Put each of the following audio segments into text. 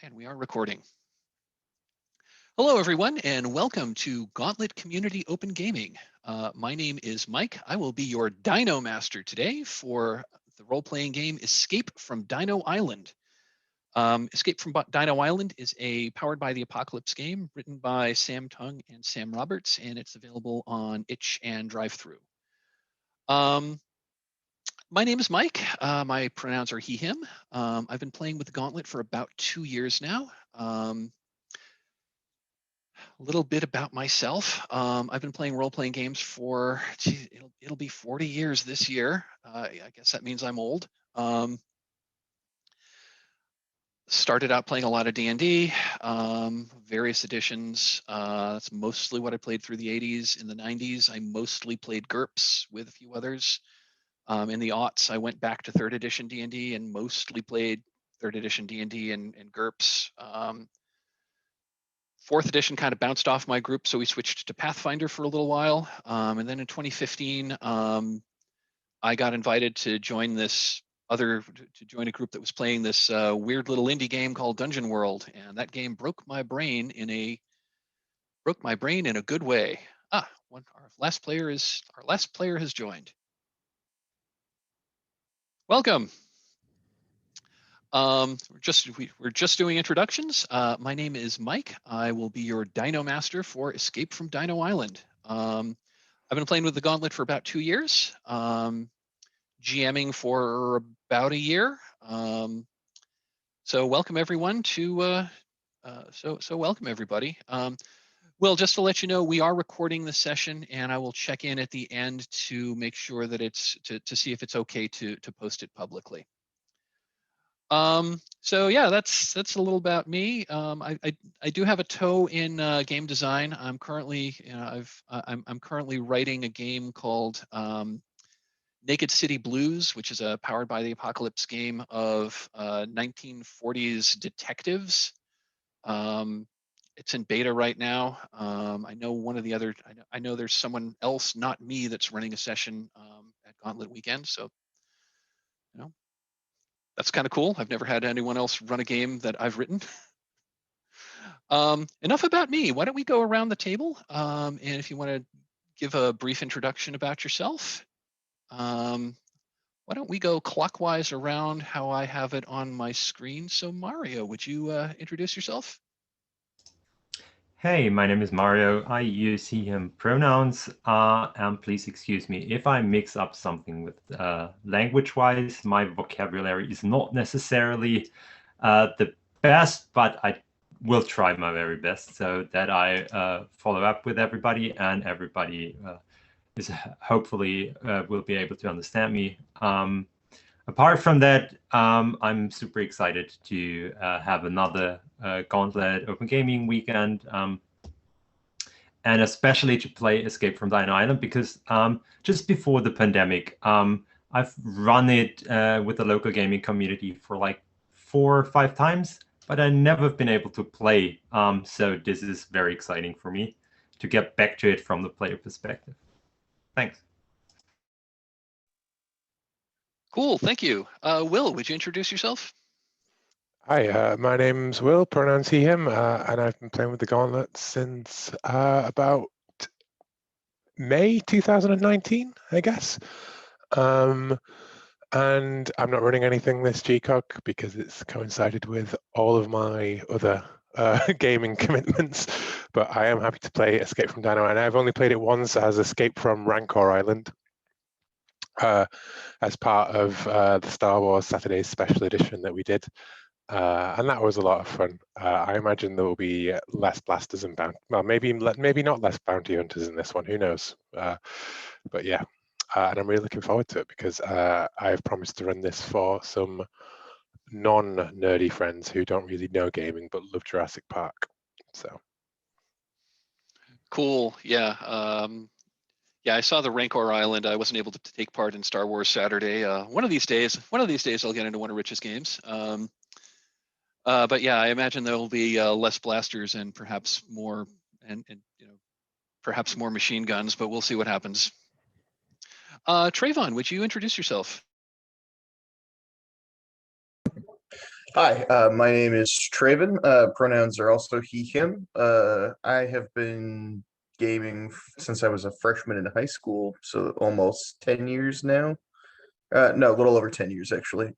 And we are recording. Hello, everyone, and welcome to Gauntlet Community Open Gaming. My name is Mike. I will be your Dino Master today for the role-playing game Escape from Dino Island. Escape from Dino Island is a Powered by the Apocalypse game written by Sam Tung and Sam Roberts, and it's available on itch and drive-thru. My name is Mike. My pronouns are he, him. I've been playing with Gauntlet for about 2 years now. A little bit about myself. I've been playing role-playing games for, it'll be 40 years this year. I guess that means I'm old. Started out playing a lot of D&D, various editions. That's mostly what I played through the 80s. In the 90s, I mostly played GURPS with a few others. In the aughts, I went back to 3rd edition D&D and mostly played 3rd edition D&D and GURPS. 4th edition kind of bounced off my group, so we switched to Pathfinder for a little while. And then in 2015, I got invited to join join a group that was playing this weird little indie game called Dungeon World, and that game broke my brain in a good way. Our last player has joined. Welcome. We're just doing introductions. My name is Mike. I will be your Dino Master for Escape from Dino Island. I've been playing with the Gauntlet for about 2 years, GMing for about a year. So welcome everyone to. Welcome everybody. Well, just to let you know, we are recording the session, and I will check in at the end to make sure that it's to see if it's okay to post it publicly. So yeah, that's a little about me. I do have a toe in game design. I'm currently I'm currently writing a game called Naked City Blues, which is a Powered by the Apocalypse game of 1940s detectives. It's in beta right now. I know I know there's someone else, not me, that's running a session at Gauntlet Weekend. So, that's kind of cool. I've never had anyone else run a game that I've written. Enough about me. Why don't we go around the table? And if you want to give a brief introduction about yourself, why don't we go clockwise around how I have it on my screen? So Mario, would you introduce yourself? Hey, my name is Mario. I use he, him pronouns, and please excuse me if I mix up something with language-wise. My vocabulary is not necessarily the best, but I will try my very best so that I follow up with everybody and everybody is hopefully will be able to understand me. Apart from that, I'm super excited to have another Gauntlet Open Gaming Weekend, and especially to play Escape from Dino Island, because just before the pandemic, I've run it with the local gaming community for like 4 or 5 times, but I never been able to play. So this is very exciting for me to get back to it from the player perspective. Thanks. Cool, thank you. Will, would you introduce yourself? Hi, my name's Will, pronouns he, him, and I've been playing with the Gauntlet since about May 2019, I guess. And I'm not running anything this GCOG because it's coincided with all of my other gaming commitments, but I am happy to play Escape from Dino, and I've only played it once as Escape from Rancor Island. As part of the Star Wars Saturday Special Edition that we did. And that was a lot of fun. I imagine there will be less blasters and maybe not less bounty hunters in this one. Who knows? But yeah, and I'm really looking forward to it because I've promised to run this for some non-nerdy friends who don't really know gaming but love Jurassic Park. So cool. Yeah. Yeah, I saw the Rancor Island. I wasn't able to take part in Star Wars Saturday. One of these days, I'll get into one of Rich's games. But yeah, I imagine there will be less blasters and perhaps more, perhaps more machine guns. But we'll see what happens. Trayvon, would you introduce yourself? Hi, my name is Trayvon. Pronouns are also he, him. I have been gaming since I was a freshman in high school, so almost 10 years now. No, a little over 10 years actually.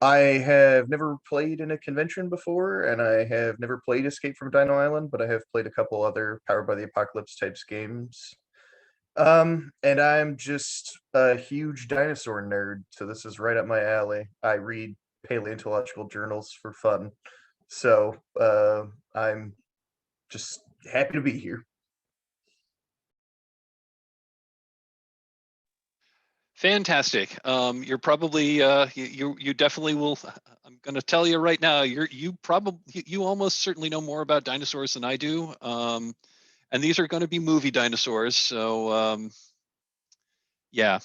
I have never played in a convention before, and I have never played Escape from Dino Island, but I have played a couple other Powered by the Apocalypse types games. And I'm just a huge dinosaur nerd, so this is right up my alley. I read paleontological journals for fun. So I'm just happy to be here. Fantastic. You're probably you definitely will. I'm going to tell you right now. You almost certainly know more about dinosaurs than I do. And these are going to be movie dinosaurs. So yeah.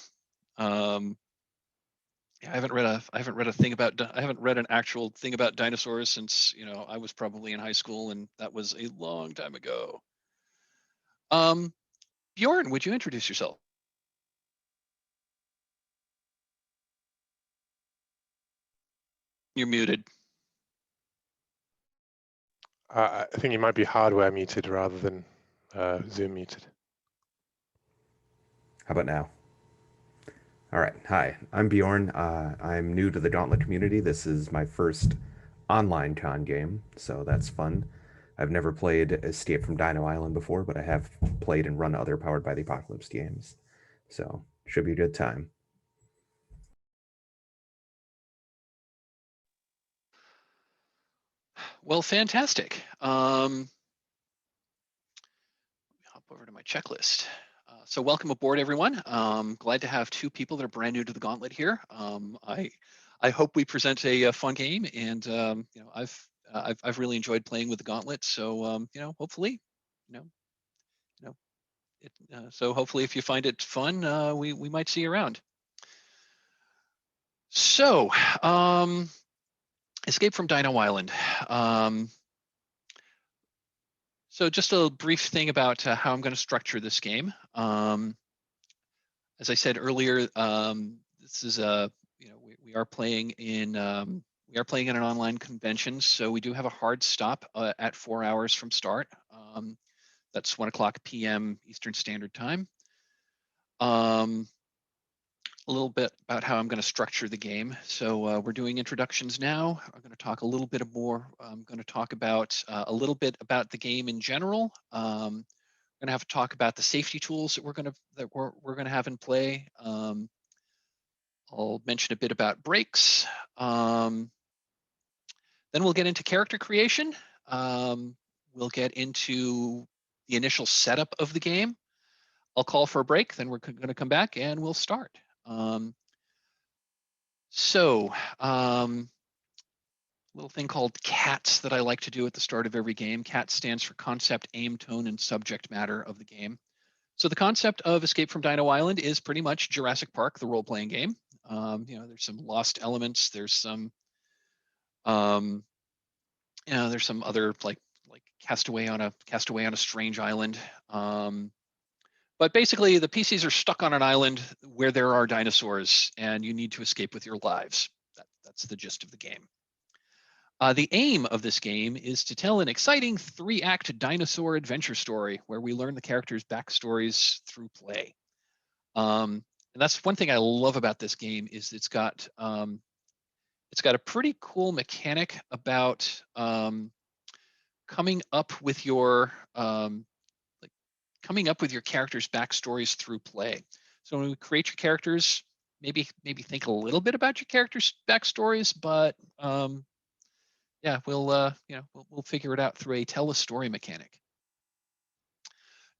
Yeah, I haven't read a thing about I haven't read an actual thing about dinosaurs since I was probably in high school, and that was a long time ago. Bjorn, would you introduce yourself? You're muted. I think you might be hardware muted rather than Zoom muted. How about now? All right. Hi, I'm Bjorn. I'm new to the Gauntlet community. This is my first online con game, so that's fun. I've never played Escape from Dino Island before, but I have played and run other Powered by the Apocalypse games. So, should be a good time. Well, fantastic. Hop over to my checklist. So welcome aboard, everyone. Glad to have two people that are brand new to the Gauntlet here. I hope we present a fun game, and I've really enjoyed playing with the Gauntlet. So hopefully, so hopefully, if you find it fun, we might see you around. So, Escape from Dino Island. So just a brief thing about how I'm going to structure this game. As I said earlier, this is we are playing in an online convention, so we do have a hard stop at 4 hours from start. That's 1:00 p.m. Eastern Standard Time. A little bit about how I'm going to structure the game. So we're doing introductions now. I'm going to talk a little bit more. I'm going to talk about a little bit about the game in general. We're going to have to talk about the safety tools that we're going to have in play. I'll mention a bit about breaks. Then we'll get into character creation. We'll get into the initial setup of the game. I'll call for a break. Then we're going to come back and we'll start. Little thing called CATS that I like to do at the start of every game. CATS stands for concept, aim, tone, and subject matter of the game. So the concept of Escape from Dino Island is pretty much Jurassic Park, the role-playing game. There's some lost elements. There's some, there's some other like castaway on a strange island. But basically, the PCs are stuck on an island where there are dinosaurs, and you need to escape with your lives. That's the gist of the game. The aim of this game is to tell an exciting 3-act dinosaur adventure story where we learn the characters' backstories through play. And that's one thing I love about this game is it's got a pretty cool mechanic about coming up with your characters' backstories through play. So when we create your characters, maybe think a little bit about your characters' backstories, but yeah, we'll figure it out through a tell a story mechanic.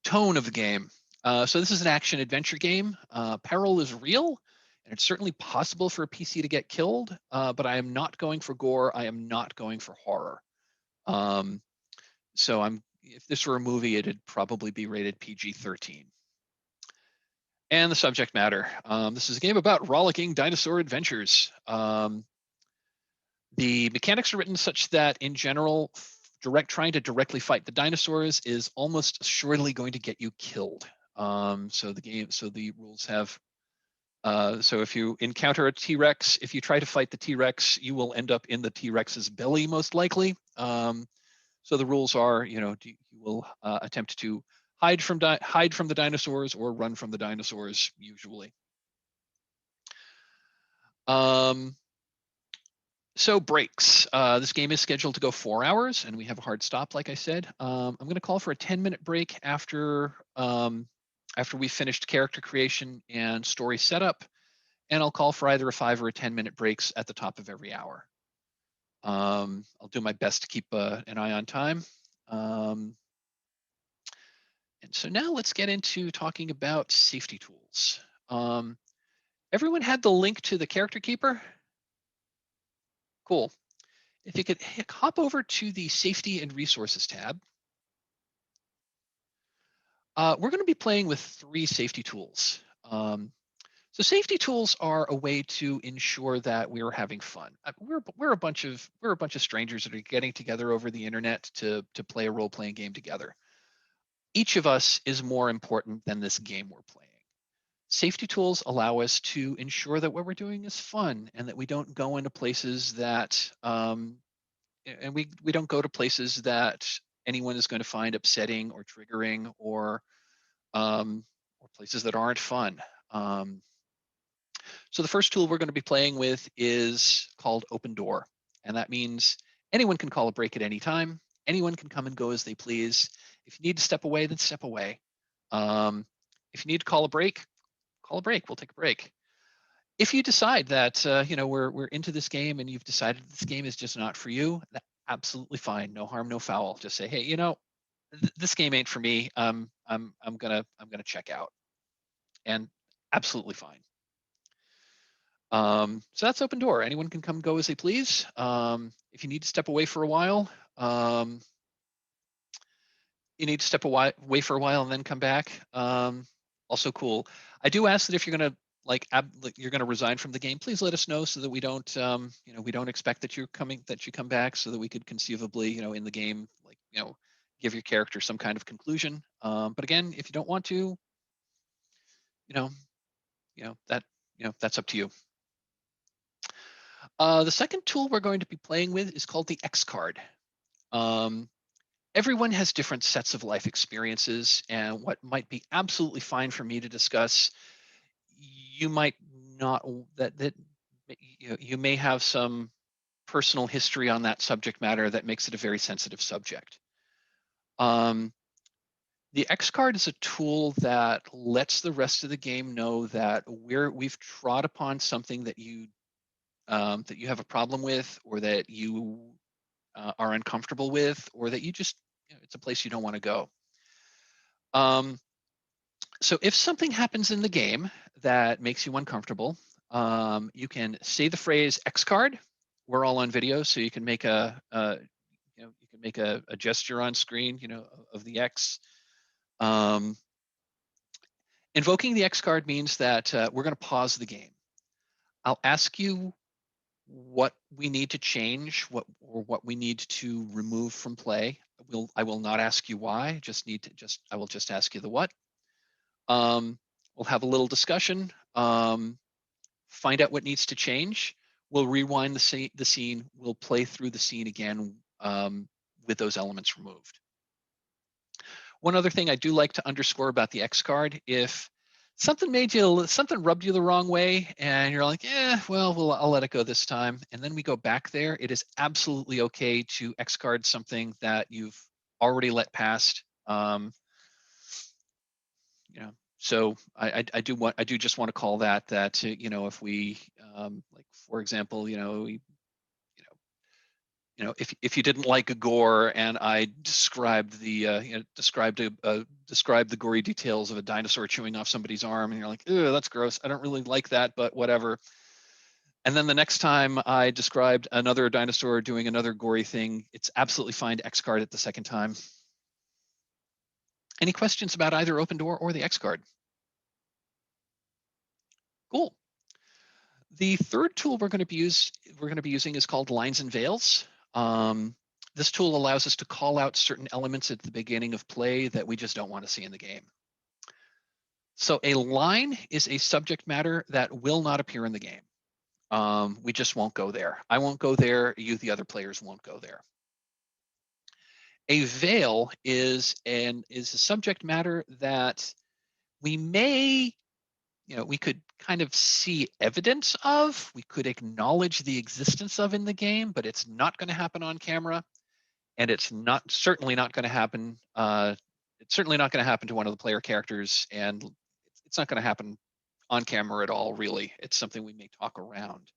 Tone of the game. So this is an action adventure game. Peril is real, and it's certainly possible for a PC to get killed, but I am not going for gore. I am not going for horror. So if this were a movie, it'd probably be rated PG-13. And the subject matter. This is a game about rollicking dinosaur adventures. The mechanics are written such that, in general, trying to directly fight the dinosaurs is almost assuredly going to get you killed. So the rules have So if you encounter a T-Rex, if you try to fight the T-Rex, you will end up in the T-Rex's belly most likely. So the rules are, you will attempt to hide from the dinosaurs or run from the dinosaurs usually. So breaks. This game is scheduled to go 4 hours, and we have a hard stop, like I said. I'm going to call for a 10-minute break after we finished character creation and story setup, and I'll call for either a 5 or a 10-minute breaks at the top of every hour. I'll do my best to keep an eye on time. And so now let's get into talking about safety tools. Everyone had the link to the character keeper? Cool. If you could hop over to the Safety and Resources tab. We're going to be playing with 3 safety tools. So safety tools are a way to ensure that we're having fun. We're a bunch of strangers that are getting together over the internet to play a role-playing game together. Each of us is more important than this game we're playing. Safety tools allow us to ensure that what we're doing is fun and that we don't go into places that we don't go to places that anyone is going to find upsetting or triggering or places that aren't fun. So the first tool we're going to be playing with is called Open Door. And that means anyone can call a break at any time. Anyone can come and go as they please. If you need to step away, then step away. If you need to call a break, call a break. We'll take a break. If you decide that we're into this game and you've decided this game is just not for you, that's absolutely fine. No harm, no foul. Just say, hey, this game ain't for me. I'm gonna check out, and absolutely fine. So that's Open Door. Anyone can come and go as they please. If you need to step away for a while, you need to step away for a while and then come back. Also cool. I do ask that if you're gonna you're gonna resign from the game, please let us know so that we don't we don't expect that you come back, so that we could conceivably in the game give your character some kind of conclusion. But again, if you don't want to, that's up to you. The second tool we're going to be playing with is called the X card. Everyone has different sets of life experiences, and what might be absolutely fine for me to discuss, you might not. You may have some personal history on that subject matter that makes it a very sensitive subject. The X card is a tool that lets the rest of the game know that we've trod upon something that you have a problem with, or that you are uncomfortable with, or that you just it's a place you don't want to go. So if something happens in the game that makes you uncomfortable, you can say the phrase X card. We're all on video, so you can make a gesture on screen, of the X. Invoking the X card means that we're going to pause the game. I'll ask you what we need to change, what we need to remove from play. I will not ask you why. I will just ask you the what. We'll have a little discussion. Find out what needs to change. We'll rewind the scene. We'll play through the scene again with those elements removed. One other thing I do like to underscore about the X card: if something rubbed you the wrong way, and you're like, I'll let it go this time, and then we go back there, it is absolutely okay to X card something that you've already let past. So I do just want to call that if we for example, if you didn't like a gore and I described described the gory details of a dinosaur chewing off somebody's arm, and you're like, ew, that's gross, I don't really like that, but whatever. And then the next time I described another dinosaur doing another gory thing, it's absolutely fine to X card it the second time. Any questions about either Open Door or the X card? Cool. The third tool we're going to be using is called Lines and Veils. This tool allows us to call out certain elements at the beginning of play that we just don't want to see in the game. So a line is a subject matter that will not appear in the game. We just won't go there. I won't go there. You, the other players, won't go there. A veil is a subject matter that we may, we could kind of see evidence of. We could acknowledge the existence of in the game, but it's not going to happen on camera, and it's certainly not going to happen. It's certainly not going to happen to one of the player characters, and it's not going to happen on camera at all. Really, it's something we may talk around.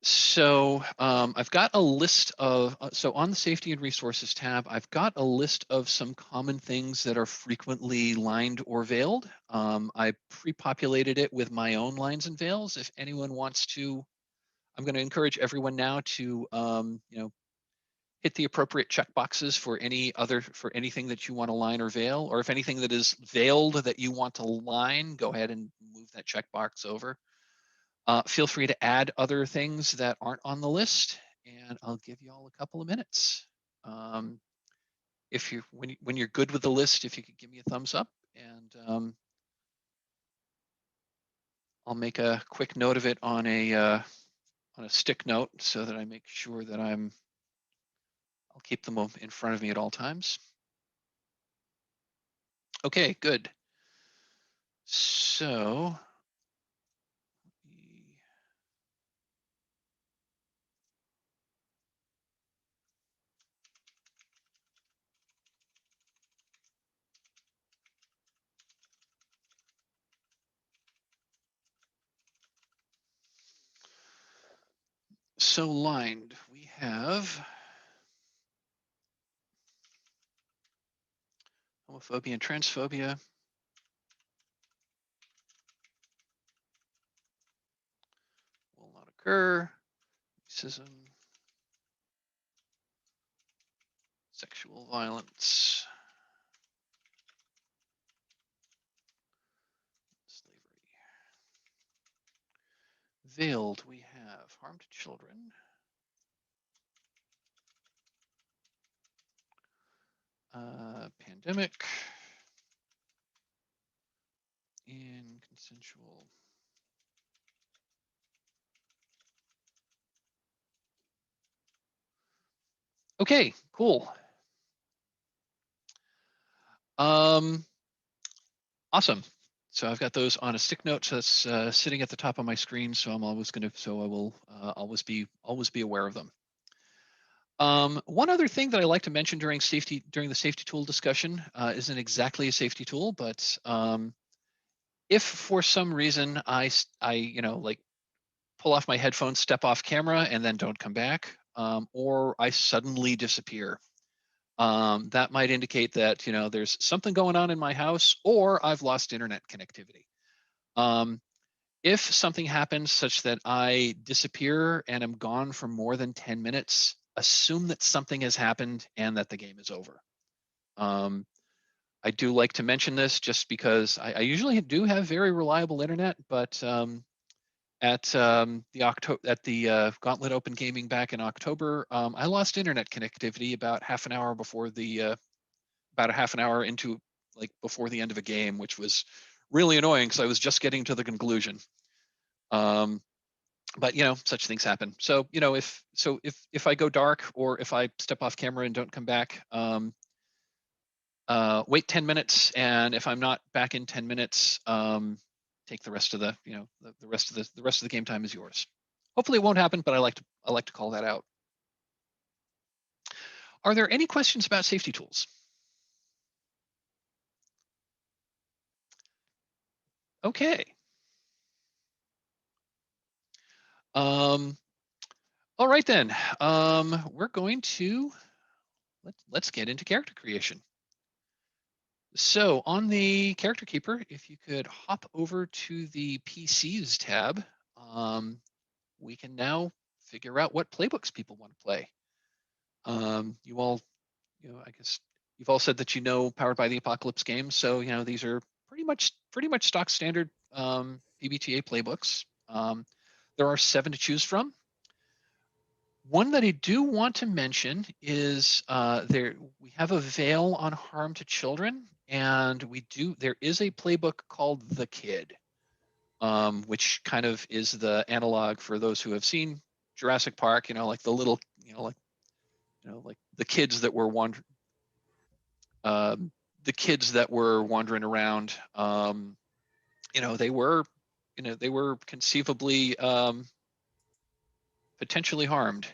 So I've got a list of, so on the Safety and Resources tab, I've got a list of some common things that are frequently lined or veiled. I pre-populated it with my own lines and veils. If anyone wants to, I'm going to encourage everyone now to, hit the appropriate checkboxes for anything that you want to line or veil, or if anything that is veiled that you want to line, go ahead and move that checkbox over. Feel free to add other things that aren't on the list, and I'll give you all a couple of minutes. If when you're good with the list, if you could give me a thumbs up, and I'll make a quick note of it on a stick note so that I make sure that I'll keep them in front of me at all times. Okay, good. So lined, we have homophobia and transphobia. Will not occur. Racism. Sexual violence. Slavery. Veiled, we have harmed children. Pandemic. Inconsensual. Okay, cool. Awesome. So I've got those on a stick note that's sitting at the top of my screen. So I'm always going to. So I will always be aware of them. One other thing that I like to mention during the safety tool discussion isn't exactly a safety tool, but if for some reason I like pull off my headphones, step off camera, and then don't come back, or I suddenly disappear, that might indicate that there's something going on in my house, or I've lost internet connectivity. If something happens such that I disappear and am gone for more than 10 minutes, assume that something has happened and that the game is over. I do like to mention this just because I usually do have very reliable internet, but at the Gauntlet Open Gaming back in October, I lost internet connectivity about half an hour before about a half an hour into before the end of a game, which was really annoying because I was just getting to the conclusion. But such things happen. So if I go dark or if I step off camera and don't come back, wait 10 minutes, and if I'm not back in 10 minutes, take the rest of the the rest of the game time is yours. Hopefully it won't happen, but I like to call that out. Are there any questions about safety tools? Okay. All right then. We're going to let's get into character creation. So on the Character Keeper, if you could hop over to the PCs tab, we can now figure out what playbooks people want to play. You all, I guess you've all said that Powered by the Apocalypse games, so these are pretty much stock standard PBTA playbooks. There are 7 to choose from. One that I do want to mention is we have a veil on harm to children, and there is a playbook called The Kid, which kind of is the analog for those who have seen Jurassic Park. Like the little, like the kids that were wandering around. They were conceivably potentially harmed.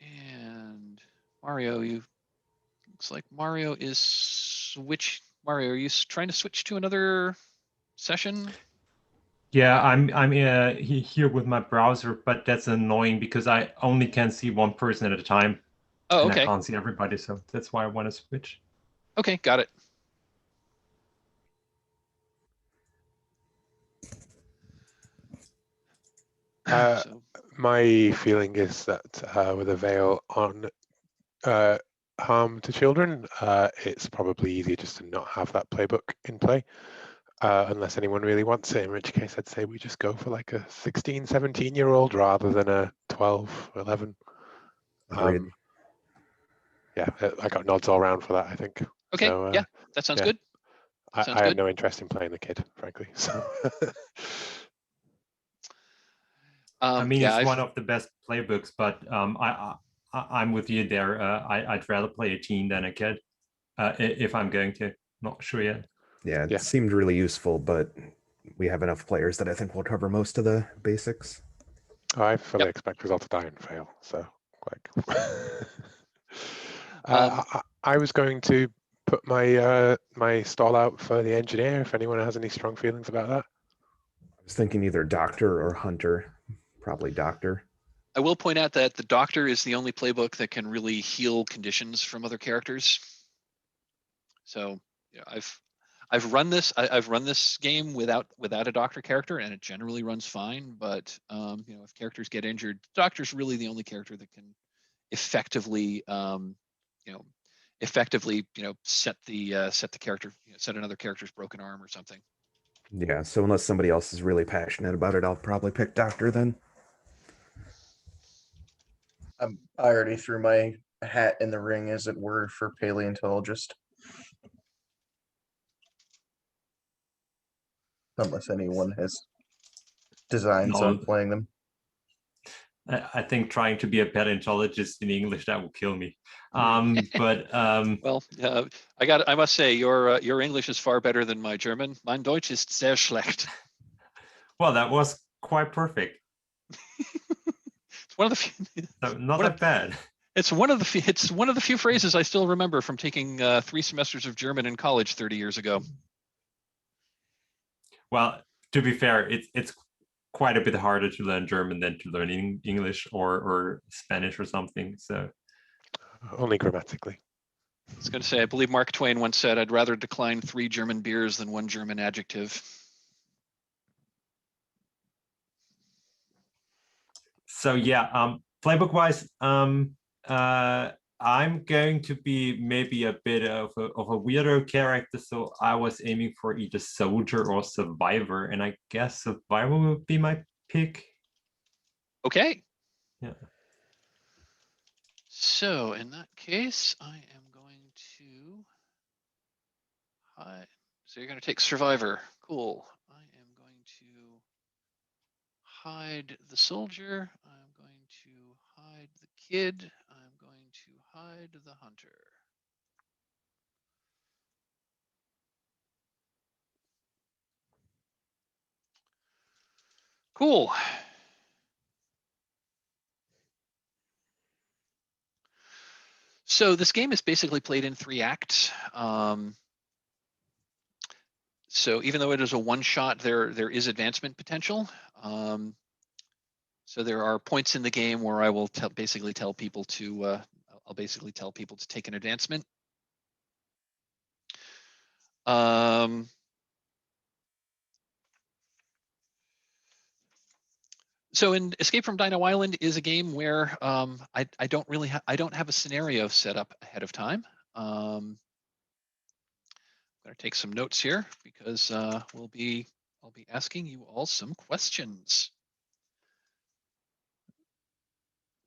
And Mario, looks like Mario is Mario, are you trying to switch to another session? Yeah, I'm here with my browser, but that's annoying because I only can see one person at a time. Oh, and okay. I can't see everybody, so that's why I want to switch. Okay, got it. My feeling is that with a veil on harm to children, it's probably easier just to not have that playbook in play, unless anyone really wants it, in which case I'd say we just go for like a 16, 17-year-old rather than a 12, 11. Yeah, I got nods all around for that, I think. Okay, so, yeah, that sounds good. I have no interest in playing the kid, frankly. So. I mean, yeah, it's one of the best playbooks, but I'm with you there. I'd rather play a teen than a kid if I'm going to. Not sure yet. Yeah, it seemed really useful, but we have enough players that I think we'll cover most of the basics. Oh, I fully expect results to die and fail. So, like, I was going to put my my stall out for the engineer. If anyone has any strong feelings about that, I was thinking either doctor or hunter. Probably doctor. I will point out that the doctor is the only playbook that can really heal conditions from other characters. So, I've run this game without a doctor character, and it generally runs fine. But if characters get injured, the doctor's really the only character that can effectively set the character, set another character's broken arm or something. Yeah, so unless somebody else is really passionate about it, I'll probably pick doctor then. I already threw my hat in the ring, as it were, for paleontologist. Unless anyone has designs on playing them. I think trying to be a paleontologist in English, that will kill me. Well, I must say your English is far better than my German. Mein Deutsch ist sehr schlecht. Well, that was quite perfect. It's one of the few. So not that bad. It's one of the few phrases I still remember from taking 3 semesters of German in college 30 years ago. Well, to be fair, it's quite a bit harder to learn German than to learn English or Spanish or something. So only grammatically. I was going to say, I believe Mark Twain once said, "I'd rather decline 3 German beers than 1 German adjective." So yeah, playbook wise, I'm going to be maybe a bit of a weirdo character, so I was aiming for either soldier or survivor, and I guess survivor would be my pick. Okay. Yeah. So in that case, I am going to hide. So you're going to take survivor. Cool. I am going to hide the soldier. I'm going to hide the kid. I'm going to hide the hunter. Cool. So this game is basically played in 3 acts. So even though it is a one-shot, there is advancement potential. So there are points in the game where I will basically tell people to take an advancement. So in Escape from Dino Island is a game where I don't have a scenario set up ahead of time. I'm going to take some notes here because I'll be asking you all some questions.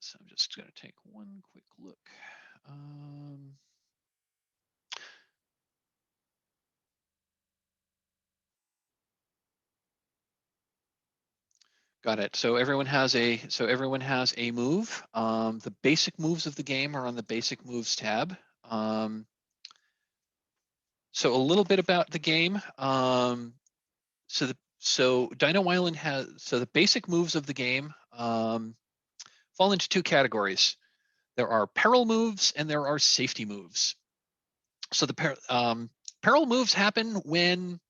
So I'm just going to take one quick look. Got it. So everyone has a move. The basic moves of the game are on the basic moves tab. So a little bit about the game. So Dino Island has the basic moves of the game fall into two categories. There are peril moves and there are safety moves. So the peril moves happen when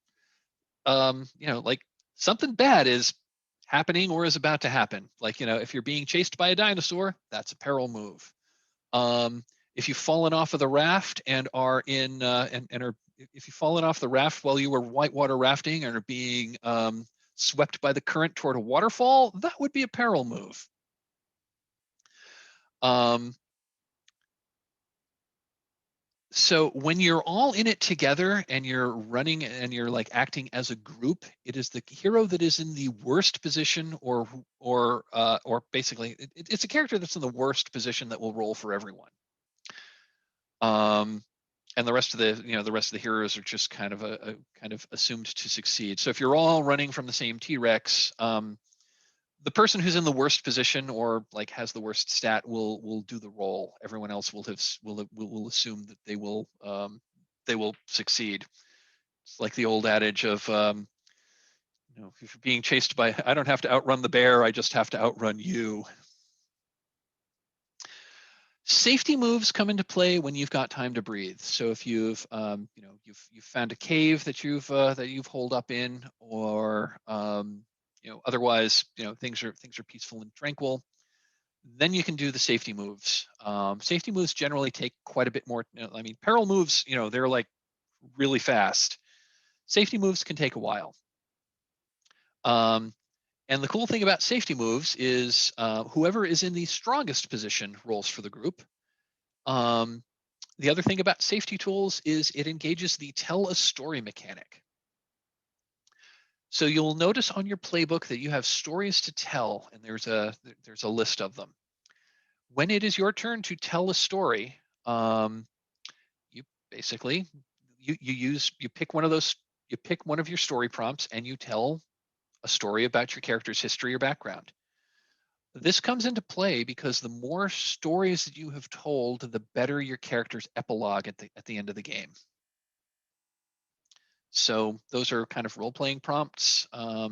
like something bad is happening or is about to happen. Like, if you're being chased by a dinosaur, that's a peril move. If you've fallen off of the raft and are in if you've fallen off the raft while you were whitewater rafting and are being swept by the current toward a waterfall, that would be a peril move. So when you're all in it together and you're running and you're like acting as a group, it is the hero that is in the worst position or basically it's a character that's in the worst position that will roll for everyone. And the rest of the heroes are just kind of assumed to succeed. So if you're all running from the same T-Rex, the person who's in the worst position or like has the worst stat will do the roll. Everyone else will assume that they will succeed. It's like the old adage of if you're being chased by, I don't have to outrun the bear, I just have to outrun you. Safety moves come into play when you've got time to breathe. So if you've you've found a cave that you've holed up in, or otherwise things are peaceful and tranquil, then you can do the safety moves. Safety moves generally take quite a bit more. I mean, peril moves, they're like really fast. Safety moves can take a while. And the cool thing about safety moves is whoever is in the strongest position rolls for the group. The other thing about safety tools is it engages the tell a story mechanic. So you'll notice on your playbook that you have stories to tell, and there's a list of them. When it is your turn to tell a story, you basically you pick one of your story prompts and you tell a story about your character's history or background. This comes into play because the more stories that you have told, the better your character's epilogue at the end of the game. So those are kind of role-playing prompts. So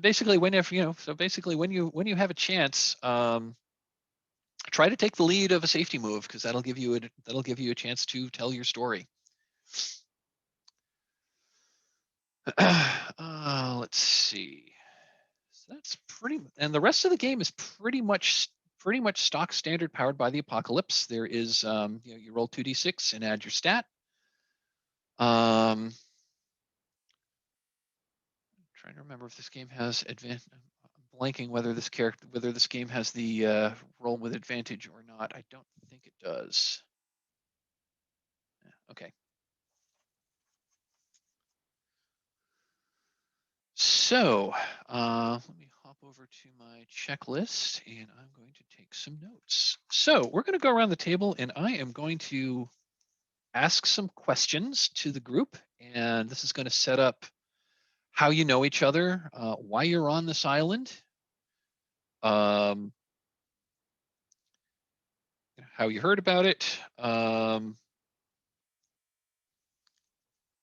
basically, when you have a chance, try to take the lead of a safety move because that'll give you a chance to tell your story. Let's see. So that's and the rest of the game is pretty much stock standard, powered by the apocalypse. There is you roll 2d6 and add your stat. I'm trying to remember if this game has advantage. I'm blanking whether this game has the roll with advantage or not. I don't think it does. Okay. So let me hop over to my checklist and I'm going to take some notes. So we're going to go around the table and I am going to ask some questions to the group, and this is going to set up how you know each other, why you're on this island, how you heard about it, and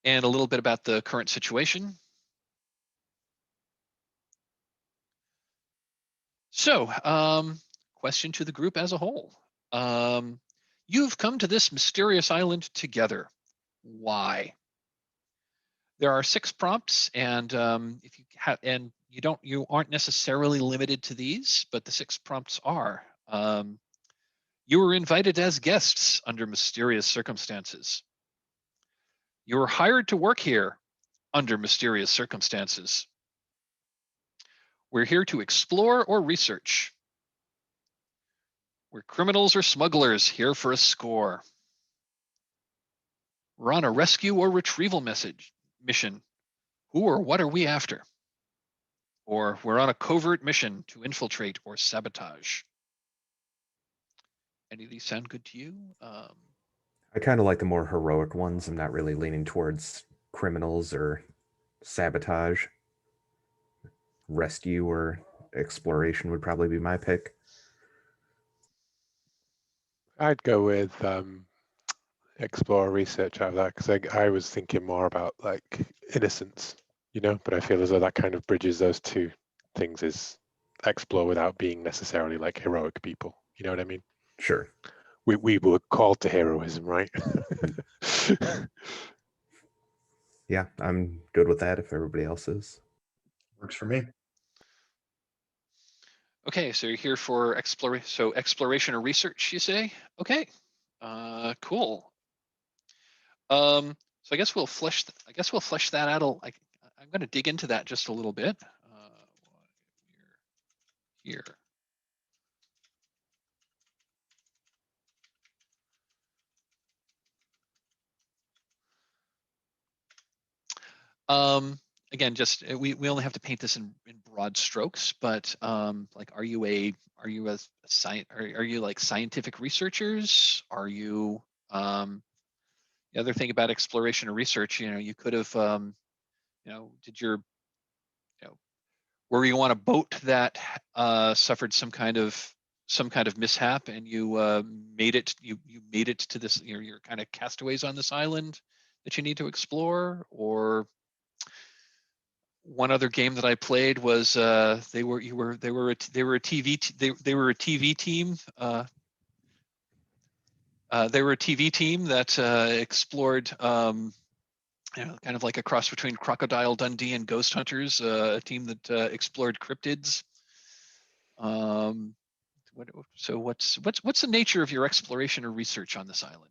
a little bit about the current situation. So, question to the group as a whole. You've come to this mysterious island together. Why? There are 6 prompts, and if you have, and you aren't necessarily limited to these, but the 6 prompts are: you were invited as guests under mysterious circumstances. You were hired to work here under mysterious circumstances. We're here to explore or research. We're criminals or smugglers here for a score. We're on a rescue or retrieval mission. Who or what are we after? Or we're on a covert mission to infiltrate or sabotage. Any of these sound good to you? I kind of like the more heroic ones. I'm not really leaning towards criminals or sabotage. Rescue or exploration would probably be my pick. I'd go with explore research out of that, because I was thinking more about like innocence, but I feel as though that kind of bridges those two things, is explore without being necessarily like heroic people. You know what I mean? Sure. We were called to heroism, right? Yeah, I'm good with that if everybody else is. Works for me. Okay, so you're here for exploration. So exploration or research, you say? Okay, cool. So I guess we'll flesh. That out. I'm going to dig into that just a little bit. Here. Again, just we only have to paint this in broad strokes, but like, are you a are you like scientific researchers? Are you the other thing about exploration or research, you could have did your were you on a boat that suffered some kind of mishap, and you made it to this, you're kind of castaways on this island that you need to explore? Or one other game that I played was they were a TV they were a TV team. They were a TV team that explored, kind of like a cross between Crocodile Dundee and Ghost Hunters, a team that explored cryptids. So what's the nature of your exploration or research on this island?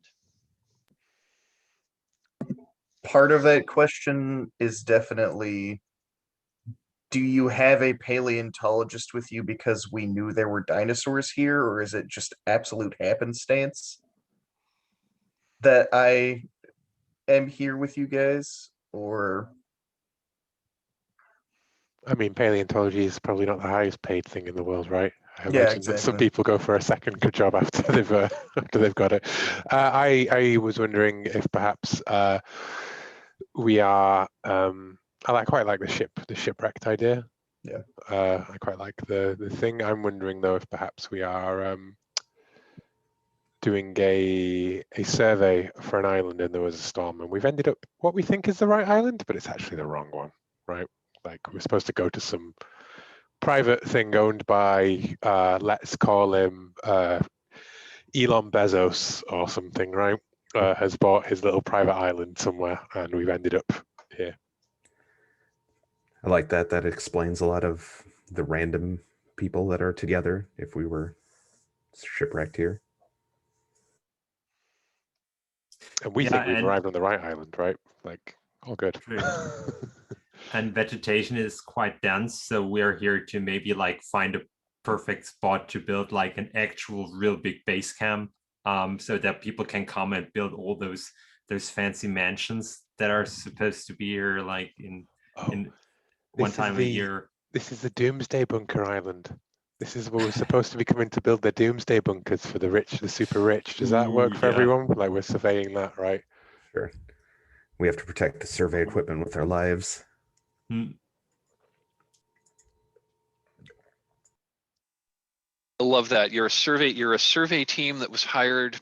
Part of that question is definitely, do you have a paleontologist with you because we knew there were dinosaurs here, or is it just absolute happenstance that I am here with you guys? Or I mean, paleontology is probably not the highest paid thing in the world, right? I Yeah, imagine that some exactly. people go for a second good job after they've got it. I was wondering if perhaps we are. I quite like the shipwrecked idea. Yeah. I quite like the thing. I'm wondering though if perhaps we are doing a survey for an island and there was a storm, and we've ended up what we think is the right island, but it's actually the wrong one, right? Like, we're supposed to go to some private thing owned by let's call him Elon Bezos or something, right? Has bought his little private island somewhere, and we've ended up here. I like that. That explains a lot of the random people that are together if we were shipwrecked here. And we think we've arrived on the right island, right? Like, all good. And vegetation is quite dense, so we're here to maybe like find a perfect spot to build like an actual real big base camp, so that people can come and build all those fancy mansions that are supposed to be here like in one time a year. This is the Doomsday Bunker Island. This is where we're supposed to be coming to build the Doomsday Bunkers for the rich, the super rich. Does that work for everyone? Like, we're surveying that, right? Sure. We have to protect the survey equipment with our lives. I love that. You're a survey team that was hired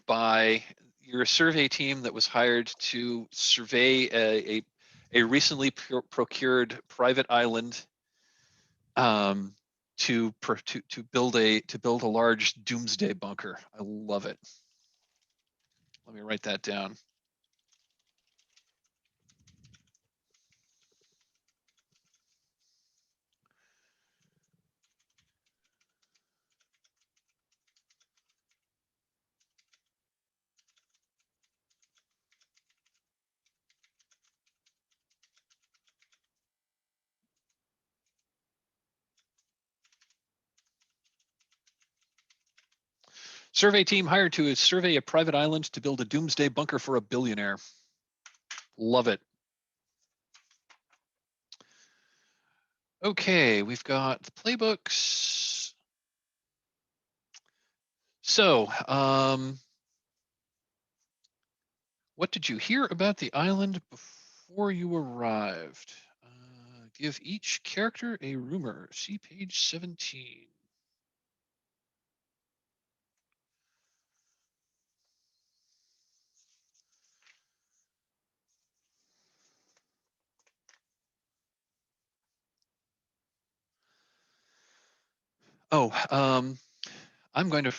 to survey a recently procured private island, to build a large doomsday bunker. I love it. Let me write that down. Survey team hired to survey a private island to build a doomsday bunker for a billionaire. Love it. Okay, we've got the playbooks. So, what did you hear about the island before you arrived? Give each character a rumor. See page 17. Oh, I'm going to.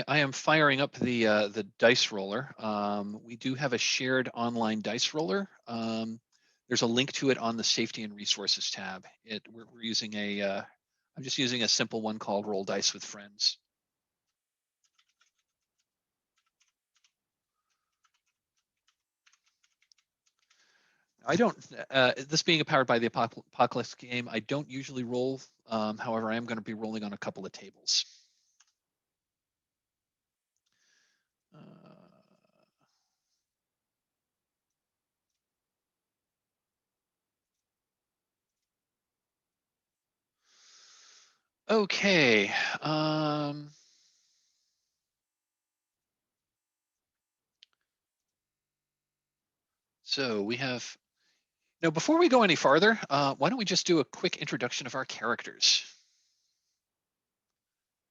I am firing up the dice roller. We do have a shared online dice roller. There's a link to it on the Safety and Resources tab. We're using a. I'm just using a simple one called Roll Dice with Friends. I don't. This being powered by the Apocalypse game, I don't usually roll. However, I am going to be rolling on a couple of tables. Okay. So we have. Now, before we go any farther, why don't we just do a quick introduction of our characters?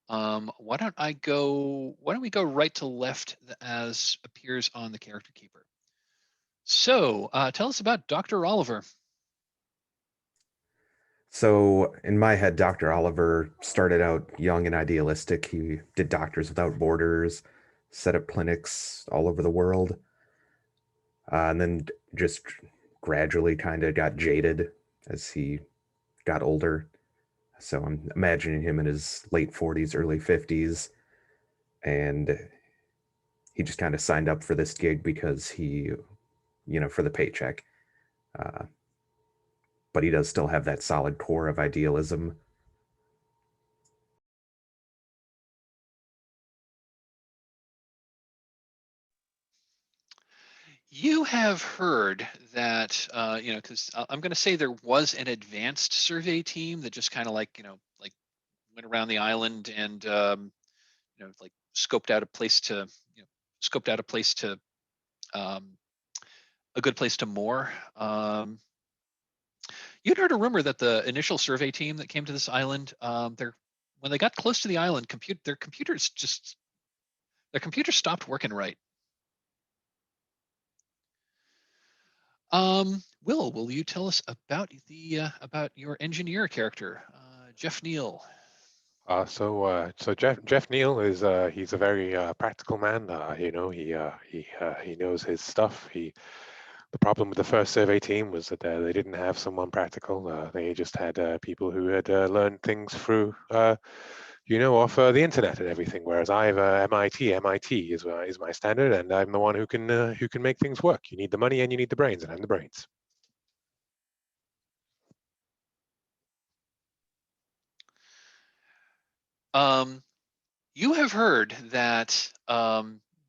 Why don't we go right to left as appears on the character keeper? So tell us about Dr. Oliver. So in my head, Dr. Oliver started out young and idealistic. He did Doctors Without Borders, set up clinics all over the world, and then just gradually kind of got jaded as he got older. So I'm imagining him in his late 40s, early 50s, and he just kind of signed up for this gig because for the paycheck. But he does still have that solid core of idealism. You have heard that, because I'm going to say there was an advanced survey team that just kind of like went around the island and, like scoped out a place to, a good place to moor. You'd heard a rumor that the initial survey team that came to this island, when they got close to the island, their computers stopped working right. Will you tell us about about your engineer character, Jeff Neal? So Jeff Neal is he's a very practical man. He knows his stuff. The problem with the first survey team was that they didn't have someone practical. They just had people who had learned things through off the internet and everything. Whereas I have MIT. MIT is my standard, and I'm the one who can make things work. You need the money and you need the brains, and I'm the brains. You have heard that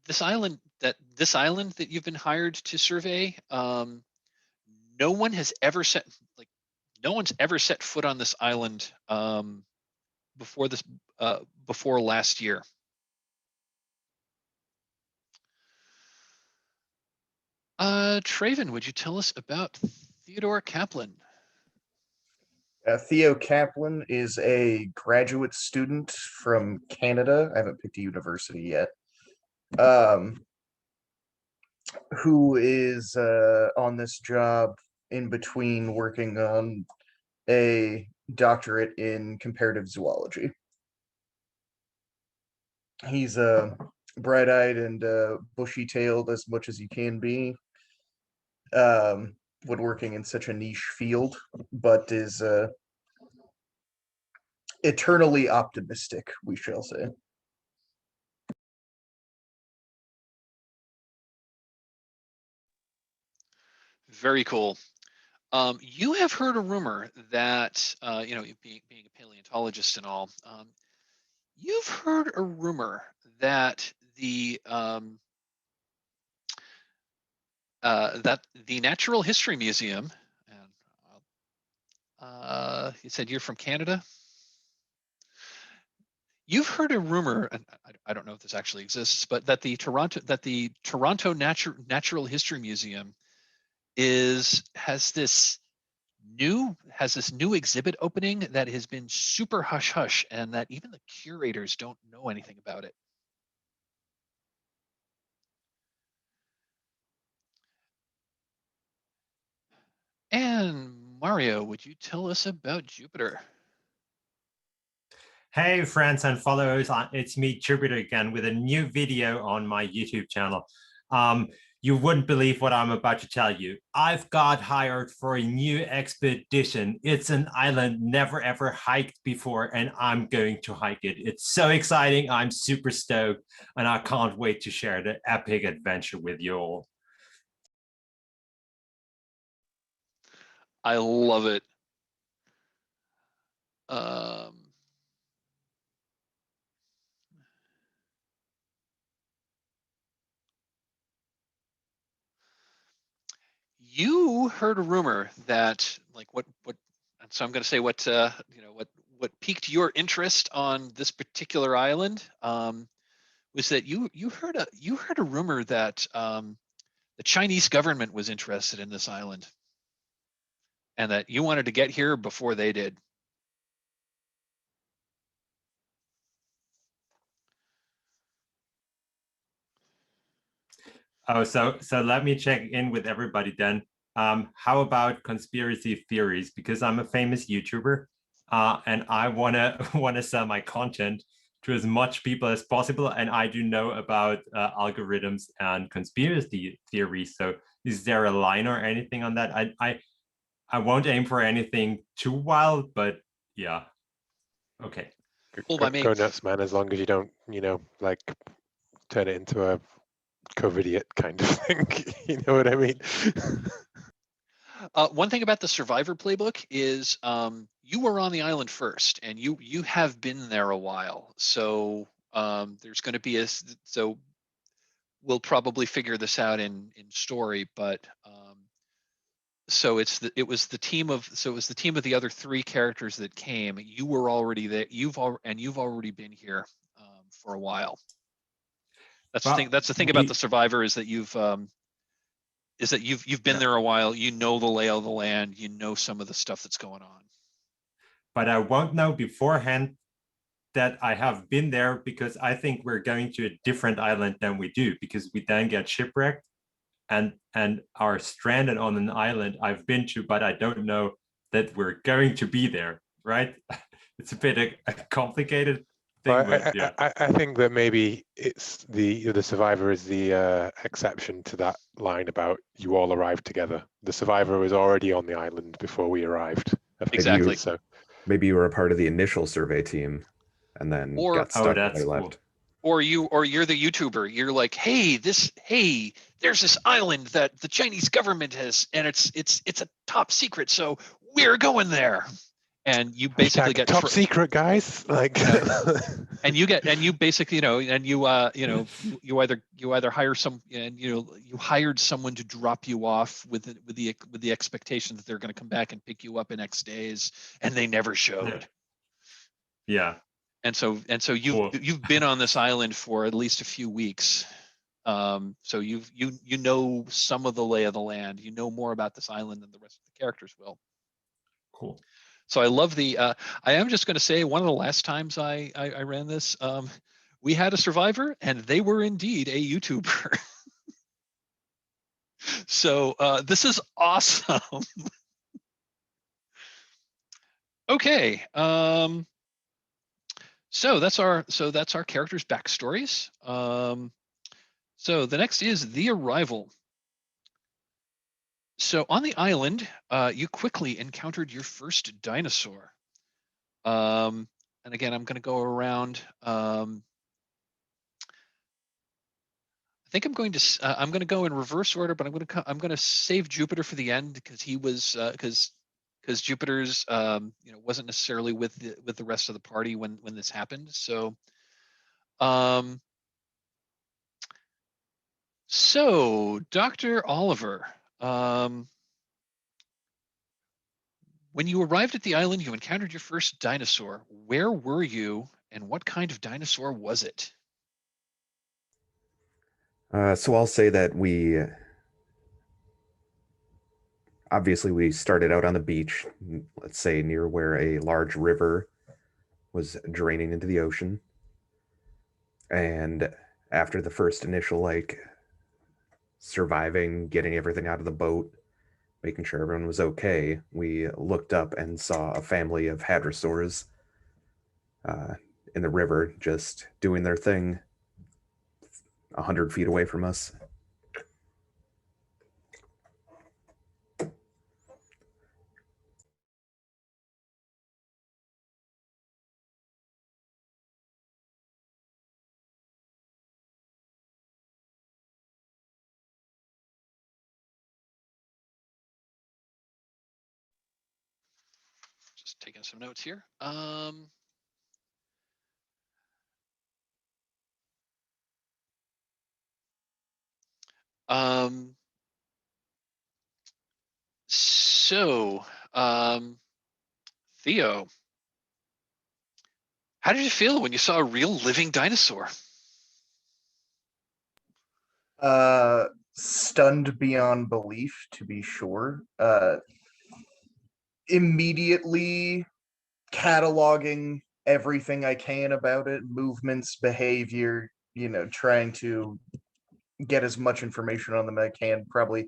this island that you've been hired to survey, no one has ever set no one's ever set foot on this island before last year. Trayvon, would you tell us about Theodore Kaplan? Theo Kaplan is a graduate student from Canada. I haven't picked a university yet. Who is on this job in between working on a doctorate in comparative zoology. He's bright-eyed and bushy-tailed as much as you can be when working in such a niche field, but is eternally optimistic, we shall say. Very cool. You have heard a rumor that, being a paleontologist and all, you've heard a rumor that the Natural History Museum, and you said you're from Canada. You've heard a rumor, and I don't know if this actually exists, but that the Toronto Natural History Museum has this new exhibit opening that has been super hush hush, and that even the curators don't know anything about it. And Mario, would you tell us about Jupiter? Hey friends and followers, it's me Jupiter again with a new video on my YouTube channel. You wouldn't believe what I'm about to tell you. I've got hired for a new expedition. It's an island never ever hiked before, and I'm going to hike it. It's so exciting. I'm super stoked, and I can't wait to share the epic adventure with you all. I love it. You heard a rumor that, like, so I'm going to say what piqued your interest on this particular island was that you heard a rumor that the Chinese government was interested in this island, and that you wanted to get here before they did. Oh, so let me check in with everybody then. How about conspiracy theories? Because I'm a famous YouTuber, and I wanna sell my content to as much people as possible, and I do know about algorithms and conspiracy theories. So, is there a line or anything on that? I won't aim for anything too wild, but yeah, okay. Go nuts, man. As long as you don't, like turn it into a COVID idiot kind of thing. You know what I mean? One thing about the Survivor playbook is you were on the island first, and you have been there a while. So there's going to be so we'll probably figure this out in story, but so it was the team of the other 3 characters that came. You were already there. You've already been here for a while. That's the thing about the Survivor is that you've been there a while. You know the lay of the land. You know some of the stuff that's going on. But I won't know beforehand that I have been there, because I think we're going to a different island than we do, because we then get shipwrecked and are stranded on an island I've been to, but I don't know that we're going to be there, right? It's a bit a complicated thing. Well, but yeah. I think that maybe it's the Survivor is the exception to that line about you all arrived together. The Survivor was already on the island before we arrived. Exactly. So maybe you were a part of the initial survey team and then got stuck when they left. Or you're the YouTuber. You're like, hey, there's this island that the Chinese government has, and it's a top secret, so we're going there. And you basically get top secret, guys. Like, and you basically, you either hire some, and you hired someone to drop you off with the expectation that they're going to come back and pick you up in X days, and they never showed. Yeah. And so you've been on this island for at least a few weeks. So you know some of the lay of the land. You know more about this island than the rest of the characters will. Cool. So I love I am just going to say, one of the last times I ran this, we had a Survivor, and they were indeed a YouTuber. So this is awesome. Okay. So that's our characters' backstories. So the next is the arrival. So on the island, you quickly encountered your first dinosaur. And again, I'm going to go around. I think I'm going to go in reverse order, but I'm going to save Jupiter for the end, because he was because Jupiter's wasn't necessarily with the rest of the party when this happened. So so Dr. Oliver, when you arrived at the island, you encountered your first dinosaur. Where were you, and what kind of dinosaur was it? So I'll say that obviously we started out on the beach, let's say near where a large river was draining into the ocean. And after the first initial like surviving, getting everything out of the boat, making sure everyone was okay, we looked up and saw a family of hadrosaurs in the river just doing their thing 100 feet away from us. Just taking some notes here. So, Theo, how did you feel when you saw a real living dinosaur? Stunned beyond belief, to be sure. Immediately cataloging everything I can about it, movements, behavior, trying to get as much information on them as I can, probably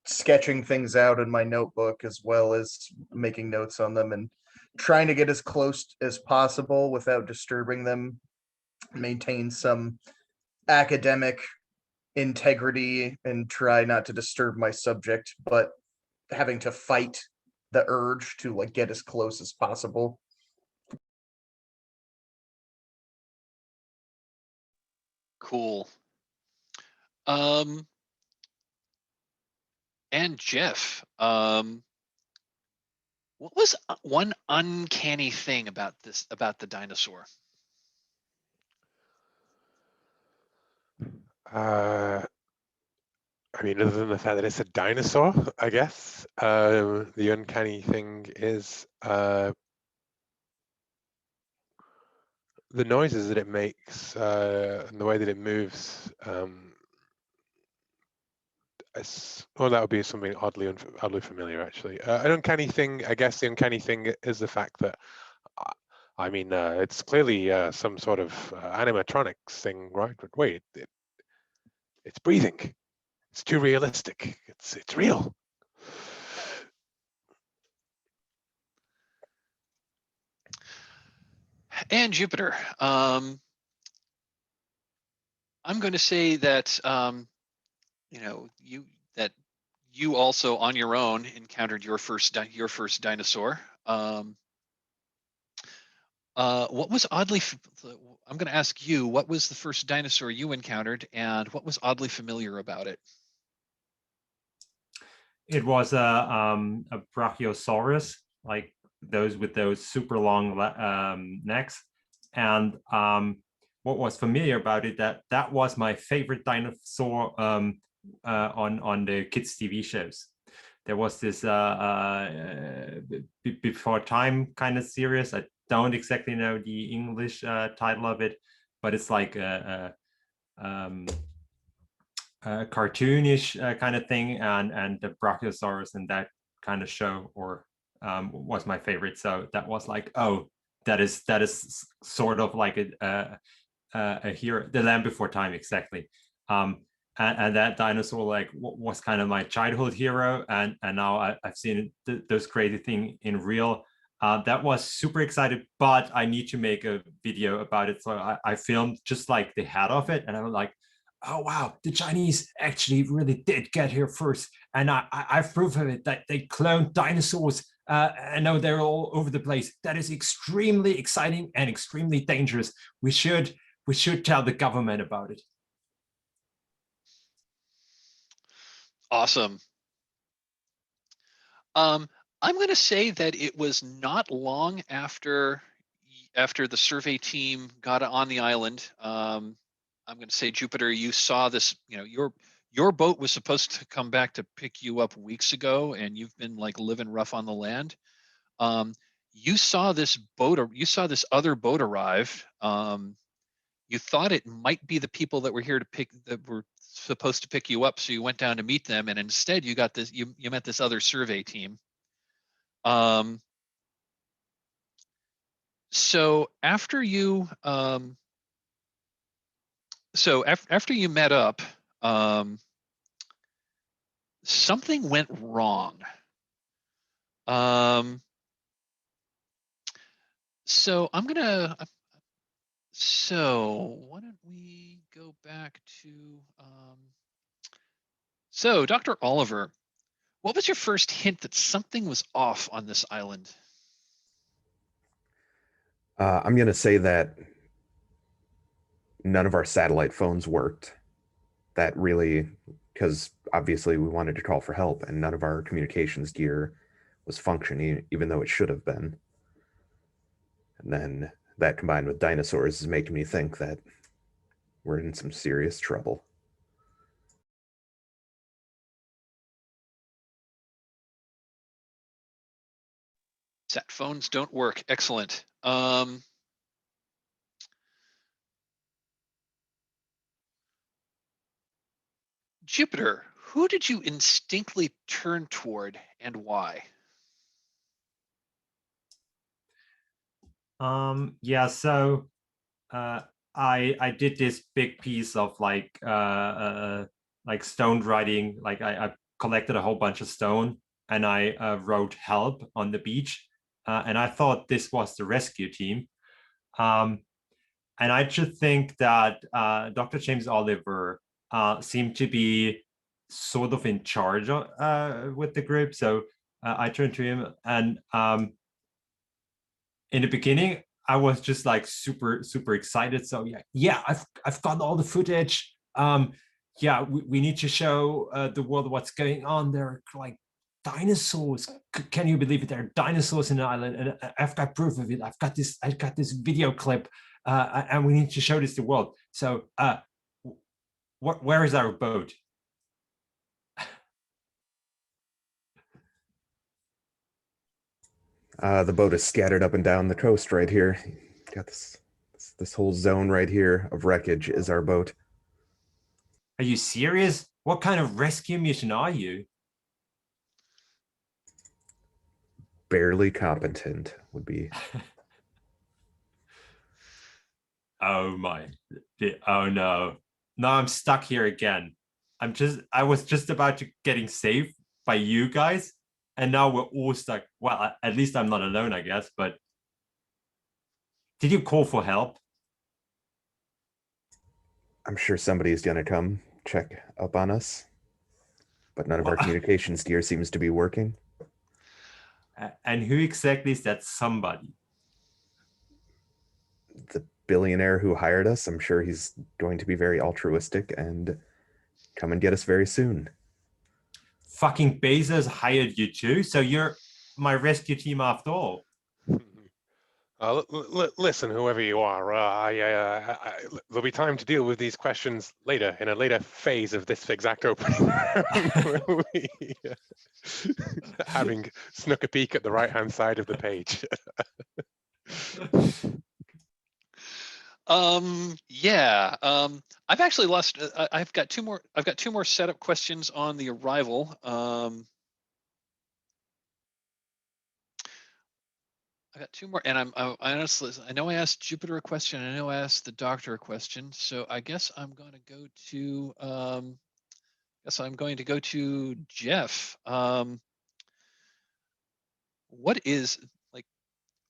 sketching things out in my notebook as well as making notes on them and trying to get as close as possible without disturbing them, maintain some academic integrity and try not to disturb my subject, but having to fight the urge to like get as close as possible. Cool. And Jeff, what was one uncanny thing about the dinosaur? I mean, other than the fact that it's a dinosaur, I guess, the uncanny thing is the noises that it makes and the way that it moves. Well, that would be something oddly familiar, actually. An uncanny thing, I guess the uncanny thing is the fact that, I mean, it's clearly some sort of animatronics thing, right? But wait, it's breathing. It's too realistic. It's real. And Jupiter, I'm going to say that you also on your own encountered your first dinosaur. What was oddly? I'm going to ask you, what was the first dinosaur you encountered, and what was oddly familiar about it? It was a Brachiosaurus, like those with those super long necks. And what was familiar about it, that was my favorite dinosaur on the kids' TV shows. There was this Before Time kind of series. I don't exactly know the English title of it, but it's like a cartoonish kind of thing, and the Brachiosaurus in that kind of show was my favorite. So that was like, oh, that is sort of like a hero, the Land Before Time, exactly. And that dinosaur like was kind of my childhood hero, and now I've seen those crazy thing in real. That was super excited, but I need to make a video about it. So I filmed just like the head of it, and I was like, oh wow, the Chinese actually really did get here first, and I've proof of it that they cloned dinosaurs. I know they're all over the place. That is extremely exciting and extremely dangerous. We should tell the government about it. Awesome. I'm going to say that it was not long after the survey team got on the island. I'm going to say, Jupiter, you saw this. Your boat was supposed to come back to pick you up weeks ago, and you've been like living rough on the land. you saw this boat, or you saw this other boat arrive. You thought it might be the people that were here that were supposed to pick you up, so you went down to meet them, and instead you got this. You met this other survey team. So after you after you met up, something went wrong. So I'm gonna. So why don't we go back to? So Dr. Oliver, what was your first hint that something was off on this island? I'm going to say that none of our satellite phones worked. That really, because obviously we wanted to call for help, and none of our communications gear was functioning, even though it should have been. And then that combined with dinosaurs is making me think that we're in some serious trouble. Sat phones don't work. Excellent. Jupiter, who did you instinctively turn toward and why? Yeah, so I did this big piece of like stone writing. Like I collected a whole bunch of stone and I wrote help on the beach. And I thought this was the rescue team. And I just think that Dr. James Oliver seemed to be sort of in charge with the group. So I turned to him, and in the beginning, I was just like super excited. So yeah, I've got all the footage. Yeah, we need to show the world what's going on. There are like dinosaurs. Can you believe it? There are dinosaurs in the island, and I've got proof of it. I've got this video clip, and we need to show this to the world. So, where is our boat? The boat is scattered up and down the coast right here. Got this whole zone right here of wreckage is our boat. Are you serious? What kind of rescue mission are you? Barely competent would be. Oh my, oh no. Now I'm stuck here again. I was just about to getting saved by you guys, and now we're all stuck. Well, at least I'm not alone, I guess, but did you call for help? I'm sure somebody's gonna come check up on us, but none of our communications gear seems to be working. And who exactly is that somebody? The billionaire who hired us, I'm sure he's going to be very altruistic and come and get us very soon. Fucking Bezos hired you too, so you're my rescue team after all. Listen, whoever you are, there'll be time to deal with these questions later, in a later phase of this exact opening. Having snuck a peek at the right-hand side of the page. Yeah. I've actually lost. I've got two more setup questions on the arrival. I got two more, and I honestly, I know I asked Jupiter a question. I know I asked the doctor a question. So I guess I'm going to go to. Guess I'm going to go to Jeff. What is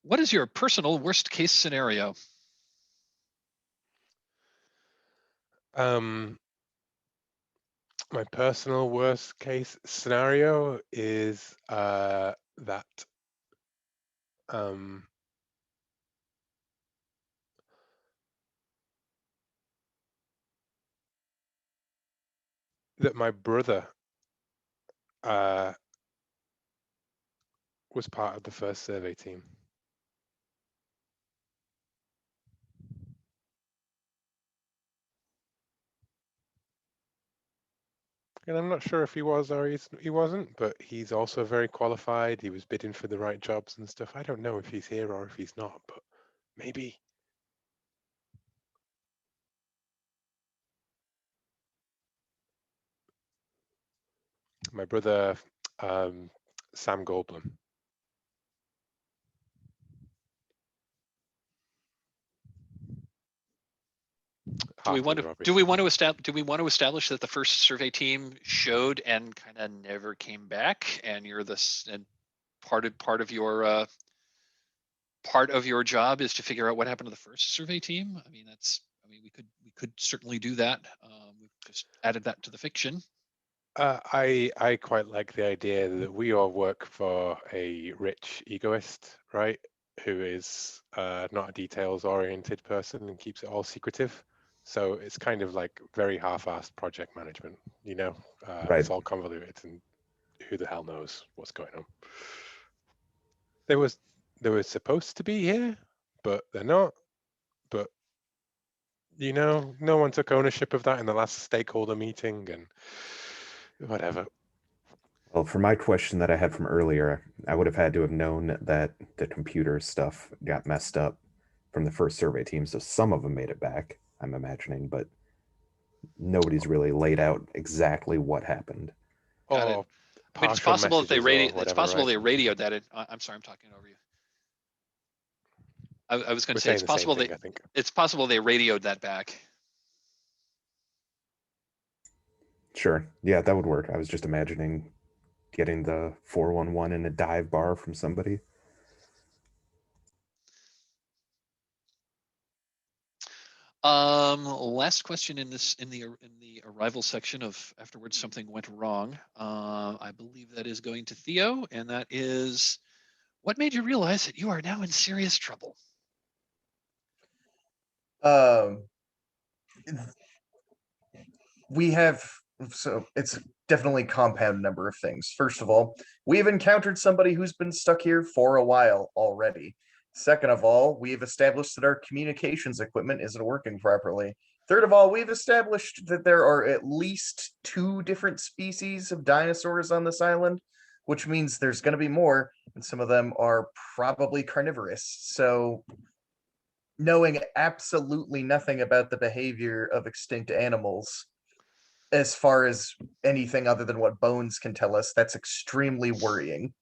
your personal worst case scenario? My personal worst case scenario is that that my brother was part of the first survey team. And I'm not sure if he was or he wasn't, but he's also very qualified. He was bidding for the right jobs and stuff. I don't know if he's here or if he's not, but maybe. My brother, Sam Goldblum. Do we want Half-brother, to do we obviously. want to establish that the first survey team showed and kind of never came back, and you're this and part of your job is to figure out what happened to the first survey team? I mean, we could certainly do that. We've just added that to the fiction. I quite like the idea that we all work for a rich egoist, right? Who is not a details-oriented person and keeps it all secretive. So it's kind of like very half-assed project management, you know? Right. It's all convoluted and who the hell knows what's going on. They were supposed to be here, but they're not. But you know, no one took ownership of that in the last stakeholder meeting and whatever. Well, for my question that I had from earlier, I would have had to have known that the computer stuff got messed up from the first survey team, so some of them made it back, I'm imagining, but nobody's really laid out exactly what happened. Got it. Or I mean, it's partial possible that messages or it's whatever, possible right? they radioed that. I'm sorry, I'm talking over you. I was going We're to say saying it's the same possible thing, I think. it's possible they radioed that back. Sure, yeah, that would work. I was just imagining getting the 411 in a dive bar from somebody. Last question in the arrival section of afterwards something went wrong. I believe that is going to Theo, and that is, what made you realize that you are now in serious trouble? Um, we have so it's definitely compound number of things. First of all, we've encountered somebody who's been stuck here for a while already. Second of all, we've established that our communications equipment isn't working properly. Third of all, we've established that there are at least 2 different species of dinosaurs on this island, which means there's going to be more, and some of them are probably carnivorous. So, knowing absolutely nothing about the behavior of extinct animals, as far as anything other than what bones can tell us, that's extremely worrying.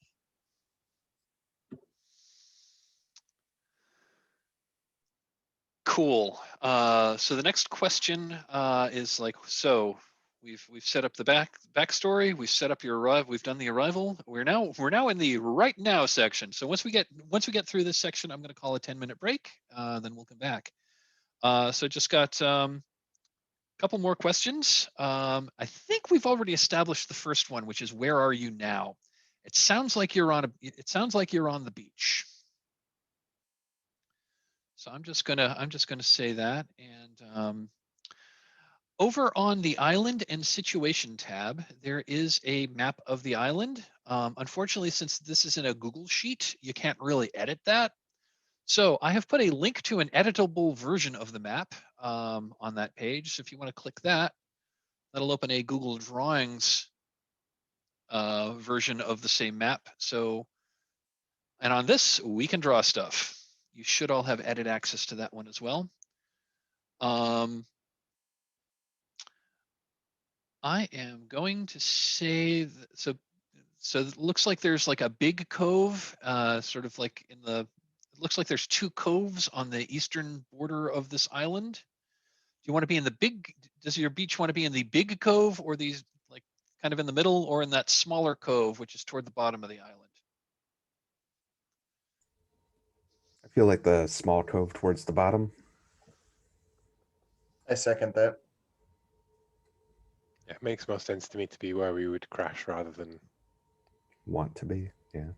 Cool. So the next question is like, so we've set up the backstory. We've set up your arrival. We've done the arrival. We're now in the right now section. So once we get through this section, I'm going to call a 10-minute break. Then we'll come back. So just got a couple more questions. I think we've already established the first one, which is, where are you now? It sounds like you're on the beach. So I'm just gonna say that, and over on the island and situation tab, there is a map of the island. Unfortunately, since this is in a Google sheet, you can't really edit that. So I have put a link to an editable version of the map on that page. So if you want to click that, that'll open a Google Drawings version of the same map. So, and on this, we can draw stuff. You should all have edit access to that one as well. I am going to say so. So it looks like there's like a big cove, sort of like in the. It looks like there's 2 coves on the eastern border of this island. Do you want to be in the big? Does your beach want to be in the big cove, or these like kind of in the middle, or in that smaller cove, which is toward the bottom of the island? I feel like the small cove towards the bottom. I second that. Yeah, it makes more sense to me to be where we would crash rather than. Want to be, yeah.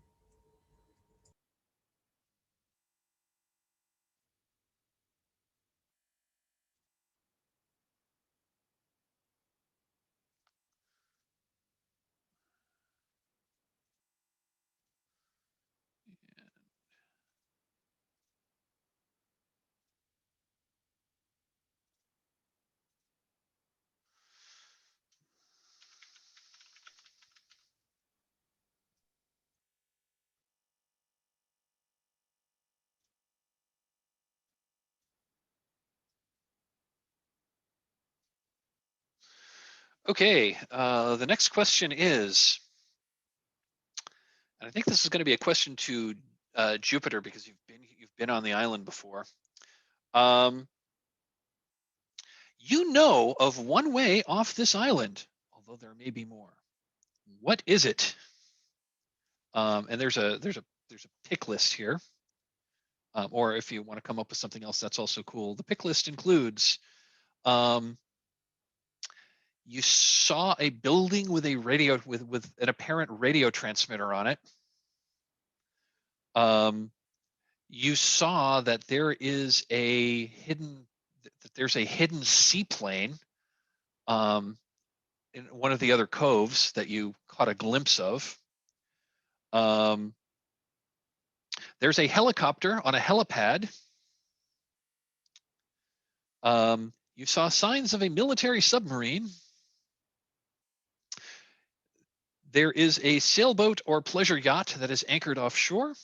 Okay, the next question is, and I think this is going to be a question to Jupiter because you've been on the island before. You know of one way off this island, although there may be more. What is it? And there's a pick list here. Or if you want to come up with something else, that's also cool. The pick list includes you saw a building with a radio with an apparent radio transmitter on it. You saw that there's a hidden seaplane in one of the other coves that you caught a glimpse of. There's a helicopter on a helipad. You saw signs of a military submarine. There is a sailboat or pleasure yacht that is anchored offshore.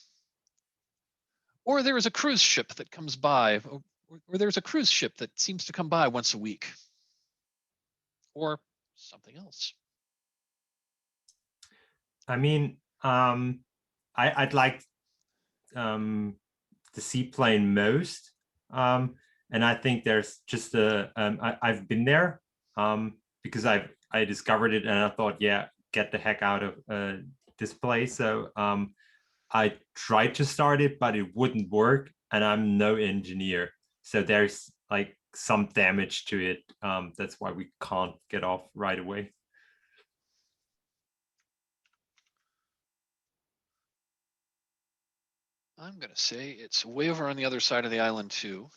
Or there is a cruise ship that comes by, or there's a cruise ship that seems to come by once a week. Or something else. I mean, I'd like the seaplane most. And I think there's just I've been there because I discovered it and I thought, yeah, get the heck out of this place. So I tried to start it, but it wouldn't work, and I'm no engineer. So there's like some damage to it. That's why we can't get off right away. I'm going to say it's way over on the other side of the island too.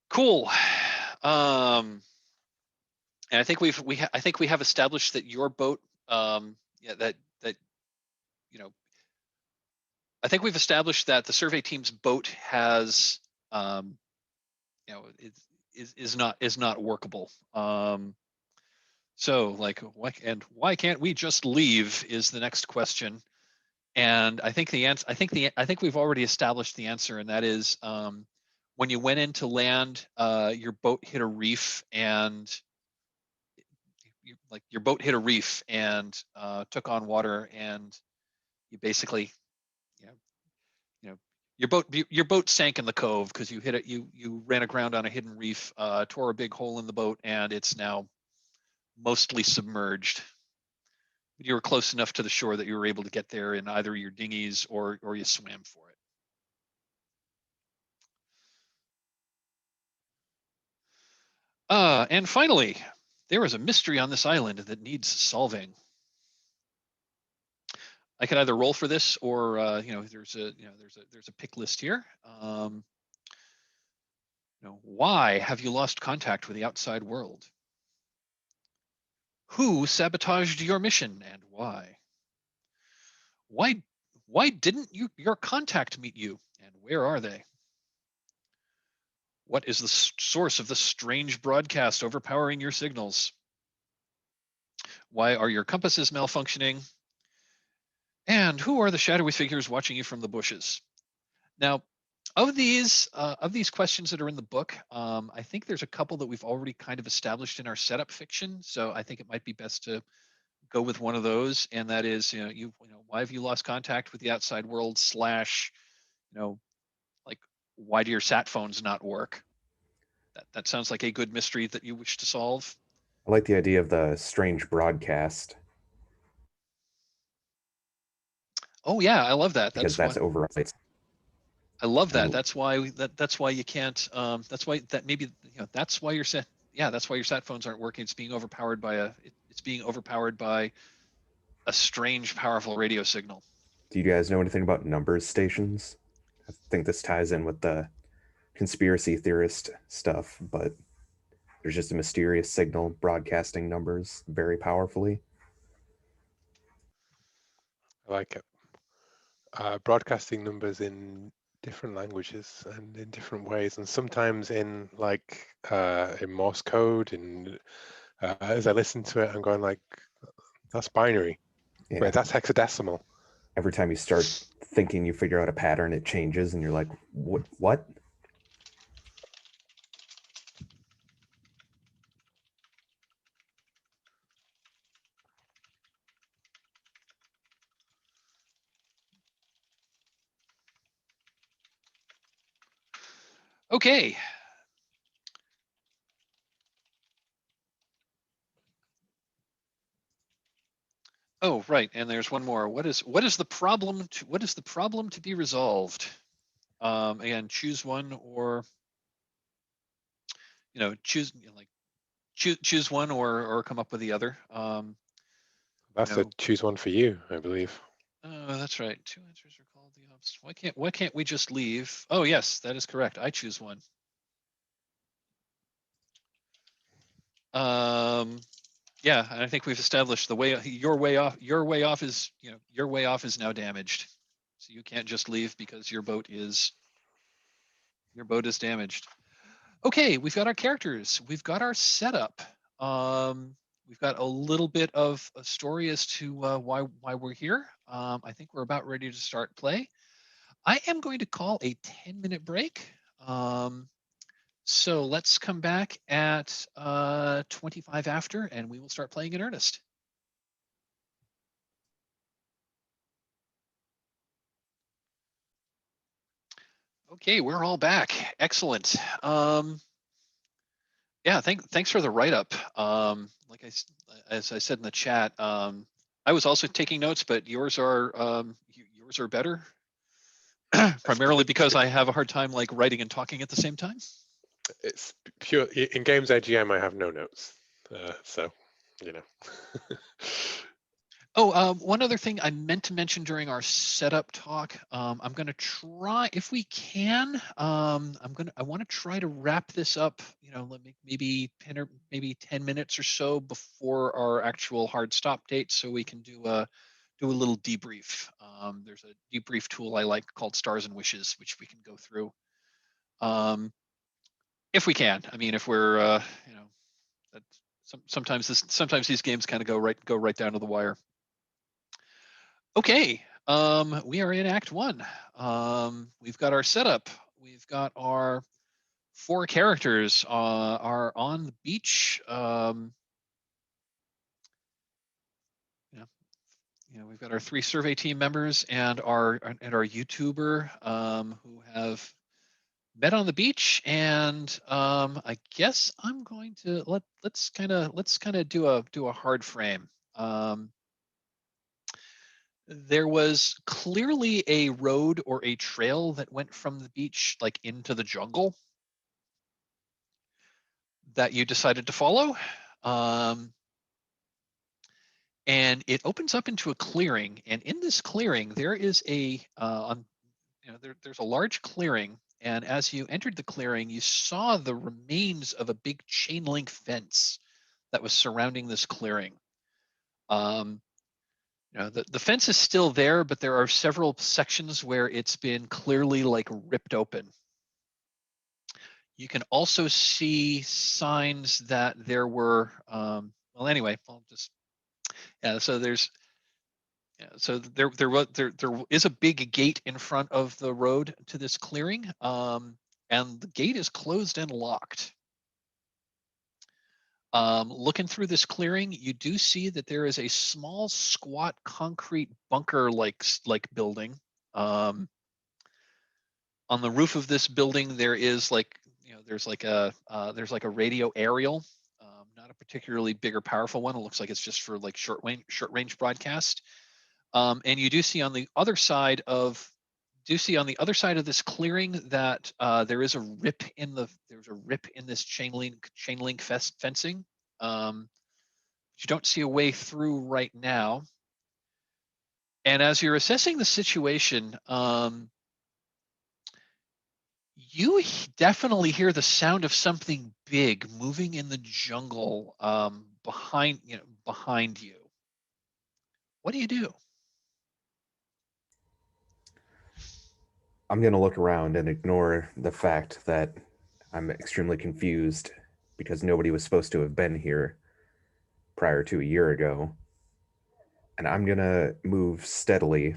Cool. And I think I think we have established that your boat, yeah, that you know, I think we've established that the survey team's boat has, you know, is not workable. So like, why can't we just leave? Is the next question. And I think the answer. I think we've already established the answer, and that is when you went into land, your boat hit a reef, and your boat hit a reef and took on water, and you basically, you know, your boat sank in the cove because you hit it. You ran aground on a hidden reef, tore a big hole in the boat, and it's now mostly submerged. You were close enough to the shore that you were able to get there in either your dinghies or you swam for it. And finally, there is a mystery on this island that needs solving. I can either roll for this, or there's a pick list here. Why have you lost contact with the outside world? Who sabotaged your mission and why? Why didn't your contact meet you, and where are they? What is the source of the strange broadcast overpowering your signals? Why are your compasses malfunctioning? And who are the shadowy figures watching you from the bushes? Now, of these questions that are in the book, I think there's a couple that we've already kind of established in our setup fiction. So I think it might be best to go with one of those, and that is, why have you lost contact with the outside world? / like, why do your sat phones not work? That sounds like a good mystery that you wish to solve. I like the idea of the strange broadcast. Oh yeah, I love that. Because that's overrides. I love that. That's why you can't. That's why that's why your sat phones aren't working. It's being overpowered by a strange, powerful radio signal. Do you guys know anything about numbers stations? I think this ties in with the conspiracy theorist stuff, but There's just a mysterious signal broadcasting numbers very powerfully. I like it. Broadcasting numbers in different languages and in different ways, and sometimes in like in Morse code. And as I listen to it, I'm going like, that's binary. Yeah. Wait, that's hexadecimal. Every time you start thinking you figure out a pattern, it changes, and you're like, what? Okay. Oh, right. And there's one more. What is the problem to be resolved? Again, choose one, or choose choose one or come up with the other. That's a choose one for you, I believe. Oh, that's right. Two answers are called the opposite. Why can't we just leave? Oh, yes, that is correct. I choose one. Yeah, and I think we've established your way off is now damaged. So you can't just leave because your boat is damaged. Okay, we've got our characters. We've got our setup. We've got a little bit of a story as to why we're here. I think we're about ready to start play. I am going to call a 10-minute break. So let's come back at 25 after, and we will start playing in earnest. Okay, we're all back. Excellent. Yeah, thanks for the write-up. As I said in the chat, I was also taking notes, but yours are better, primarily because I have a hard time like writing and talking at the same time. It's pure in games IGM. I have no notes, so you know. Oh, one other thing I meant to mention during our setup talk. I'm going to try, if we can. I want to try to wrap this up. Maybe 10 minutes or so before our actual hard stop date, so we can do a little debrief. There's a debrief tool I like called Stars and Wishes, which we can go through. If we can. I mean, if we're, sometimes these games kind of go right down to the wire. Okay, we are in Act 1. We've got our setup. We've got our 4 characters are on the beach. We've got our 3 survey team members and our YouTuber who have met on the beach. And I guess I'm going to let's kind of do a hard frame. There was clearly a road or a trail that went from the beach like into the jungle that you decided to follow. And it opens up into a clearing. And in this clearing, there is there's a large clearing. And as you entered the clearing, you saw the remains of a big chain link fence that was surrounding this clearing. The fence is still there, but there are several sections where it's been clearly like ripped open. You can also see signs that there were, well, anyway, I'll just, so there's, so there is a big gate in front of the road to this clearing, and the gate is closed and locked. Looking through this clearing, you do see that there is a small, squat concrete bunker-like building. On the roof of this building, there is there's like a radio aerial, not a particularly big or powerful one. It looks like it's just for like short range broadcast. And you do see on the other side of this clearing that there's a rip in this chain link fencing. You don't see a way through right now. And as you're assessing the situation, You definitely hear the sound of something big moving in the jungle behind you. What do you do? I'm going to look around and ignore the fact that I'm extremely confused because nobody was supposed to have been here prior to a year ago. And I'm going to move steadily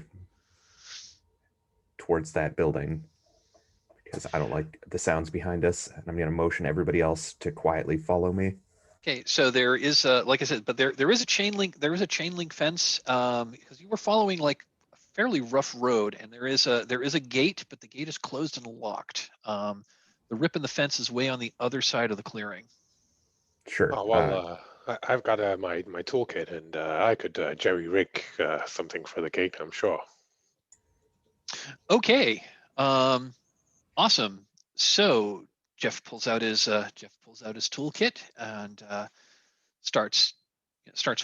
towards that building because I don't like the sounds behind us. And I'm going to motion everybody else to quietly follow me. Okay, so there is like I said, but there is a chain link. There is a chain link fence because you were following like a fairly rough road, and there is a gate, but the gate is closed and locked. The rip in the fence is way on the other side of the clearing. Sure. Oh, well, I've got my toolkit, and I could jerry rig something for the gate, I'm sure. Okay, awesome. So Jeff pulls out his toolkit and starts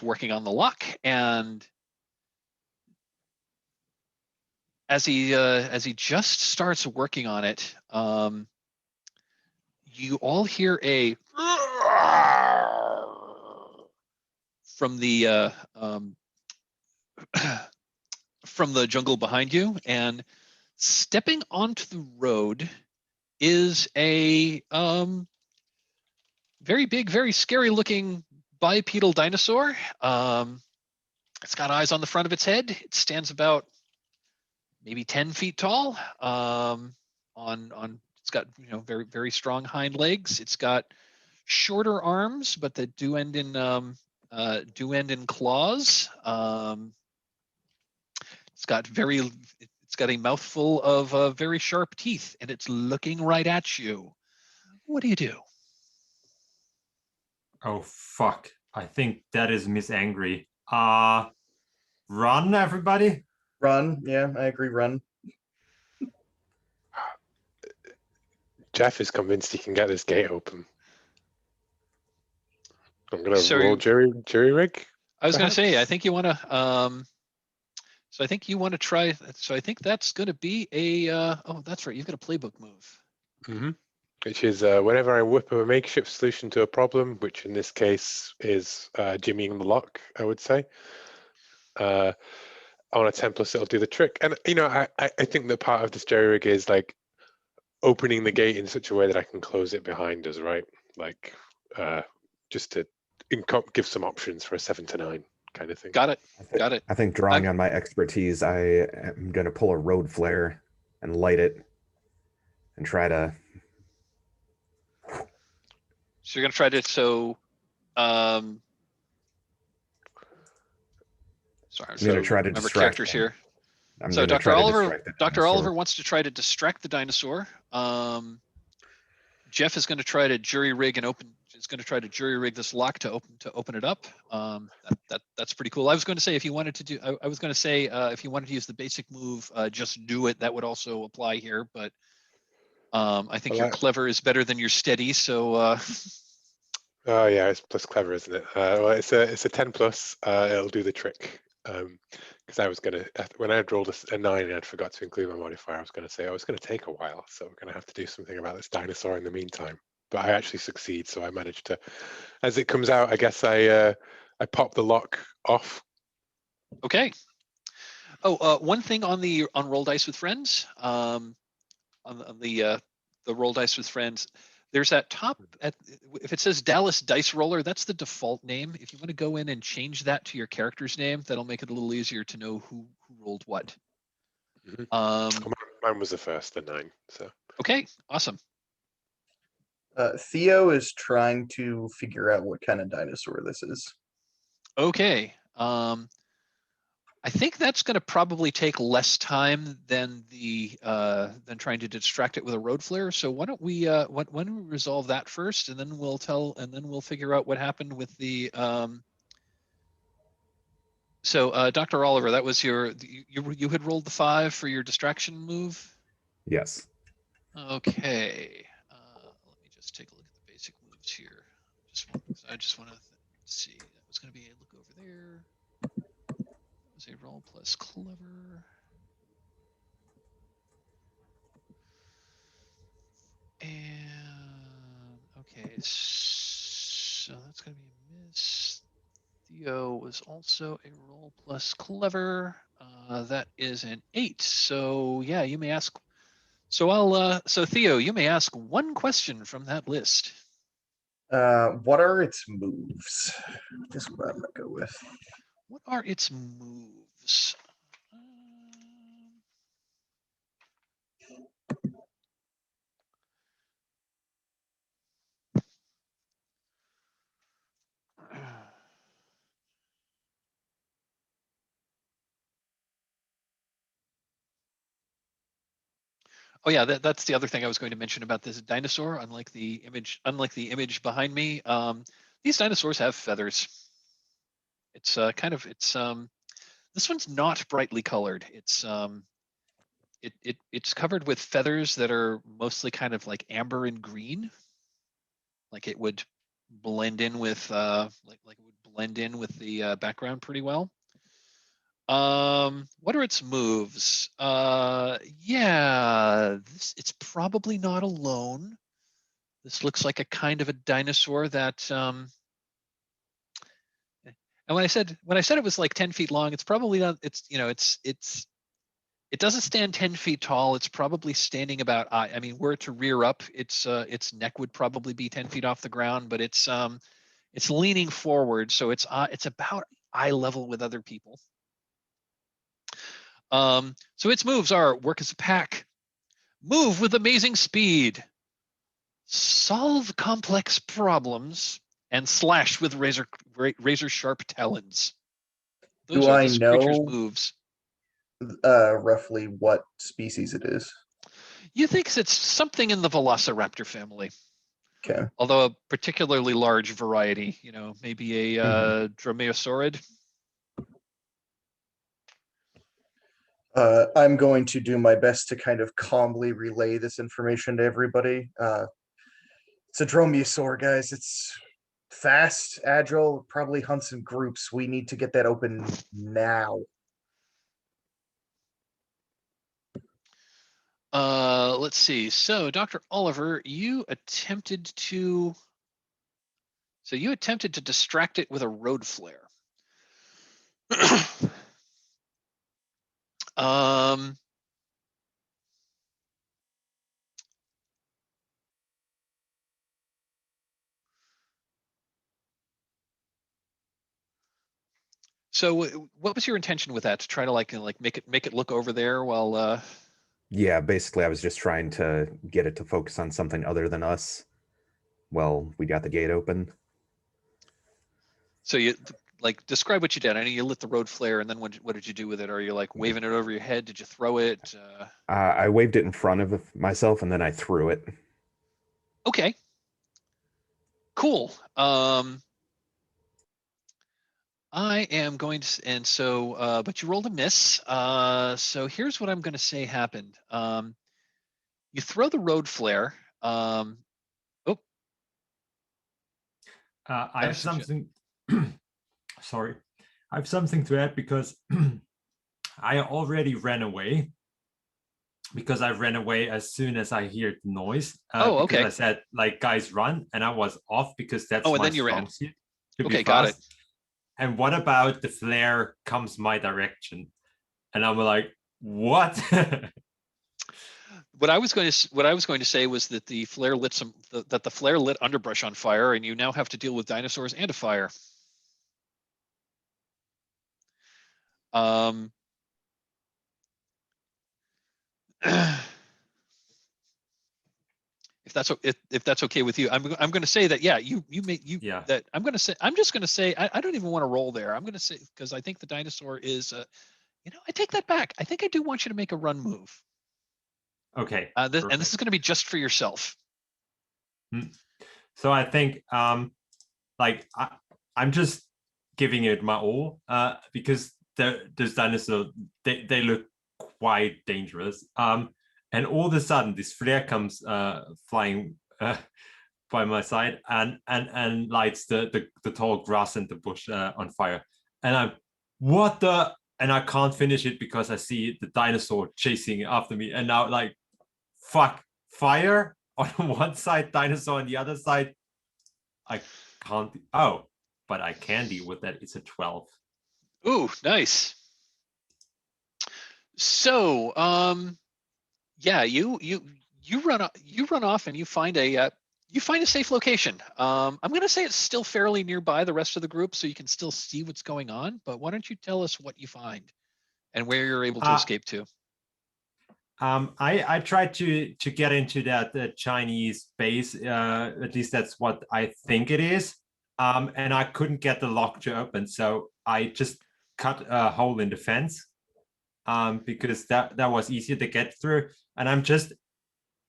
working on the lock. And as he just starts working on it, you all hear a from the from the jungle behind you, and stepping onto the road is a very big, very scary looking bipedal dinosaur. It's got eyes on the front of its head. It stands about maybe 10 feet tall. It's got very, very strong hind legs. It's got shorter arms, but that do end in claws. It's got a mouthful of very sharp teeth, and it's looking right at you. What do you do? Oh, fuck. I think that is Miss Angry. Run, everybody. Run. Yeah, I agree. Run. Jeff is convinced he can get this gate open. I'm going to So roll jerry rig. I was going to say, perhaps? I think you want to. So I think you want to try. So I think that's going to be a. Oh, that's right. You've got a playbook move. Mm-hmm. Which is whenever I whip a makeshift solution to a problem, which in this case is jimmying the lock, I would say. On a 10 plus, it'll do the trick. And I think that part of this jerry rig is like opening the gate in such a way that I can close it behind us, right? Like just to give some options for a 7 to 9 kind of thing. Got it. Got it. I think drawing on my expertise, I am going to pull a road flare and light it and try to. So you're going to try to. So. Sorry, I'm going to try to remember distract characters them. here. I'm So going to try to distract the Dr. dinosaur. Oliver wants to try to distract the dinosaur. Jeff is going to try to jury rig this lock to open it up. That's pretty cool. I was going to say if you wanted to do, I was going to say if you wanted to use the basic move, just do it. That would also apply here, but I think your clever is better than your steady. So. Oh yeah, it's plus clever, isn't it? Well, it's a 10 plus. It'll do the trick. Because I was gonna, when I had rolled a 9 and I'd forgot to include my modifier, I was gonna say it's gonna take a while, so we're gonna have to do something about this dinosaur in the meantime. But I actually succeed, so I managed to. As it comes out, I guess I pop the lock off. Okay. Oh, one thing on roll dice with friends, on the roll dice with friends. There's that top if it says Dallas Dice Roller, that's the default name. If you want to go in and change that to your character's name, that'll make it a little easier to know who rolled what. Mm-hmm. Mine was the first, the 9. So. Okay, awesome. Theo is trying to figure out what kind of dinosaur this is. Okay. I think that's going to probably take less time than than trying to distract it with a road flare. So why don't we why don't we resolve that first, and then we'll figure out what happened with the. So Dr. Oliver, that was you had rolled the 5 for your distraction move. Yes. Okay. Let me just take a look at the basic moves here. I just want to see. That was going to be a look over there. A roll plus clever. Okay, so that's gonna be a miss. Theo was also a roll plus clever. That is an 8. So yeah, you may ask. So Theo, you may ask one question from that list. What are its moves? This is what I'm gonna go with. What are its moves? Oh yeah, that's the other thing I was going to mention about this dinosaur. Unlike the image behind me, these dinosaurs have feathers. It's this one's not brightly colored. It's covered with feathers that are mostly kind of like amber and green. Like it would blend in with like it would blend in with the background pretty well. What are its moves? Yeah, it's probably not alone. This looks like a kind of a dinosaur that and when I said it was like 10 feet long, it's probably not. It's it doesn't stand 10 feet tall. It's probably standing about. I mean, were it to rear up, its neck would probably be 10 feet off the ground, but it's leaning forward, so it's about eye level with other people. So its moves are work as a pack, move with amazing speed, solve complex problems, and slash with razor sharp talons. Those Do are I this creature's know moves. roughly what species it is? You think it's something in the Velociraptor family, Okay. although a particularly large variety. Maybe a dromaeosaurid. I'm going to do my best to kind of calmly relay this information to everybody. It's a dromaeosaur, guys. It's fast, agile, probably hunts in groups. We need to get that open now. Let's see. So, Dr. Oliver, you attempted to distract it with a road flare. So what was your intention with that? To try to like make it look over there while Yeah, basically I was just trying to get it to focus on something other than us. Well, we got the gate open. So you like describe what you did. I know you lit the road flare, and then what did you do with it? Are you like waving it over your head? Did you throw it? I waved it in front of myself and then I threw it. Okay. Cool. I am going to, and so, but you rolled a miss. So here's what I'm going to say happened. You throw the road flare. I have something. Sorry, I have something to add because I already ran away. Because I ran away as soon as I hear the noise. Oh, okay. Because I said, like, guys, run, and I was off because that's and my then you ran. strong suit. To Okay, be got fast. And what about the flare comes my direction? And I'm like, what? What I was going to say was that the flare lit the flare lit underbrush on fire, and you now have to deal with dinosaurs and a fire. If that's okay with you, I'm going to say that that I'm just going to say I don't even want to roll there. I'm going to say because I think the dinosaur is I take that back. I think I do want you to make a run move. Okay. And this is going to be just for yourself. So I think like I'm just giving it my all because those dinosaurs they look quite dangerous. And all of a sudden this flare comes flying by my side and lights the tall grass and the bush on fire. And I'm what the and I can't finish it because I see the dinosaur chasing after me. And now like fuck, fire on one side, dinosaur on the other side. I can't. Oh, but I can deal with that. It's a 12. Ooh, nice. So, yeah, you run off and you find a safe location. I'm going to say it's still fairly nearby the rest of the group, so you can still see what's going on. But why don't you tell us what you find and where you're able to escape to? I tried to get into that Chinese base. At least that's what I think it is. And I couldn't get the lock to open, so I just cut a hole in the fence. Because that was easier to get through. And I'm just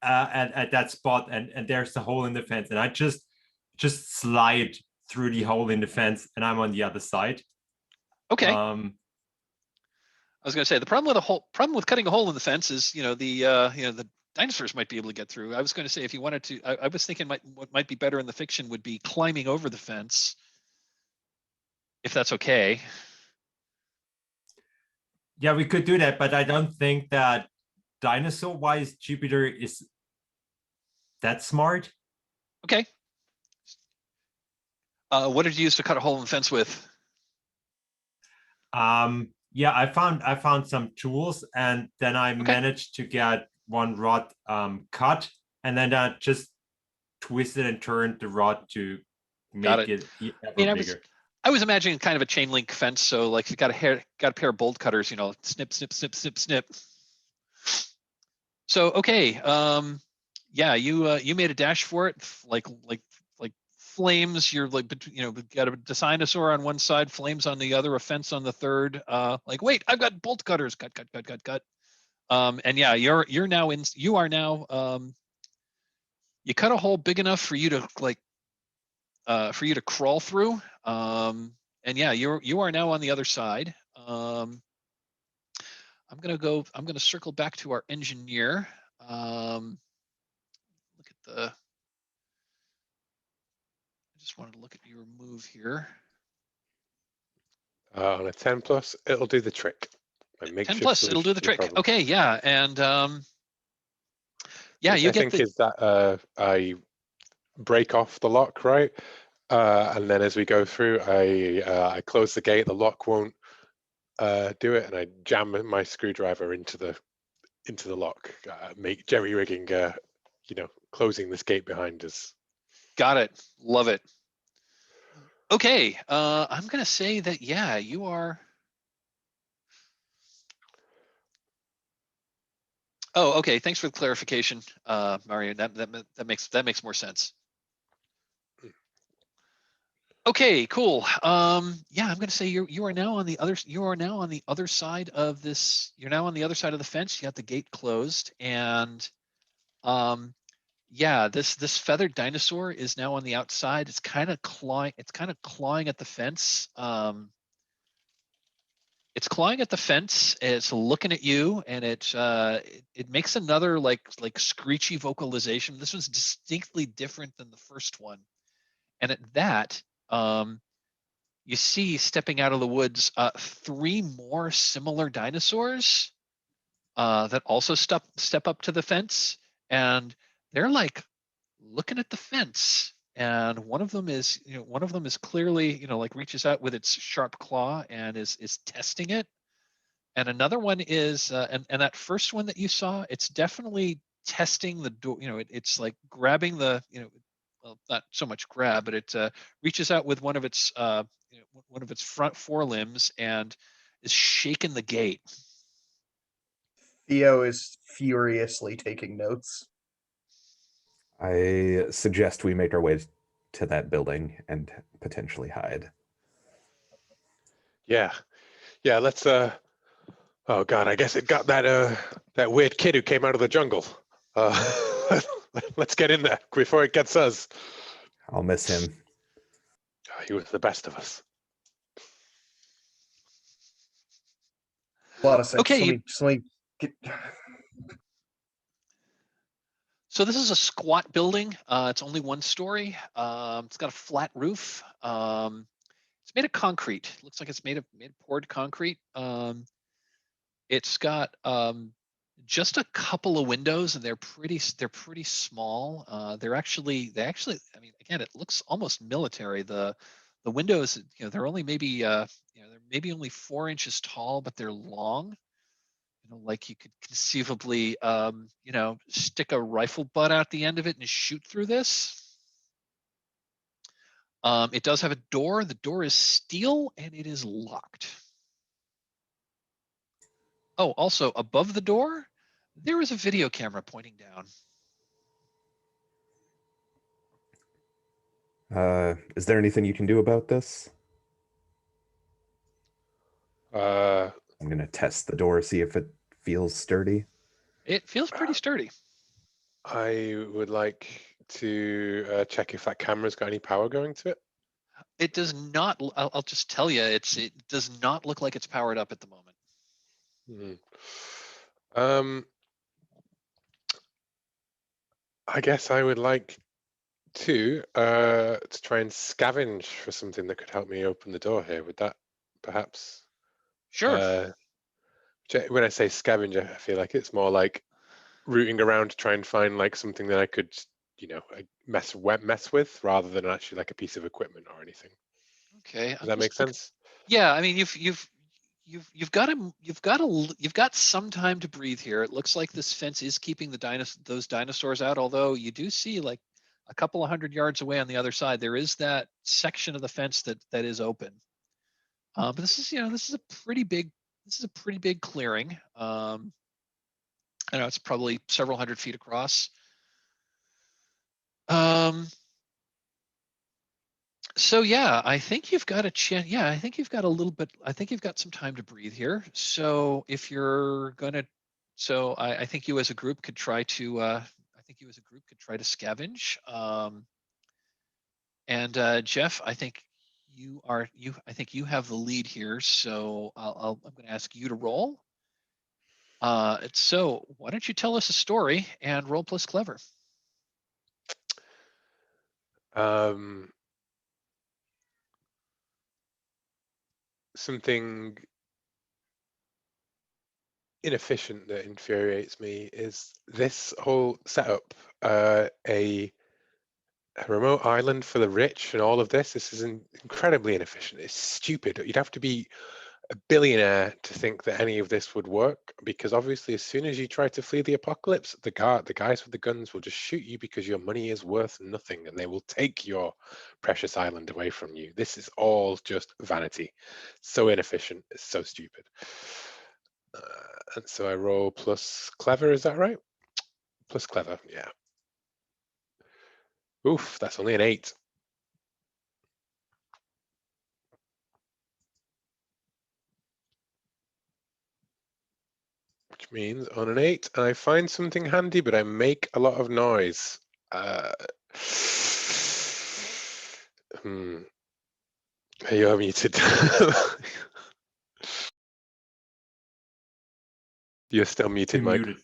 at that spot, and there's the hole in the fence, and I just slide through the hole in the fence, and I'm on the other side. Okay. I was going to say the problem with cutting a hole in the fence is the dinosaurs might be able to get through. I was going to say if you wanted to, I was thinking what might be better in the fiction would be climbing over the fence, if that's okay. Yeah, we could do that, but I don't think that dinosaur-wise Jupiter is that smart. Okay. What did you use to cut a hole in the fence with? Yeah, I found some tools, and then I managed to get one rod cut, and then I just twisted and turned the rod to make it ever bigger. I was imagining kind of a chain link fence, so like you got a pair of bolt cutters, snip, snip, snip, snip, snip. So okay, yeah, you made a dash for it, like flames. You're like, got a dinosaur on one side, flames on the other, a fence on the third. Like, wait, I've got bolt cutters. Cut. And yeah, you are now. You cut a hole big enough for you to crawl through. And yeah, you are now on the other side. I'm gonna circle back to our engineer. Look at I just wanted to look at your move here. On a 10 plus, it'll do the trick. 10 plus, it'll do the trick. Problem. Okay, yeah, and yeah, which you I think is that I break off the lock, right? And then as we go through, I close the gate. The lock won't do it, and I jam my screwdriver into the lock, make jerry rigging, closing this gate behind us. Got it. Love it. Okay, I'm gonna say that yeah, you are. Oh, okay. Thanks for the clarification, Mario. That makes more sense. Okay, cool. Yeah, I'm gonna say you are now on the other side of this. You're now on the other side of the fence. You got the gate closed, and yeah, this feathered dinosaur is now on the outside. It's kind of clawing at the fence. It's clawing at the fence. It's looking at you, and it makes another like screechy vocalization. This one's distinctly different than the first one. And at that, you see stepping out of the woods 3 more similar dinosaurs that also step up to the fence, and they're like looking at the fence. And one of them is clearly like reaches out with its sharp claw and is testing it. And another one is and that first one that you saw, it's definitely testing the door. It's like grabbing the well, not so much grab, but it reaches out with one of its front forelimbs and is shaking the gate. Theo is furiously taking notes. I suggest we make our way to that building and potentially hide. Yeah, let's oh god, I guess it got that weird kid who came out of the jungle. Let's get in there before it gets us. I'll miss him. He was the best of us. A lot of sense. Okay. Let me get... So this is a squat building. It's only 1 story. It's got a flat roof. It's made of concrete. Looks like it's made of poured concrete. It's got just a couple of windows, and they're pretty small. They actually, I mean, again, it looks almost military. The windows, they're only maybe they're maybe only 4 inches tall, but they're long. Like you could conceivably stick a rifle butt out the end of it and shoot through this. It does have a door. The door is steel and it is locked. Oh, also above the door, there is a video camera pointing down. Is there anything you can do about this? I'm gonna test the door, see if it feels sturdy. It feels pretty sturdy. I would like to check if that camera's got any power going to it. It does not. I'll just tell you, it does not look like it's powered up at the moment. I guess I would like to try and scavenge for something that could help me open the door here. Would that perhaps? Sure. When I say scavenge, I feel like it's more like rooting around to try and find like something that I could, mess with, rather than actually like a piece of equipment or anything. Okay. Does that make sense? Yeah. I mean, you've got some time to breathe here. It looks like this fence is keeping those dinosaurs out, although you do see like a couple of 100 yards away on the other side, there is that section of the fence that is open. But this is a pretty big clearing. I know it's probably several hundred feet across. So yeah, I think you've got a chance. Yeah, I think you've got a little bit. I think you've got some time to breathe here. So if you're gonna, I think you as a group could try to. I think you as a group could try to scavenge. And Jeff, I think I think you have the lead here. So I'm going to ask you to roll. So why don't you tell us a story and roll plus clever? Something inefficient that infuriates me is this whole setup. A remote island for the rich and all of this. This is incredibly inefficient. It's stupid. You'd have to be a billionaire to think that any of this would work, because obviously as soon as you try to flee the apocalypse, the guys with the guns will just shoot you because your money is worth nothing and they will take your precious island away from you. This is all just vanity. So inefficient. It's so stupid. And so I roll plus clever, is that right? Plus clever, yeah. Oof, that's only an 8. Which means on an 8, I find something handy, but I make a lot of noise. You're muted. You're still muted, Mike. Muted.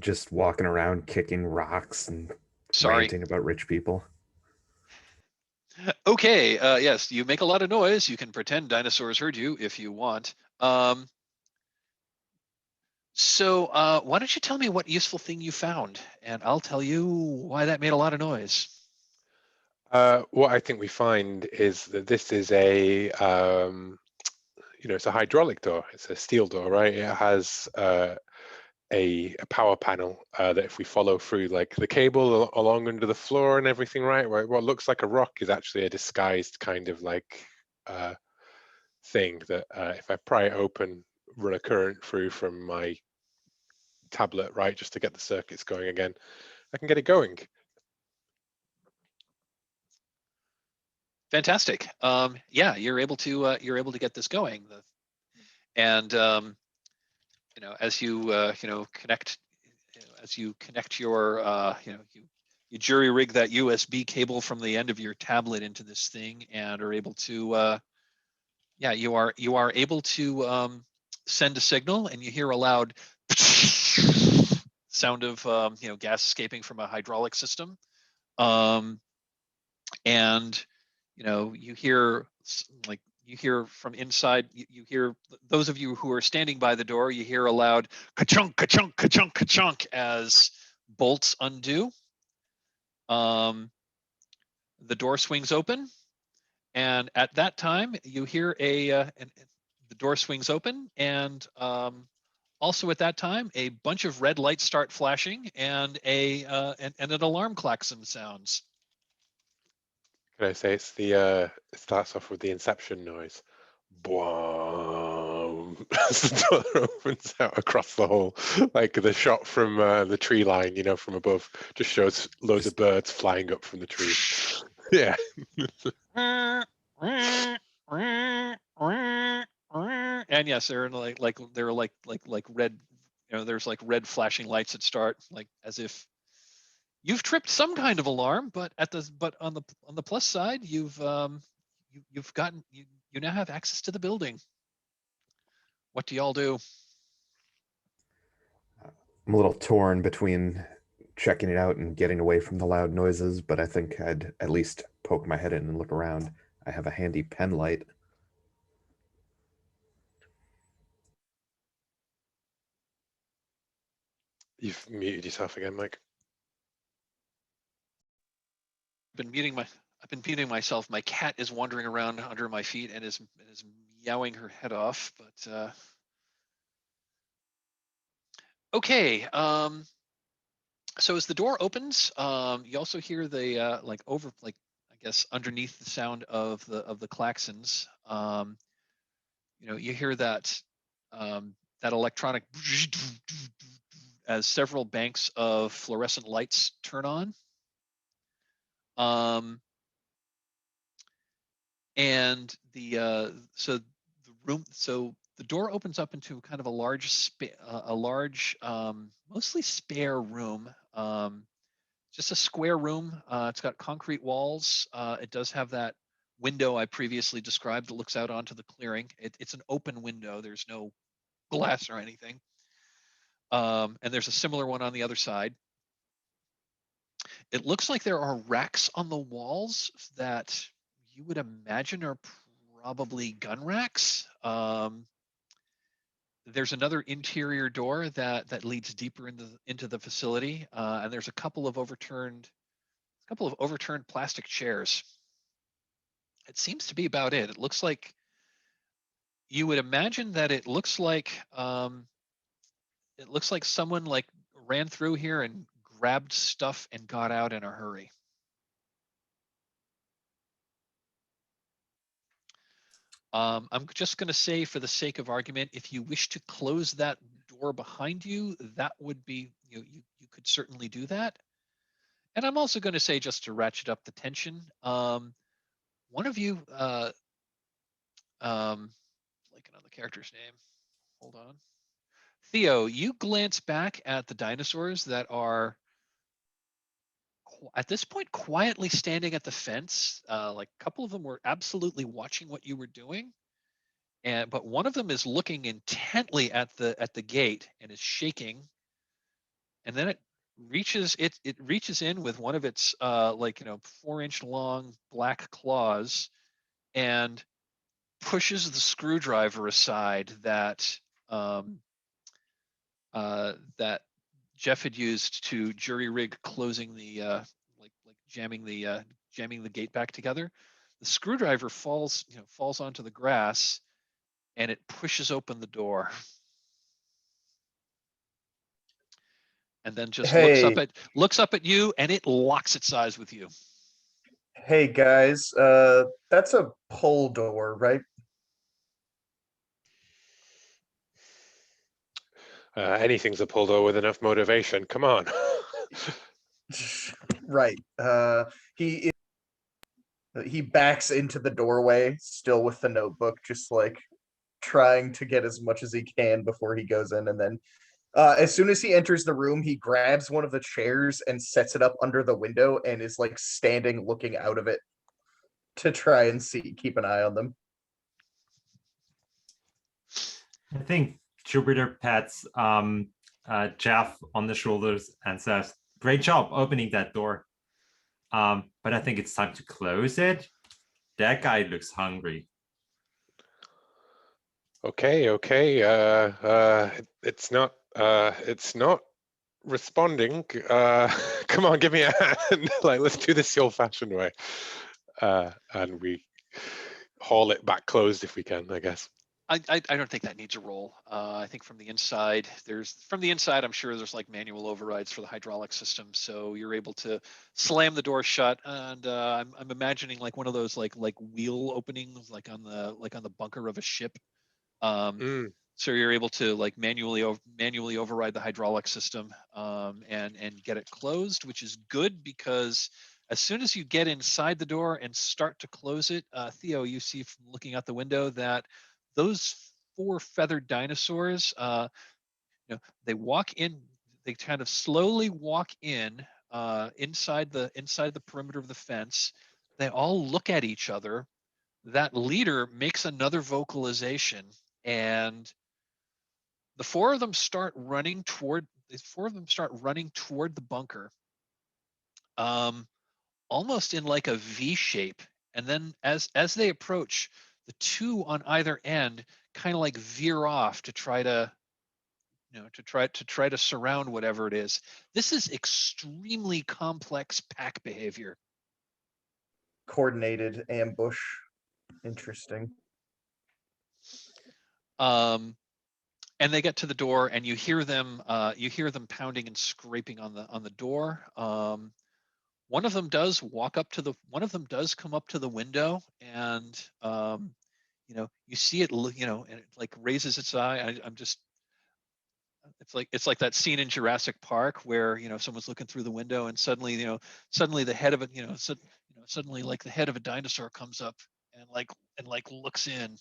Just walking around kicking rocks and ranting about rich people. Okay, yes, you make a lot of noise. You can pretend dinosaurs heard you if you want. So why don't you tell me what useful thing you found, and I'll tell you why that made a lot of noise. What I think we find is that this is a, it's a hydraulic door. It's a steel door, right? It has a power panel that if we follow through like the cable along under the floor and everything, right? What looks like a rock is actually a disguised kind of like thing that if I pry it open, run a current through from my tablet, right, just to get the circuits going again, I can get it going. Fantastic. Yeah, you're able to get this going. And as you connect, as you connect your you jury rig that USB cable from the end of your tablet into this thing, and are able to you are able to send a signal, and you hear a loud sound of gas escaping from a hydraulic system, and you hear like you hear from inside, you hear, those of you who are standing by the door, you hear a loud ka-chunk, ka-chunk, ka-chunk, ka-chunk as bolts undo. The door swings open, and at that time you hear the door swings open, and also at that time a bunch of red lights start flashing, and an alarm klaxon sounds. Can I say it's it starts off with the Inception noise. Boom! As the door opens out across the hall, like the shot from the tree line, from above, just shows loads of birds flying up from the trees. Yeah. And yes, they're like red, there's like red flashing lights that start, like as if you've tripped some kind of alarm, but on the plus side, you now have access to the building. What do y'all do? I'm a little torn between checking it out and getting away from the loud noises, but I think I'd at least poke my head in and look around. I have a handy pen light. You've muted yourself again, Mike. I've been muting myself. My cat is wandering around under my feet and is meowing her head off. But okay. So as the door opens, you also hear the I guess underneath the sound of the klaxons, you hear that that electronic as several banks of fluorescent lights turn on. And the door opens up into kind of a large mostly spare room, just a square room. It's got concrete walls. It does have that window I previously described that looks out onto the clearing. It's an open window. There's no glass or anything. And there's a similar one on the other side. It looks like there are racks on the walls that you would imagine are probably gun racks. There's another interior door that leads deeper into the facility, and there's a couple of overturned plastic chairs. It seems to be about it. It looks like you would imagine that it looks like someone like ran through here and grabbed stuff and got out in a hurry. I'm just going to say, for the sake of argument, if you wish to close that door behind you, that would be, you could certainly do that. And I'm also going to say, just to ratchet up the tension, one of you, like another character's name, hold on. Theo, you glance back at the dinosaurs that are, at this point, quietly standing at the fence. Like a couple of them were absolutely watching what you were doing, but one of them is looking intently at the gate and is shaking. And then it reaches in with one of its 4-inch long black claws and pushes the screwdriver aside that that Jeff had used to jury rig closing the jamming the gate back together. The screwdriver falls onto the grass, and it pushes open the door. And then just looks up at you, and it locks its eyes with you. Hey guys, that's a pull door, right? Anything's a pull door with enough motivation. Come on. Right. He backs into the doorway, still with the notebook, just like trying to get as much as he can before he goes in. And then as soon as he enters the room, he grabs one of the chairs and sets it up under the window and is like standing looking out of it to try and keep an eye on them. I think Jupiter pats Jeff on the shoulders and says, "Great job opening that door. But I think it's time to close it. That guy looks hungry." Okay. It's not responding. Come on, give me a hand. Like, let's do this the old-fashioned way. And we haul it back closed if we can, I guess. I don't think that needs a roll. I think from the inside, I'm sure there's like manual overrides for the hydraulic system, so you're able to slam the door shut. And I'm imagining like one of those like wheel openings, like on the bunker of a ship. So you're able to like manually override the hydraulic system and get it closed, which is good because as soon as you get inside the door and start to close it, Theo, you see from looking out the window that those 4 feathered dinosaurs, they walk in, they kind of slowly walk in inside the perimeter of the fence. They all look at each other. That leader makes another vocalization, and the 4 of them start running toward the bunker, almost in like a V shape. And then as they approach, the 2 on either end kind of like veer off to try to surround whatever it is. This is extremely complex pack behavior. Coordinated ambush. Interesting. And they get to the door, and you hear them pounding and scraping on the door. One of them does come up to the window, and you see it, and it like raises its eye. It's like that scene in Jurassic Park where someone's looking through the window, and suddenly the head of it, suddenly like the head of a dinosaur comes up and looks in.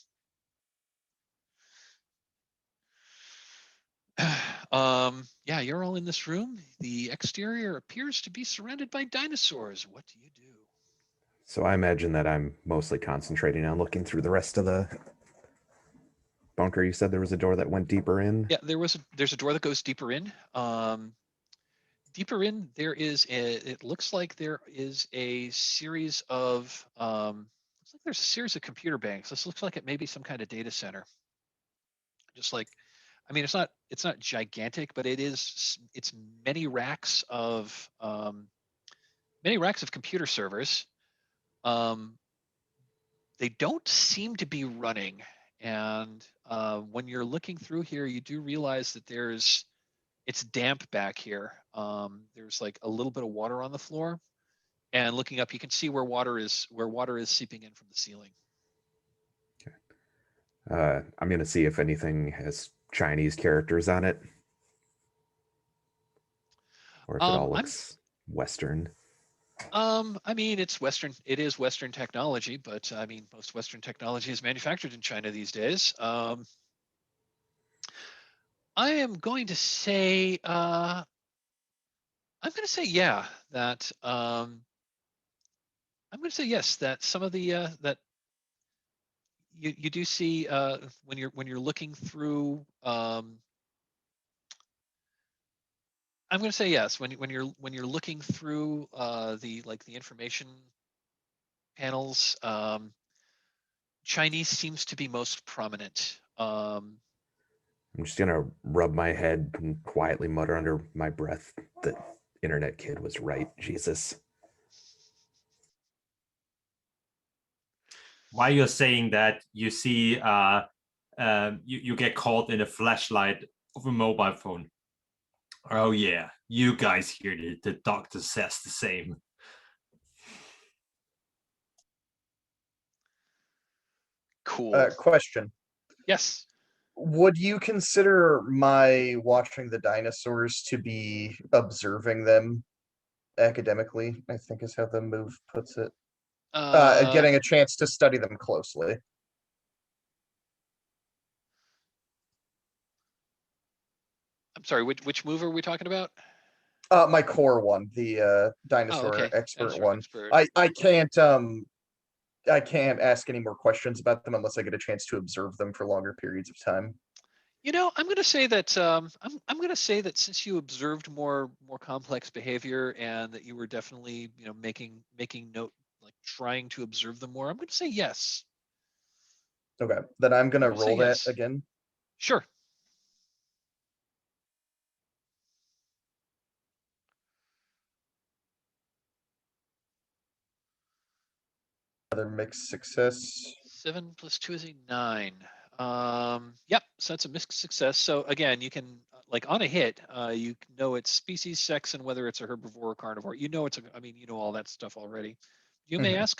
Yeah, you're all in this room. The exterior appears to be surrounded by dinosaurs. What do you do? So I imagine that I'm mostly concentrating on looking through the rest of the bunker. You said there was a door that went deeper in? Yeah, there's a door that goes deeper in. Deeper in, it looks like there is a series of computer banks. This looks like it may be some kind of data center. Just like, I mean, it's not gigantic, but it's many racks of computer servers. They don't seem to be running, and when you're looking through here, you do realize that it's damp back here. There's like a little bit of water on the floor, and looking up, you can see where water is seeping in from the ceiling. Okay. I'm gonna see if anything has Chinese characters on it, or if it all looks Western. I mean, it is Western technology, but I mean, most Western technology is manufactured in China these days. I am going to say, yeah, that I'm going to say yes, that some of the that you do see when you're looking through. I'm going to say yes when you're looking through the information panels. Chinese seems to be most prominent. I'm just gonna rub my head and quietly mutter under my breath that internet kid was right. Jesus. While you're saying that, you see you get caught in a flashlight of a mobile phone. Oh yeah, you guys hear it. The doctor says the same. Cool. Question. Yes. Would you consider my watching the dinosaurs to be observing them academically? I think is how the move puts it. Getting a chance to study them closely. I'm sorry, which move are we talking about? My core one, the dinosaur expert Dinosaur one. expert. I can't ask any more questions about them unless I get a chance to observe them for longer periods of time. I'm going to say that I'm going to say that since you observed more complex behavior and that you were definitely making note, like trying to observe them more, I'm going to say yes. Okay, then I'm gonna We'll say roll that yes. again. Sure. Another mixed success. 7 plus 2 is a 9. Yep, so that's a mixed success. So again, you can, like on a hit, you know its species, sex, and whether it's a herbivore or carnivore. You know I mean, you know all that stuff already. You may ask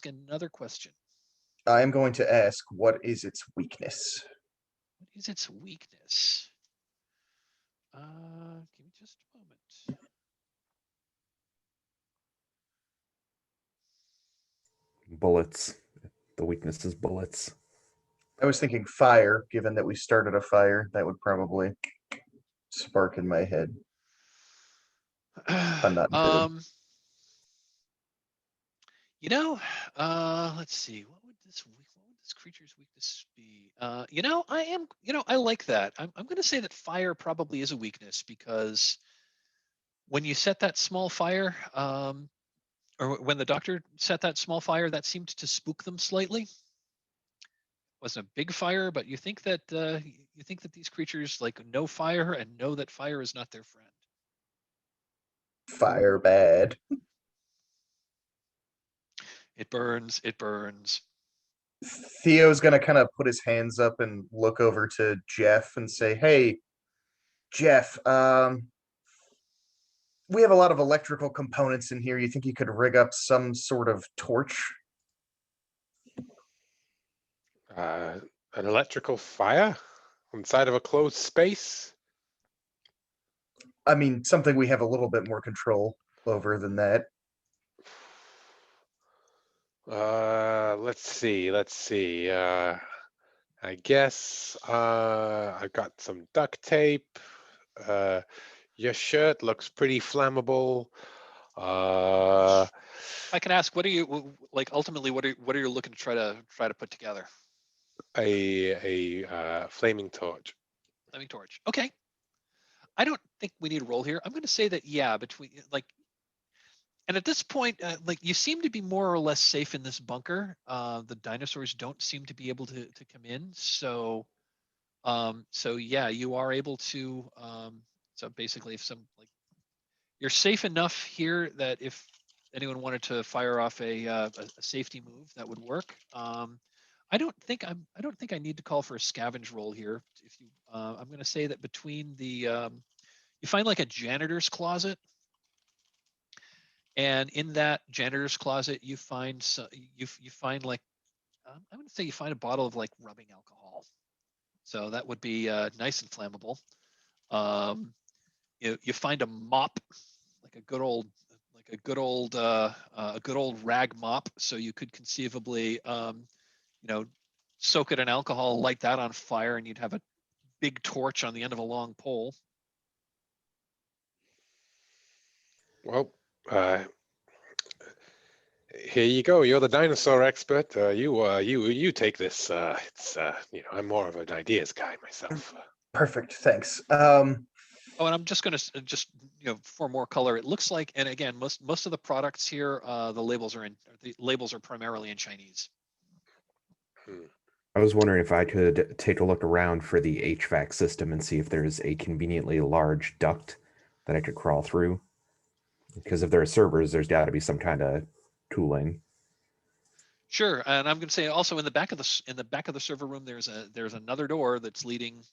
another question. I am going to ask, what is its weakness? What is its weakness? Give me just a moment. Bullets. The weakness is bullets. I was thinking fire, given that we started a fire. That would probably spark in my head. I'm not good. You know, let's see. What would this creature's weakness be? You know, I like that. I'm going to say that fire probably is a weakness because when you set that small fire, or when the doctor set that small fire, that seemed to spook them slightly. It wasn't a big fire, but you think that these creatures like know fire and know that fire is not their friend. Fire bad. It burns. It burns. Theo's gonna kind of put his hands up and look over to Jeff and say, "Hey, Jeff, we have a lot of electrical components in here. You think you could rig up some sort of torch?" An electrical fire inside of a closed space? I mean, something we have a little bit more control over than that. Let's see. I guess I've got some duct tape. Your shirt looks pretty flammable. I can ask, what are you like? Ultimately, what are you looking to try to put together? A flaming torch. Flaming torch. Okay. I don't think we need a roll here. I'm going to say that yeah, between like, and at this point, like you seem to be more or less safe in this bunker. The dinosaurs don't seem to be able to come in, so so yeah, you are able to. So basically, if some like you're safe enough here that if anyone wanted to fire off a safety move, that would work. I don't think I need to call for a scavenge roll here. If you, I'm going to say that between the you find like a janitor's closet, and in that janitor's closet you find you find like I'm going to say you find a bottle of like rubbing alcohol. So that would be nice and flammable. You find a mop, like a good old rag mop. So you could conceivably soak it in alcohol, light that on fire, and you'd have a big torch on the end of a long pole. Well, here you go. You're the dinosaur expert. You take this. It's I'm more of an ideas guy myself. Perfect, thanks. Oh, and I'm just going to for more color, it looks like, and again, most of the products here, the labels are primarily in Chinese. I was wondering if I could take a look around for the HVAC system and see if there's a conveniently large duct that I could crawl through. Because if there are servers, there's got to be some kind of cooling. Sure, and I'm going to say also in the back of the server room, there's another door that's leading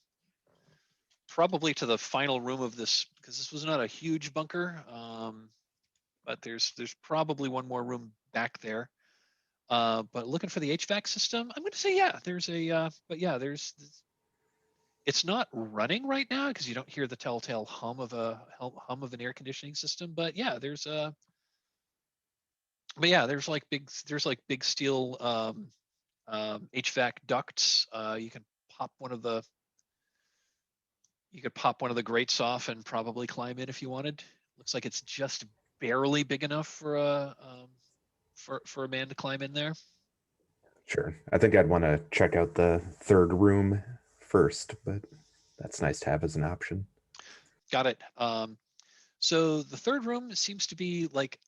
probably to the final room of this, because this was not a huge bunker, but there's probably one more room back there. But looking for the HVAC system, I'm going to say yeah. There's a it's not running right now because you don't hear the telltale hum of an air conditioning system. But yeah, there's like big steel HVAC ducts. You could pop one of the grates off and probably climb in if you wanted. Looks like it's just barely big enough for a man to climb in there. Sure. I think I'd want to check out the third room first, but that's nice to have as an option. Got it. So the third room seems to be like,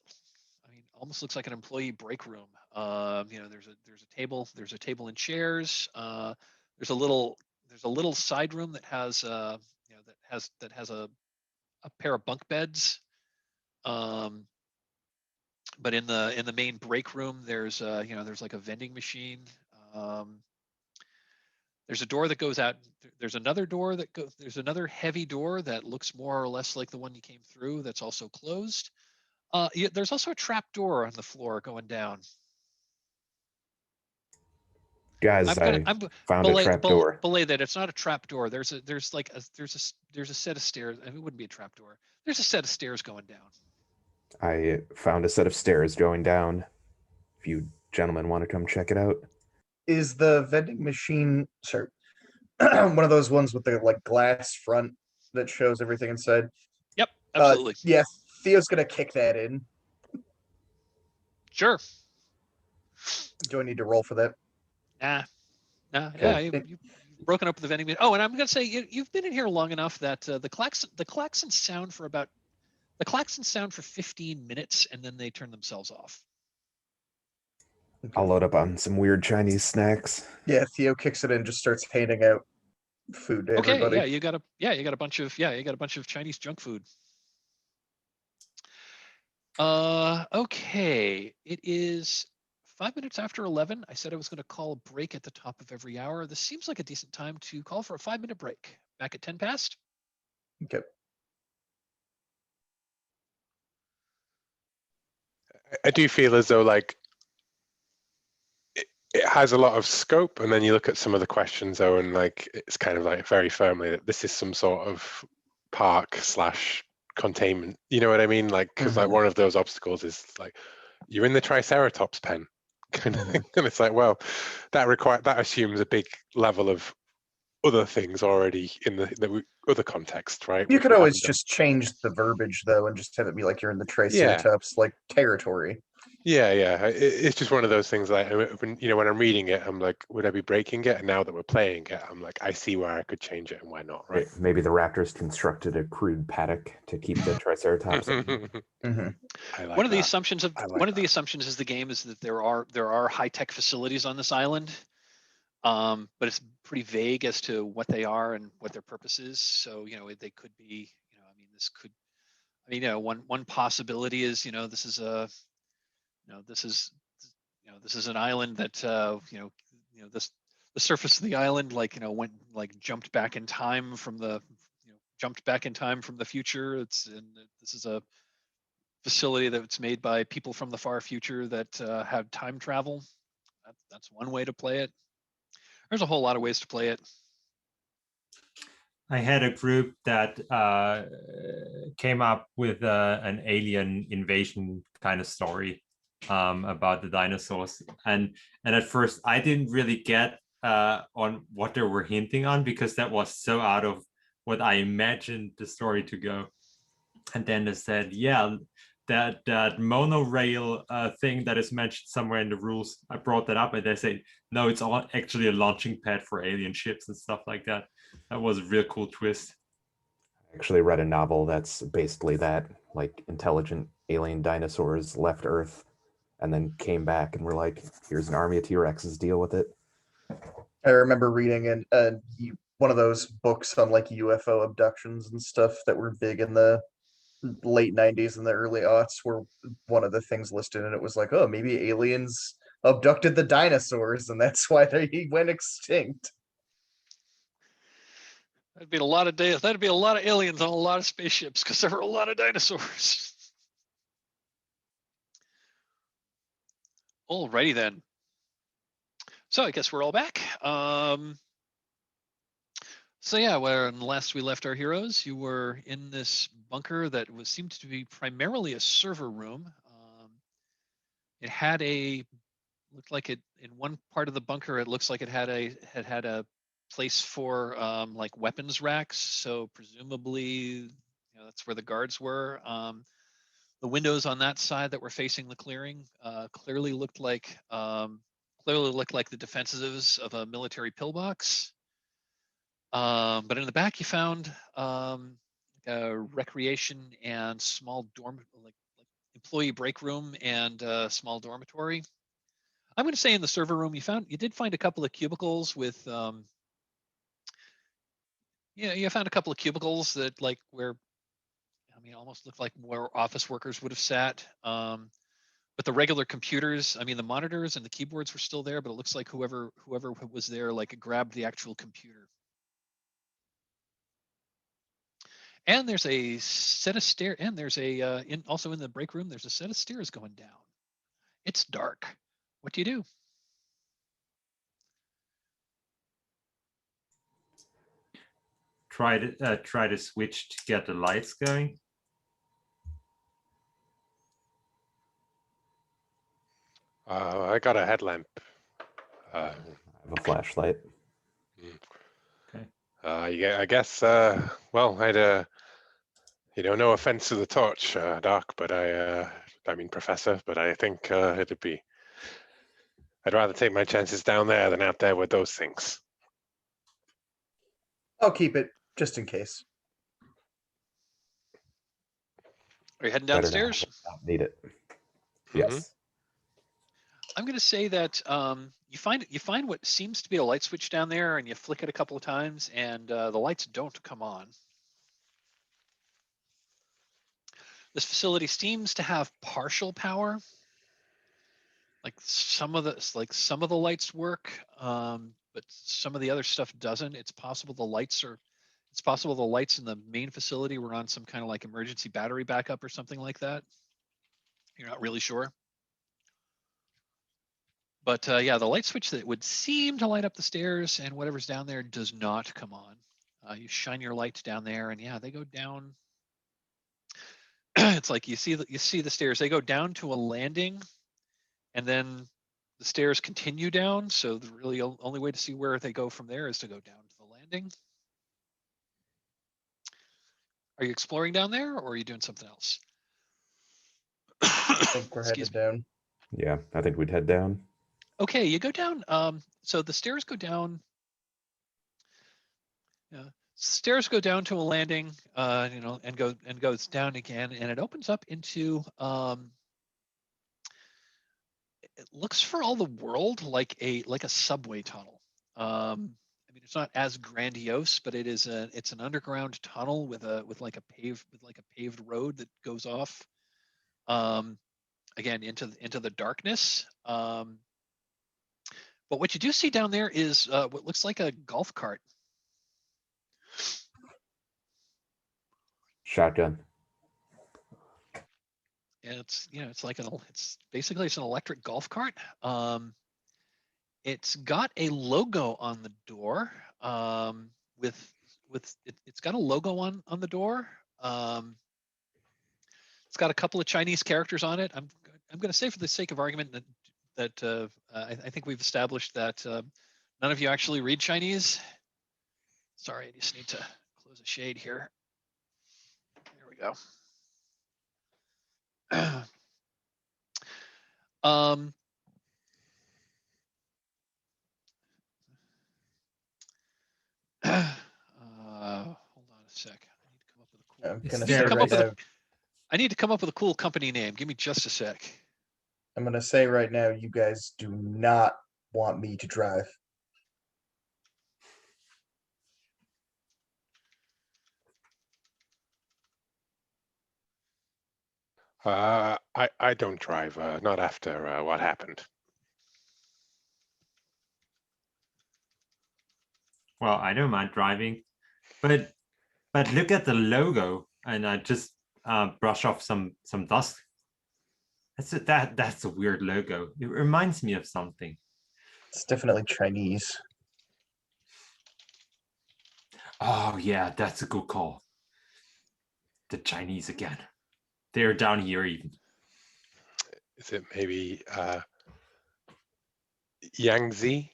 almost looks like an employee break room. You know, there's a table and chairs. There's a little side room that has you know, that has a pair of bunk beds. But in the main break room, there's you know, there's like a vending machine. There's a door that goes out. There's another door that goes. There's another heavy door that looks more or less like the one you came through. That's also closed. Yeah, there's also a trap door on the floor going down. Guys, I found a trap door. Belay that it's not a trap door. There's a set of stairs. I mean, it wouldn't be a trap door. There's a set of stairs going down. I found a set of stairs going down. If you gentlemen want to come check it out. Is the vending machine, sorry, one of those ones with the like glass front that shows everything inside? Yep, absolutely. Yeah, Theo's gonna kick that in. Sure. Do I need to roll for that? Nah. Okay. Yeah, you've broken up the vending machine. Oh, and I'm gonna say you've been in here long enough that the klaxons sound for 15 minutes and then they turn themselves off. I'll load up on some weird Chinese snacks. Yeah, Theo kicks it in, just starts handing out food to everybody. Yeah, you got a bunch of Chinese junk food. Okay, it is 5 minutes after 11. I said I was going to call a break at the top of every hour. This seems like a decent time to call for a 5-minute break. Back at 10 past. Okay. I do feel as though like it has a lot of scope, and then you look at some of the questions though, and like it's kind of like very firmly that this is some sort of park / containment. You know what I mean? Like, because like one of those obstacles is like you're in the Triceratops pen, kind of thing, and it's like, well, that assumes a big level of other things already in the other context, right? You could always just change the verbiage though, and just have it be like you're in the Triceratops like territory. Yeah. It's just one of those things like when I'm reading it, I'm like, would I be breaking it? And now that we're playing it, I'm like, I see where I could change it and why not, right? Maybe the Raptors constructed a crude paddock to keep the Triceratops. One of the assumptions is the game is that there are high-tech facilities on this island, but it's pretty vague as to what they are and what their purpose is. So they could be, one possibility is this is an island that the surface of the island went jumped back in time from the future. This is a facility that's made by people from the far future that have time travel. That's one way to play it. There's a whole lot of ways to play it. I had a group that came up with an alien invasion kind of story about the dinosaurs, and at first I didn't really get on what they were hinting on, because that was so out of what I imagined the story to go. And then they said, yeah, that monorail thing that is mentioned somewhere in the rules, I brought that up, and they say, no, it's all actually a launching pad for alien ships and stuff like that. That was a real cool twist. I actually read a novel that's basically that, like intelligent alien dinosaurs left Earth and then came back and were like, here's an army of T-Rexes, deal with it. I remember reading one of those books on like UFO abductions and stuff that were big in the late 90s and the early aughts, where one of the things listed and it was like, oh, maybe aliens abducted the dinosaurs and that's why they went extinct. That'd be a lot of aliens on a lot of spaceships, because there were a lot of dinosaurs. Alrighty then. So I guess we're all back. So yeah, when last we left our heroes, you were in this bunker that seemed to be primarily a server room. It had looked like it in one part of the bunker. It looks like it had a place for like weapons racks. So presumably, that's where the guards were. The windows on that side that were facing the clearing clearly looked like the defenses of a military pillbox. But in the back, you found a recreation and small dorm, like employee break room and a small dormitory. I'm going to say in the server room, you did find a couple of cubicles with, yeah, you found a couple of cubicles that like where, I mean, almost looked like where office workers would have sat. But the regular computers, I mean, the monitors and the keyboards were still there, but it looks like whoever was there like grabbed the actual computer. And there's a set of stairs, and there's a also in the break room, there's a set of stairs going down. It's dark. What do you do? Try to switch to get the lights going. I got a headlamp. I have a flashlight. Okay. Yeah, I guess. Well, I'd no offense to the torch, Doc, but I mean Professor, but I think it'd be. I'd rather take my chances down there than out there with those things. I'll keep it just in case. Are you heading Better downstairs? not need it. Mhm. Yes. I'm going to say that you find what seems to be a light switch down there, and you flick it a couple of times, and the lights don't come on. This facility seems to have partial power. Like some of the lights work, but some of the other stuff doesn't. It's possible the lights in the main facility were on some kind of like emergency battery backup or something like that. You're not really sure. But yeah, the light switch that would seem to light up the stairs and whatever's down there does not come on. You shine your lights down there, and yeah, they go down. It's like you see the stairs. They go down to a landing, and then the stairs continue down. So the really only way to see where they go from there is to go down to the landing. Are you exploring down there, or are you doing something else? I think we're Excuse headed me. down. Yeah, I think we'd head down. Okay, you go down. So the stairs go down. Stairs go down to a landing, and goes down again, and it opens up into. It looks for all the world like a subway tunnel. I mean, it's not as grandiose, but it's an underground tunnel with a paved road that goes off. Again into the darkness. But what you do see down there is what looks like a golf cart. Shotgun. And it's basically an electric golf cart. It's got a logo on the door. It's got a logo on the door. It's got a couple of Chinese characters on it. I'm going to say, for the sake of argument, that I think we've established that none of you actually read Chinese. Sorry, I just need to close a shade here. There we go. Hold on a sec. I need to come up with a cool company name. Give me just a sec. I'm gonna say right now, you guys do not want me to drive. I don't drive, not after what happened. Well, I don't mind driving, but look at the logo, and I just brush off some dust. That's a weird logo. It reminds me of something. It's definitely Chinese. Oh yeah, that's a good call. The Chinese again. They're down here even. Is it maybe Yangtze?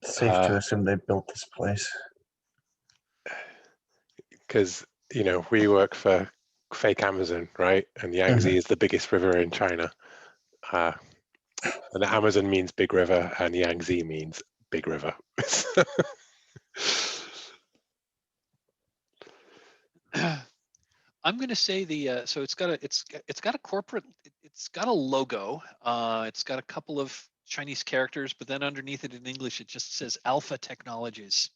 Safe to assume they built this place. Because, we work for fake Amazon, right? And Yangtze is the biggest river in China. And Amazon means big river, and Yangtze means big river. I'm going to say so it's got a corporate, it's got a logo. It's got a couple of Chinese characters, but then underneath it in English, it just says Alpha Technologies.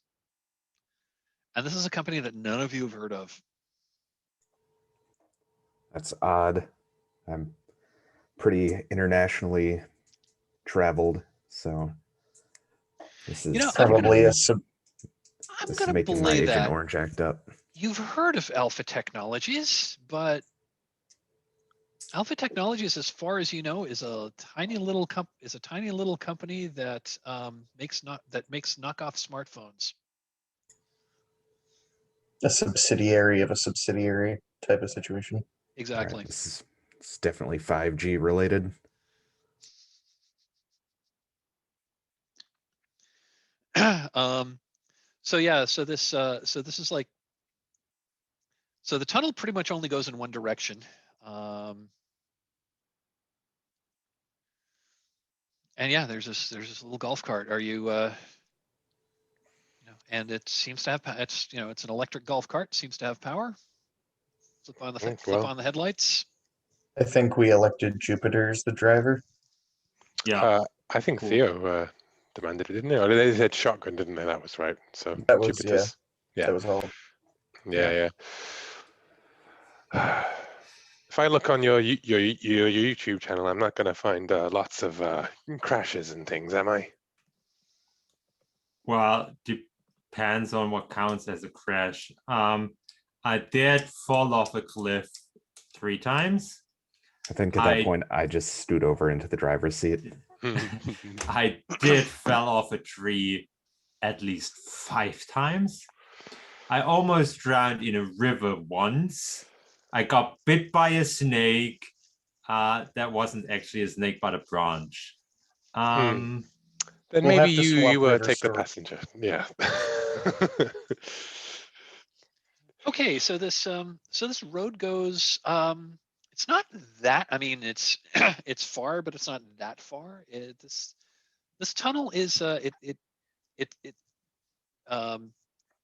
And this is a company that none of you have heard of. That's odd. I'm pretty internationally traveled, so this is Probably I'm this is gonna making my believe Agent that Orange act up. you've heard of Alpha Technologies, but Alpha Technologies, as far as you know, is a tiny little company that makes knockoff smartphones. a subsidiary of a subsidiary type of situation. Exactly. Right, it's definitely 5G related. So yeah, so this is like, so the tunnel pretty much only goes in one direction. And yeah, there's this little golf cart. Are you, and it seems to have, it's an electric golf cart, seems to have power. Flip on the headlights. I think we elected Jupiter as the driver. Yeah. I think Cool. Theo demanded it, didn't they? Or they said shotgun, didn't they? That was right. So That was Jupiter's. Yeah. That was all. Yeah. If I look on your YouTube channel, I'm not going to find lots of crashes and things, am I? Well, depends on what counts as a crash. I did fall off a cliff 3 times. I think at that point I just stood over into the driver's seat. I did fell off a tree at least 5 times. I almost drowned in a river once. I got bit by a snake. That wasn't actually a snake, but a branch. Then We'll maybe have to swap you river take the stories. passenger. Yeah. Okay, so this road goes, it's not that, I mean, it's it's far, but it's not that far. This tunnel is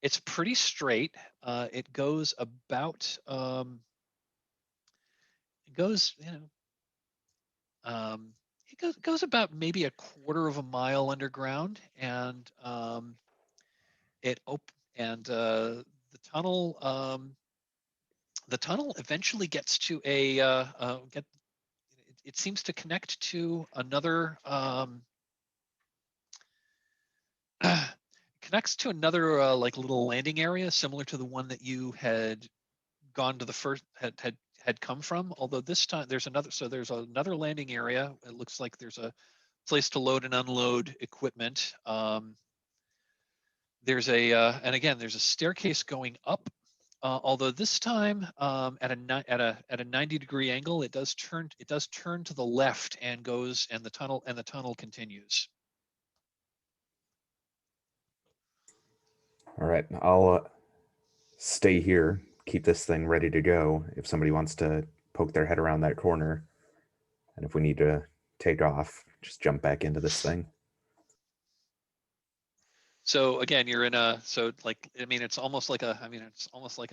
it's pretty straight. It goes about it goes about maybe a quarter of a mile underground, and the tunnel eventually gets to it seems to connect to another like little landing area similar to the one that you had gone to the first had come from, although this time there's another landing area. It looks like there's a place to load and unload equipment. There's and again, there's a staircase going up. Although this time, at a 90-degree angle, it does turn to the left and goes, and the tunnel continues. All right, I'll stay here, keep this thing ready to go if somebody wants to poke their head around that corner. And if we need to take off, just jump back into this thing. So again, you're in it's almost like an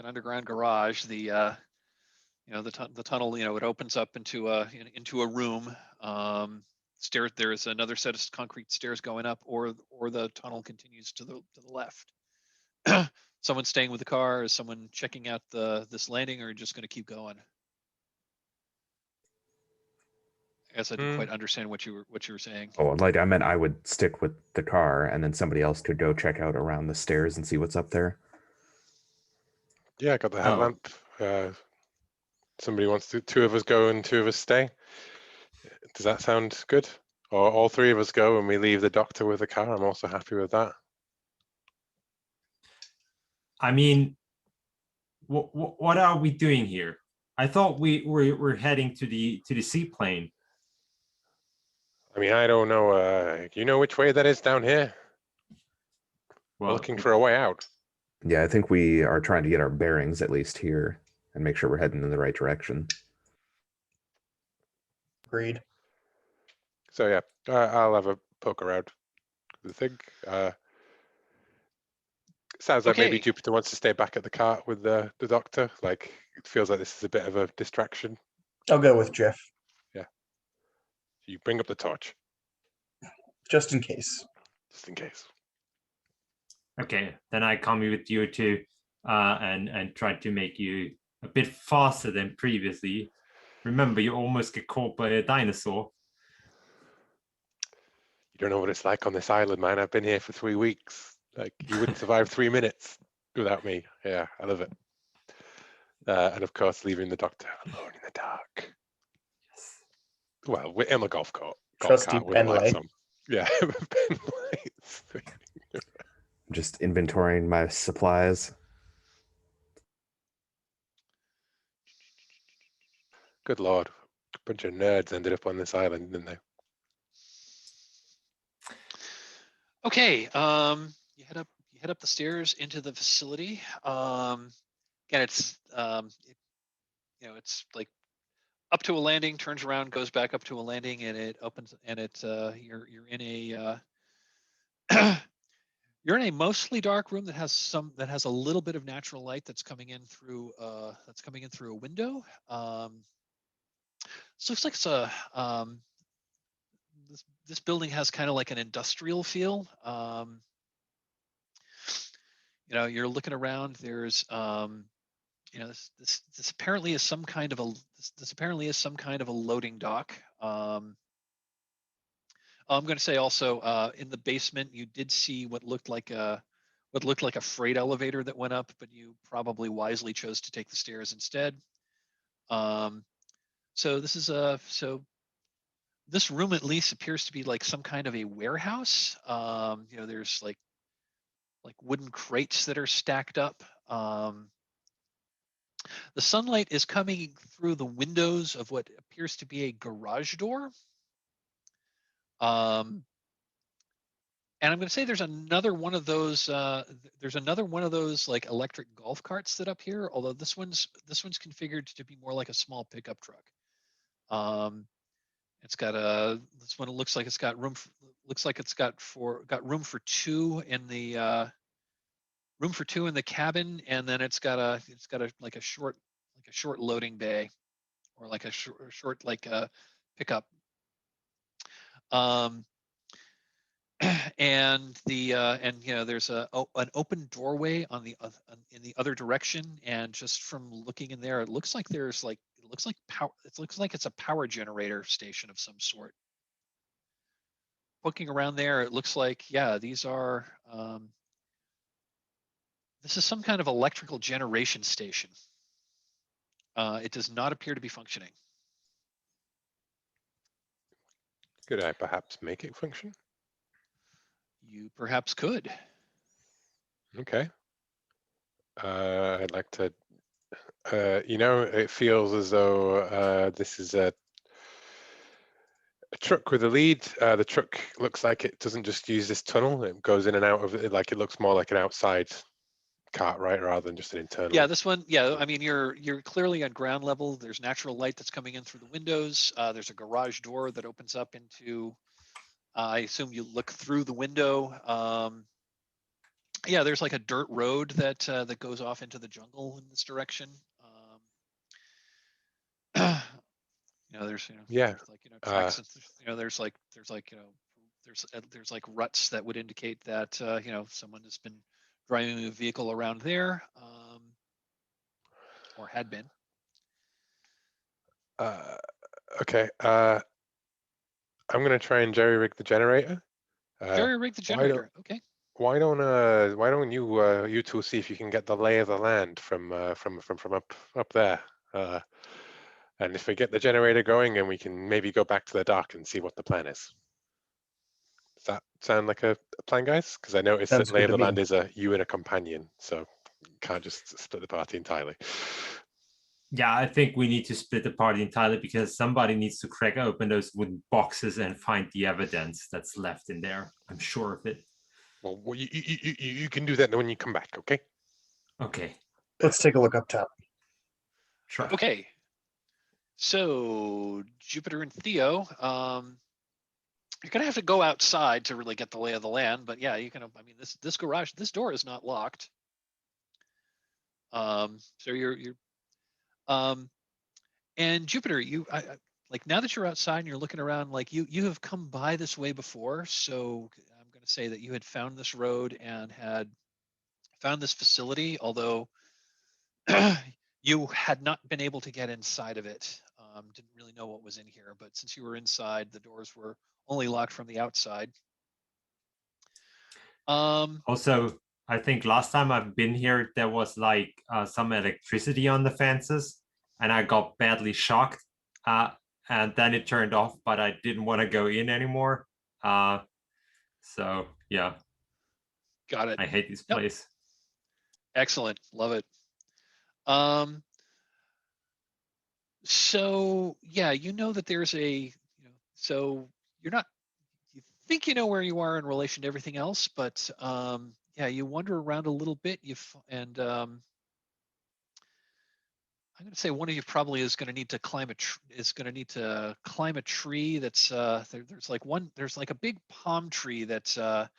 underground garage. The tunnel, it opens up into a room. There's another set of concrete stairs going up, or the tunnel continues to the left. Someone staying with the car? Is someone checking out this landing, or just going to keep going? I guess I didn't quite understand what you were saying. Oh, like I meant I would stick with the car, and then somebody else could go check out around the stairs and see what's up there. Yeah, I got the headlamp. Somebody wants to, 2 of us go and 2 of us stay. Does that sound good? Or all 3 of us go and we leave the doctor with the car? I'm also happy with that. I mean, what are we doing here? I thought we're heading to the seaplane. I mean, I don't know. Do you know which way that is down here? Well, We're looking for a way out. Yeah, I think we are trying to get our bearings at least here and make sure we're heading in the right direction. Agreed. So yeah, I'll have a poke around the thing. Sounds like maybe Okay. Jupiter wants to stay back at the cart with the doctor. Like, it feels like this is a bit of a distraction. I'll go with Jeff. You bring up the torch. Just in case. Just in case. Okay, then I come with you too, and try to make you a bit faster than previously. Remember, you almost get caught by a dinosaur. You don't know what it's like on this island, man. I've been here for 3 weeks. Like, you wouldn't survive 3 minutes without me. Yeah, I love it. And of course, leaving the doctor alone in the dark. Yes. Well, we're on a golf cart. Trusty With lights Penlay. on. Yeah, pen lights. Just inventorying my supplies. Good lord, a bunch of nerds ended up on this island, didn't they? Okay, you head up the stairs into the facility. Again, it's it's like up to a landing, turns around, goes back up to a landing, and it opens, and you're in a you're in a mostly dark room that has a little bit of natural light that's coming in through a window. This looks like it's a this building has kind of like an industrial feel. You're looking around. There's this apparently is some kind of a loading dock. I'm going to say also in the basement you did see what looked like a freight elevator that went up, but you probably wisely chose to take the stairs instead. So this room at least appears to be like some kind of a warehouse. There's like wooden crates that are stacked up. The sunlight is coming through the windows of what appears to be a garage door. And I'm going to say there's another one of those like electric golf carts that up here, although this one's configured to be more like a small pickup truck. It's got this one looks like it's got room for two in the cabin, and then it's got a short loading bay, or like a short pickup. And there's an open doorway in the other direction, and just from looking in there, it looks like it's a power generator station of some sort. Looking around there, it looks like, yeah, this is some kind of electrical generation station. It does not appear to be functioning. Could I perhaps make it function? You perhaps could. Okay. I'd like to, it feels as though this is a truck with a lead. The truck looks like it doesn't just use this tunnel. It goes in and out of it. Like, it looks more like an outside cart, right, rather than just an internal. Yeah, this one. Yeah, I mean, you're clearly on ground level. There's natural light that's coming in through the windows. There's a garage door that opens up into. I assume you look through the window. Yeah, there's like a dirt road that goes off into the jungle in this direction. There's Yeah. there's like tracks. There's like ruts that would indicate that someone has been driving a vehicle around there, or had been. Okay. I'm gonna try and jerry rig the generator. Jerry rig the generator. Okay. Why don't you two see if you can get the lay of the land from up there? And if we get the generator going, and we can maybe go back to the dock and see what the plan is. Does that sound like a plan, guys? Because I noticed Sounds that lay of good the to land me. is a you and a companion, so you can't just split the party entirely. Yeah, I think we need to split the party entirely, because somebody needs to crack open those wooden boxes and find the evidence that's left in there. I'm sure of it. Well, you can do that when you come back, okay? Okay, Let's take a look up top. sure. Okay. So Jupiter and Theo, you're gonna have to go outside to really get the lay of the land, but yeah, you can. I mean, this garage, this door is not locked. So you're and Jupiter, like now that you're outside and you're looking around, like you have come by this way before, so I'm going to say that you had found this road and had found this facility, although you had not been able to get inside of it. Didn't really know what was in here, but since you were inside, the doors were only locked from the outside. Also, I think last time I've been here, there was like some electricity on the fences, and I got badly shocked. And then it turned off, but I didn't want to go in anymore. So yeah, Got it. I hate this Yep. place. Excellent, love it. So yeah, you know that there's so you're not, you think you know where you are in relation to everything else, but yeah, you wander around a little bit. I'm going to say one of you probably is going to need to climb a tree that's there's like a big palm tree that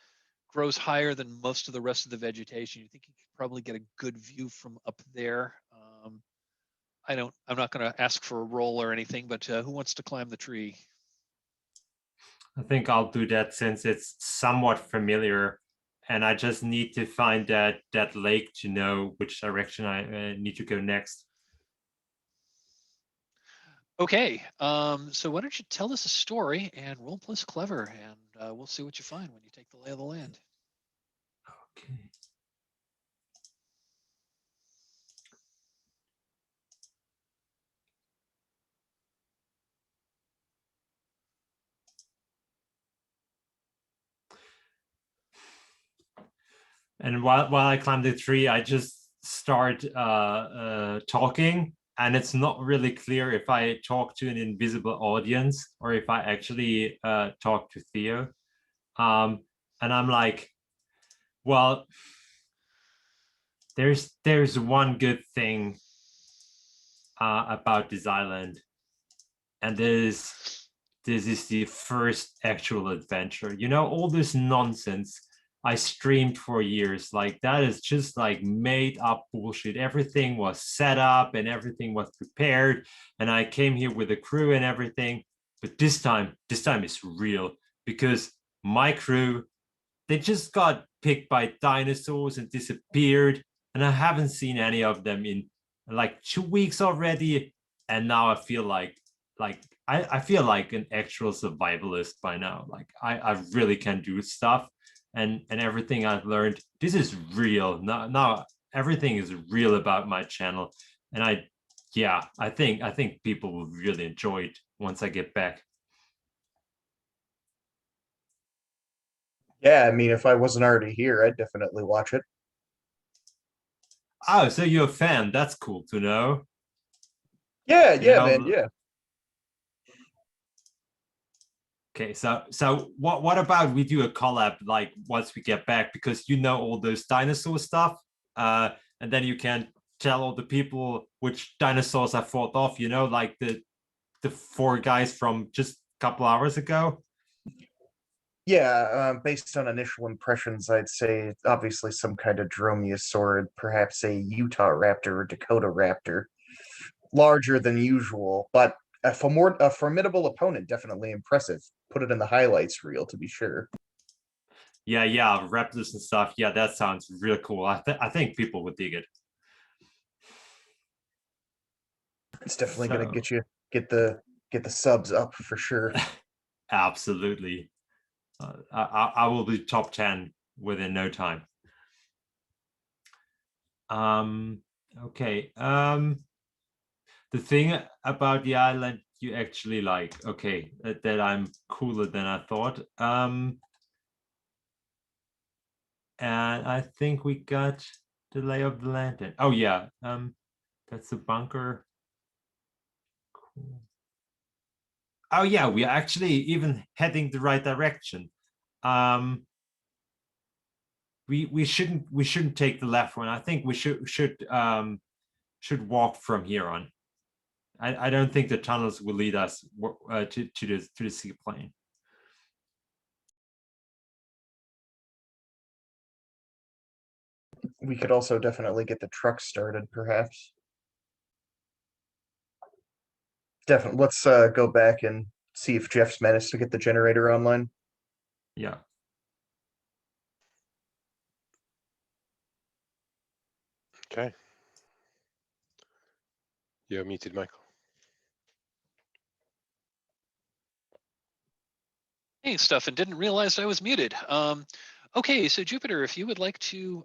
grows higher than most of the rest of the vegetation. You think you could probably get a good view from up there. I'm not going to ask for a roll or anything, but who wants to climb the tree? I think I'll do that since it's somewhat familiar, and I just need to find that lake to know which direction I need to go next. Okay, so why don't you tell us a story and roll plus clever, and we'll see what you find when you take the lay of the land. Okay. And while I climb the tree, I just start talking, and it's not really clear if I talk to an invisible audience or if I actually talk to Theo. And I'm like, well, there's one good thing about this island, and this is the first actual adventure. You know, all this nonsense I streamed for years, like that is just like made up bullshit. Everything was set up and everything was prepared, and I came here with a crew and everything. But this time is real, because my crew, they just got picked by dinosaurs and disappeared, and I haven't seen any of them in like 2 weeks already. And now I feel like I feel like an actual survivalist by now. Like I really can do stuff, and everything I've learned, this is real. Now everything is real about my channel, and I think people will really enjoy it once I get back. Yeah, I mean, if I wasn't already here, I'd definitely watch it. Oh, so you're a fan? That's cool to know. Yeah, You yeah, know, man, yeah. Okay, so what about we do a collab like once we get back, because you know all those dinosaur stuff, and then you can tell all the people which dinosaurs I fought off. You know, like the 4 guys from just a couple hours ago. Yeah, based on initial impressions, I'd say obviously some kind of dromaeosaur, perhaps a Utah raptor or Dakota raptor. Larger than usual, but a formidable opponent, definitely impressive. Put it in the highlights reel to be sure. Yeah, raptors and stuff. Yeah, that sounds real cool. I think people would dig it. It's definitely gonna get the subs up for sure. Absolutely. I will be top 10 within no time. Okay. The thing about the island you actually like, okay, that I'm cooler than I thought. And I think we got the lay of the land then. Oh yeah, that's the bunker. Cool. Oh yeah, we are actually even heading the right direction. We shouldn't take the left one. I think we should walk from here on. I don't think the tunnels will lead us to the seaplane. We could also definitely get the truck started, perhaps. Definitely. Let's go back and see if Jeff's managed to get the generator online. Yeah. Okay. You're muted, Michael. Hey, stuff, and didn't realize I was muted. Okay, so Jupiter, if you would like to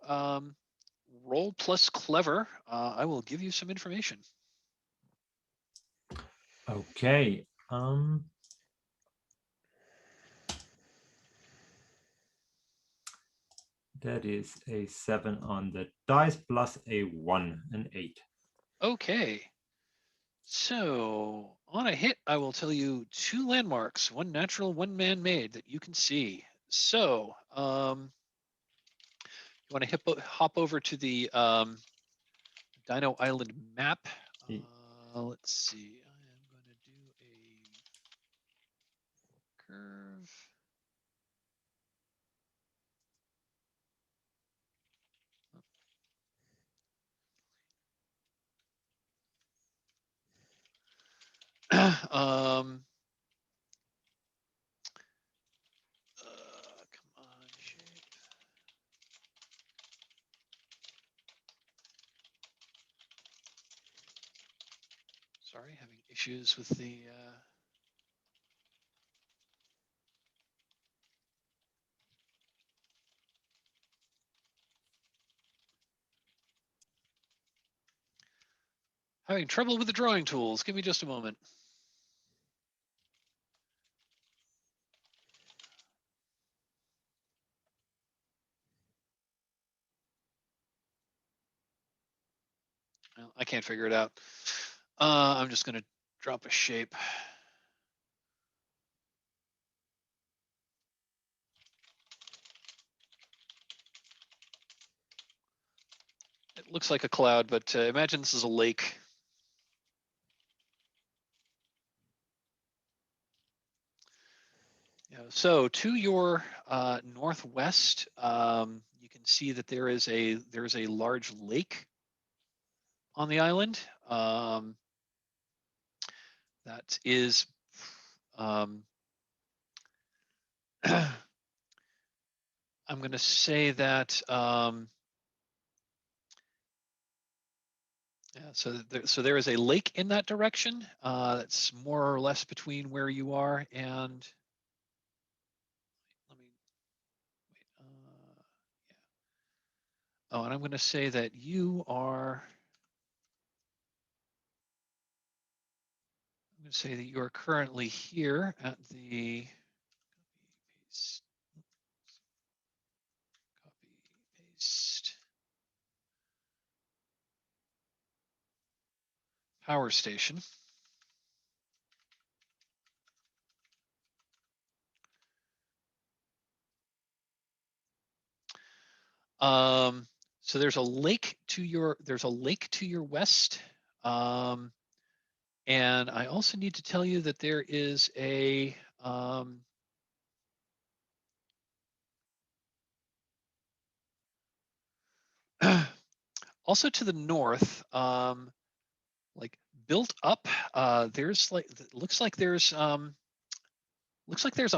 roll plus clever, I will give you some information. Okay. That is a 7 on the dice plus a 1, an 8. Okay. So on a hit, I will tell you 2 landmarks, 1 natural, 1 man-made that you can see. So you want to hop over to the Dino Island map. Let's see. I am going to do a curve. Come on, shape. Sorry, having issues with the. Having trouble with the drawing tools. Give me just a moment. Well, I can't figure it out. I'm just going to drop a shape. It looks like a cloud, but imagine this is a lake. Yeah, so to your northwest, you can see that there is a large lake on the island. That is I'm going to say that yeah, so there is a lake in that direction. That's more or less between where you are and. Let me wait. Yeah. Oh, and I'm going to say that you are. I'm going to say that you are currently here at the. Copy paste. Power station. So there's a lake to your west, and I also need to tell you that there is a also to the north, like built up. There's like looks like there's a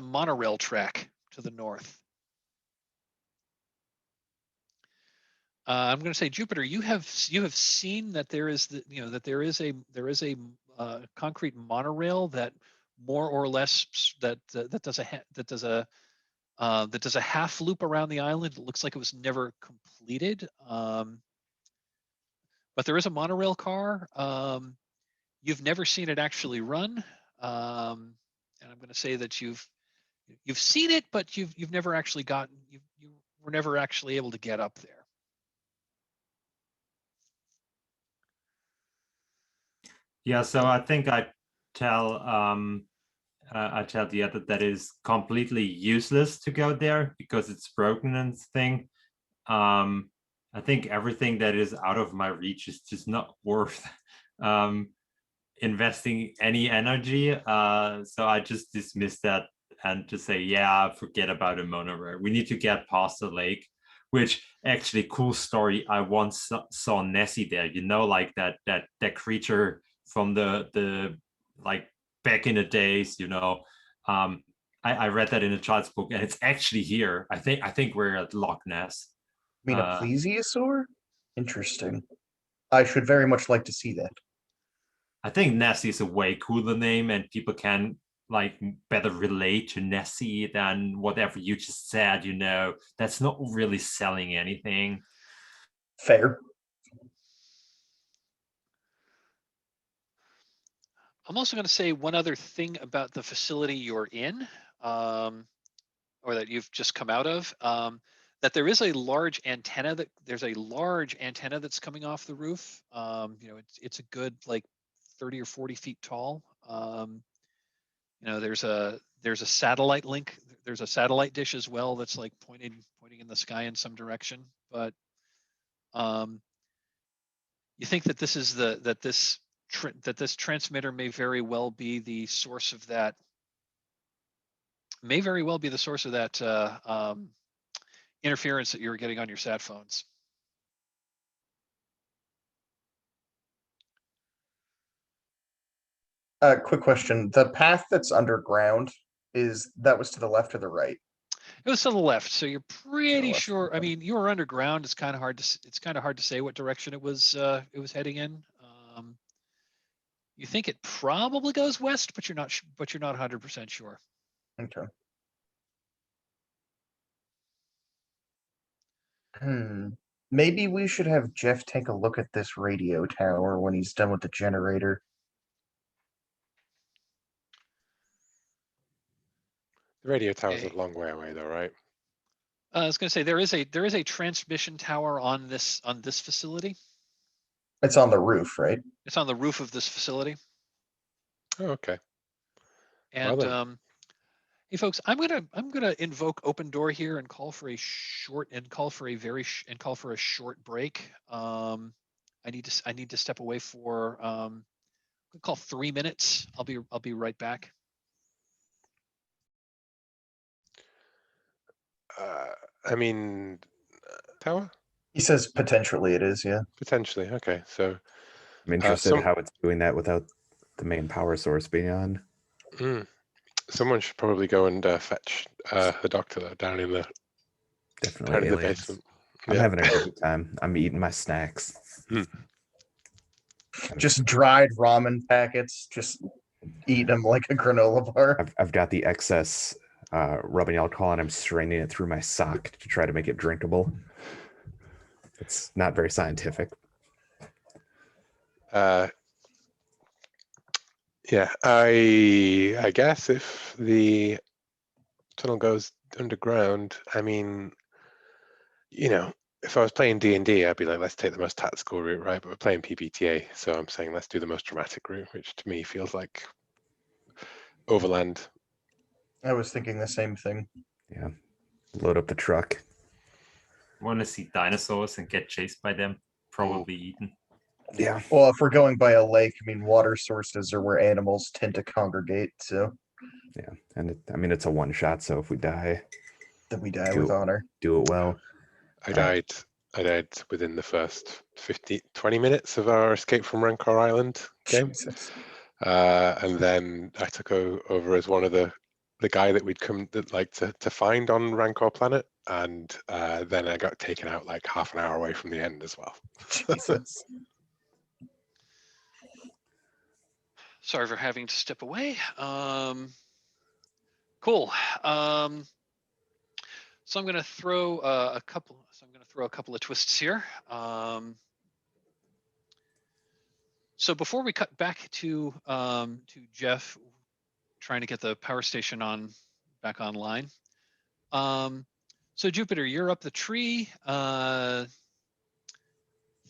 monorail track to the north. I'm going to say Jupiter. You have seen that there is there is a concrete monorail that more or less that does a half loop around the island. It looks like it was never completed, but there is a monorail car. You've never seen it actually run, and I'm going to say that you've seen it, but you've never actually gotten you were never actually able to get up there. Yeah, so I think I tell the other that is completely useless to go there because it's broken and thing. I think everything that is out of my reach is just not worth investing any energy. So I just dismiss that and just say, yeah, forget about a monorail. We need to get past the lake, which actually cool story. I once saw Nessie there, like that creature from the like back in the days, you know. I read that in a child's book, and it's actually here. I think we're at Loch Ness. I mean, a plesiosaur? Interesting. I should very much like to see that. I think Nessie is a way cooler name, and people can like better relate to Nessie than whatever you just said, you know. That's not really selling anything. Fair. I'm also going to say one other thing about the facility you're in, or that you've just come out of, that there is a large antenna that's coming off the roof. You know, it's a good like 30 or 40 feet tall. You know, there's a satellite link. There's a satellite dish as well that's like pointing in the sky in some direction. But you think that this is this transmitter may very well be the source of that. May very well be the source of that interference that you're getting on your sat phones. Quick question. The path that's underground, that was to the left or the right? It was to the left, so you're pretty left, sure. okay. I mean, you were underground. It's kind of hard to say what direction it was heading in. You think it probably goes west, but you're not 100% sure. Okay. Maybe we should have Jeff take a look at this radio tower when he's done with the generator. The radio tower's Okay. a long way away, though, right? I was going to say there is a transmission tower on this facility. It's on the roof, right? It's on the roof of this facility. Oh, okay. And Well hey folks, I'm gonna invoke open door here and call for a short break. I need to step away for we'll call 3 minutes. I'll be right back. I mean, tower? He says potentially it is, yeah. Potentially. Okay, so I'm interested how it's doing that without the main power source being on. Someone should probably go and fetch the doctor down in the Definitely the aliens. basement. I'm having a great time. I'm eating my snacks. Just dried ramen packets, just eat them like a granola bar. I've got the excess rubbing alcohol, and I'm straining it through my sock to try to make it drinkable. It's not very scientific. Yeah, I guess if the tunnel goes underground, I mean, you know, if I was playing D&D, I'd be like, let's take the most tactical route, right? But we're playing PBTA, so I'm saying let's do the most dramatic route, which to me feels like overland. I was thinking the same thing. Yeah, load up the truck. Want to see dinosaurs and get chased by them? Probably eaten. Yeah. Well, if we're going by a lake, I mean, water sources are where animals tend to congregate, so. Yeah, and I mean, it's a one shot, so if we die, then we die with honor. Do it well. I died within the first 20 minutes of our escape from Rancor Island game. Jesus. And then I took over as one of the guy that we'd come to find on Rancor Planet, and then I got taken out like half an hour away from the end as well. Jesus. Sorry for having to step away. Cool. So I'm going to throw a couple of twists here. So before we cut back to Jeff trying to get the power station back online. So Jupiter, you're up the tree.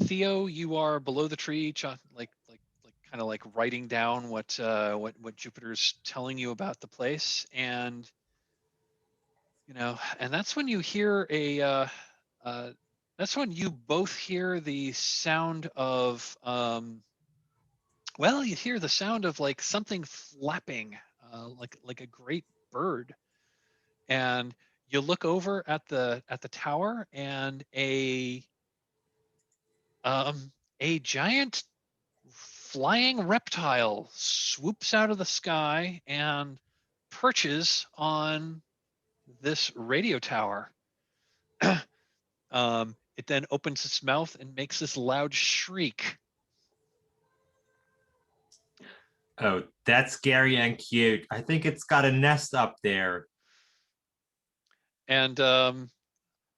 Theo, you are below the tree, kind of like writing down what Jupiter's telling you about the place, and you know, and that's when you hear that's when you both hear the sound of well, you hear the sound of like something flapping, like a great bird, and you look over at the tower, and a giant flying reptile swoops out of the sky and perches on this radio tower. It then opens its mouth and makes this loud shriek. Oh, that's scary and cute. I think it's got a nest up there. And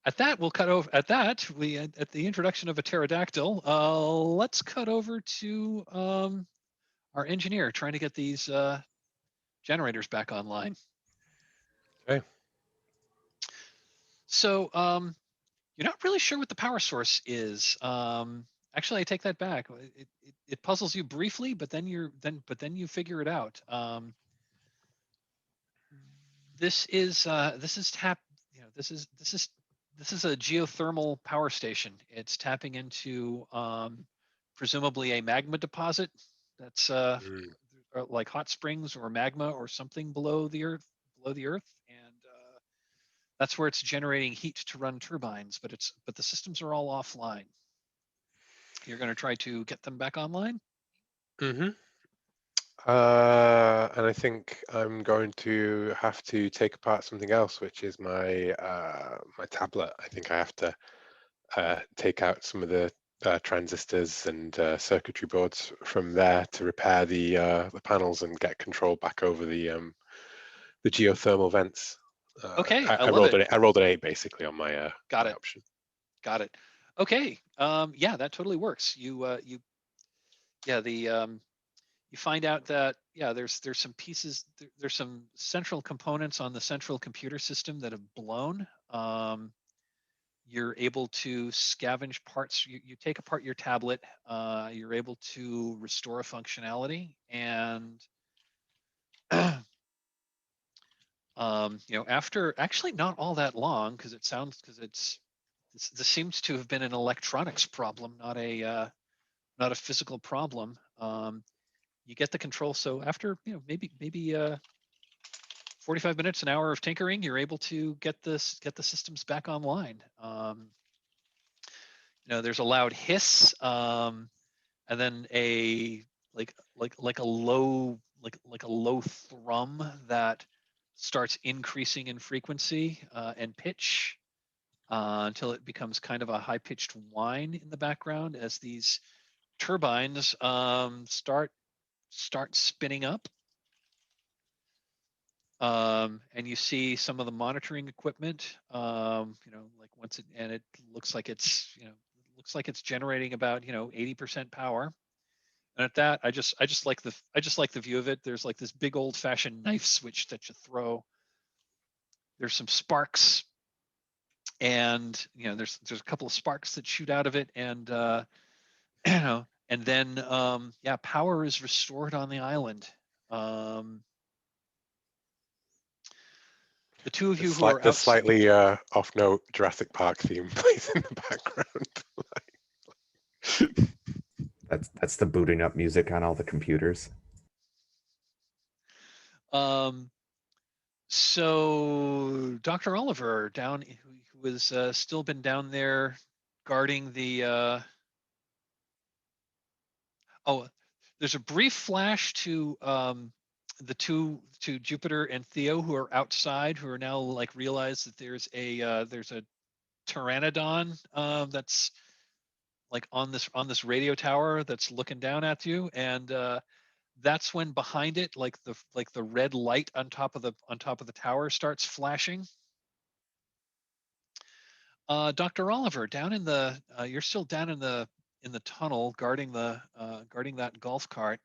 at that, we'll cut over. At that, at the introduction of a pterodactyl, let's cut over to our engineer trying to get these generators back online. Okay. So you're not really sure what the power source is. Actually, I take that back. It puzzles you briefly, but then you figure it out. This is tap. You know, this is a geothermal power station. It's tapping into presumably a magma deposit that's like hot springs or magma or something below the earth, and that's where it's generating heat to run turbines. But the systems are all offline. You're going to try to get them back online. Mm-hmm. And I think I'm going to have to take apart something else, which is my my tablet. I think I have to take out some of the transistors and circuitry boards from there to repair the panels and get control back over the geothermal vents. Okay, I love it. I rolled an 8 basically on my Got my it. option. Got it. Okay. Yeah, that totally works. You find out that there's some pieces, there's some central components on the central computer system that have blown. You're able to scavenge parts. You take apart your tablet. You're able to restore functionality, and after actually not all that long, because this seems to have been an electronics problem, not a physical problem. You get the control. So after maybe 45 minutes, an hour of tinkering, you're able to get the systems back online. There's a loud hiss, and then a low thrum that starts increasing in frequency and pitch until it becomes kind of a high-pitched whine in the background as these turbines start spinning up. And you see some of the monitoring equipment, it looks like it's generating about 80% power. And at that, I just like the view of it. There's like this big old-fashioned knife switch that you throw. There's some sparks, and there's a couple of sparks that shoot out of it, and and then power is restored on the island. The two of you who are the slightly off-note Jurassic Park theme plays in the background. That's the booting up music on all the computers. So Dr. Oliver who has still been down there guarding the there's a brief flash to the two to Jupiter and Theo, who are outside, who are now realize that there's a pteranodon that's on this radio tower that's looking down at you, and that's when behind it the red light on top of the tower starts flashing. Dr. Oliver, down in the you're still down in the tunnel guarding that golf cart.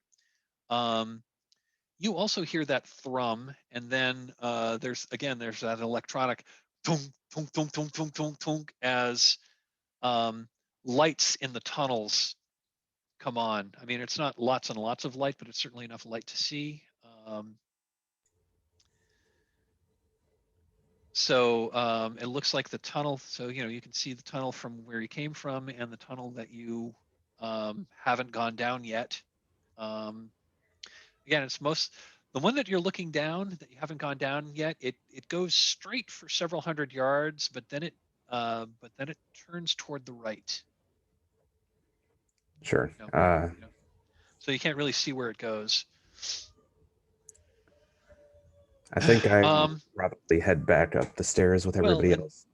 You also hear that thrum, and then there's that electronic tunk tunk tunk tunk tunk tunk tunk as lights in the tunnels come on. I mean, it's not lots and lots of light, but it's certainly enough light to see. So it looks like the tunnel. So you can see the tunnel from where you came from, and the tunnel that you haven't gone down yet. Again, it's the one that you're looking down that you haven't gone down yet. It goes straight for several hundred yards, but then it turns toward the right. Sure. so you can't really see where it goes. I think I Um, probably head back up the stairs with Well, everybody and, else.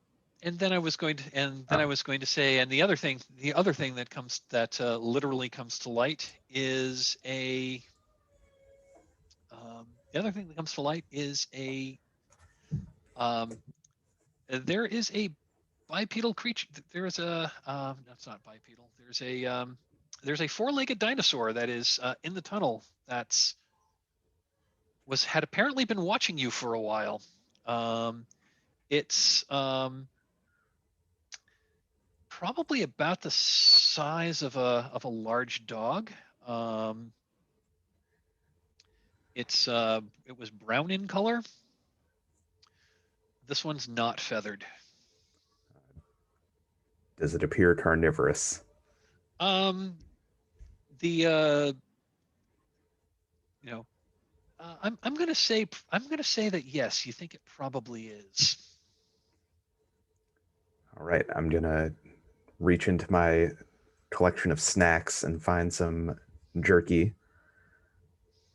and then I was going to, and then Oh. I was going to say, and the other thing that comes, that literally comes to light is a, the other thing that comes to light is a, there is a bipedal creature. There is a, that's not bipedal. There's a four-legged dinosaur that is in the tunnel that's had apparently been watching you for a while. It's probably about the size of a large dog. It was brown in color. This one's not feathered. Does it appear carnivorous? Um, the you know, I'm gonna say that yes, you think it probably is. All right, I'm gonna reach into my collection of snacks and find some jerky,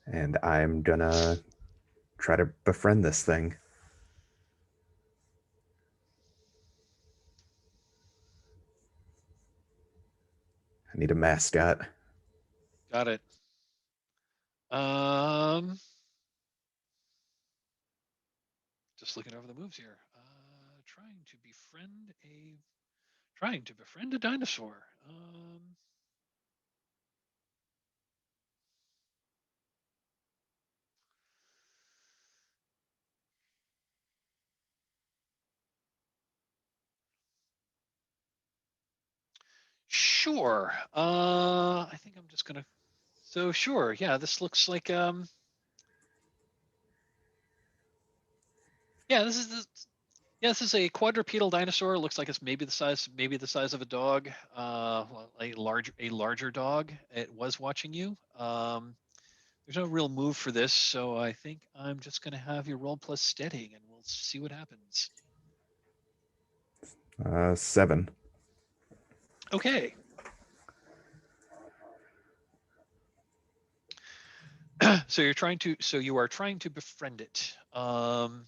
and I'm gonna try to befriend this thing. I need a mascot. Got it. Just looking over the moves here. Trying to befriend a dinosaur. Sure. I think I'm just gonna. So sure, yeah. This looks like yeah. This is a quadrupedal dinosaur. It looks like it's maybe the size of a dog. A larger dog. It was watching you. There's no real move for this, so I think I'm just gonna have you roll plus steadying, and we'll see what happens. 7. Okay. So you are trying to befriend it. I'm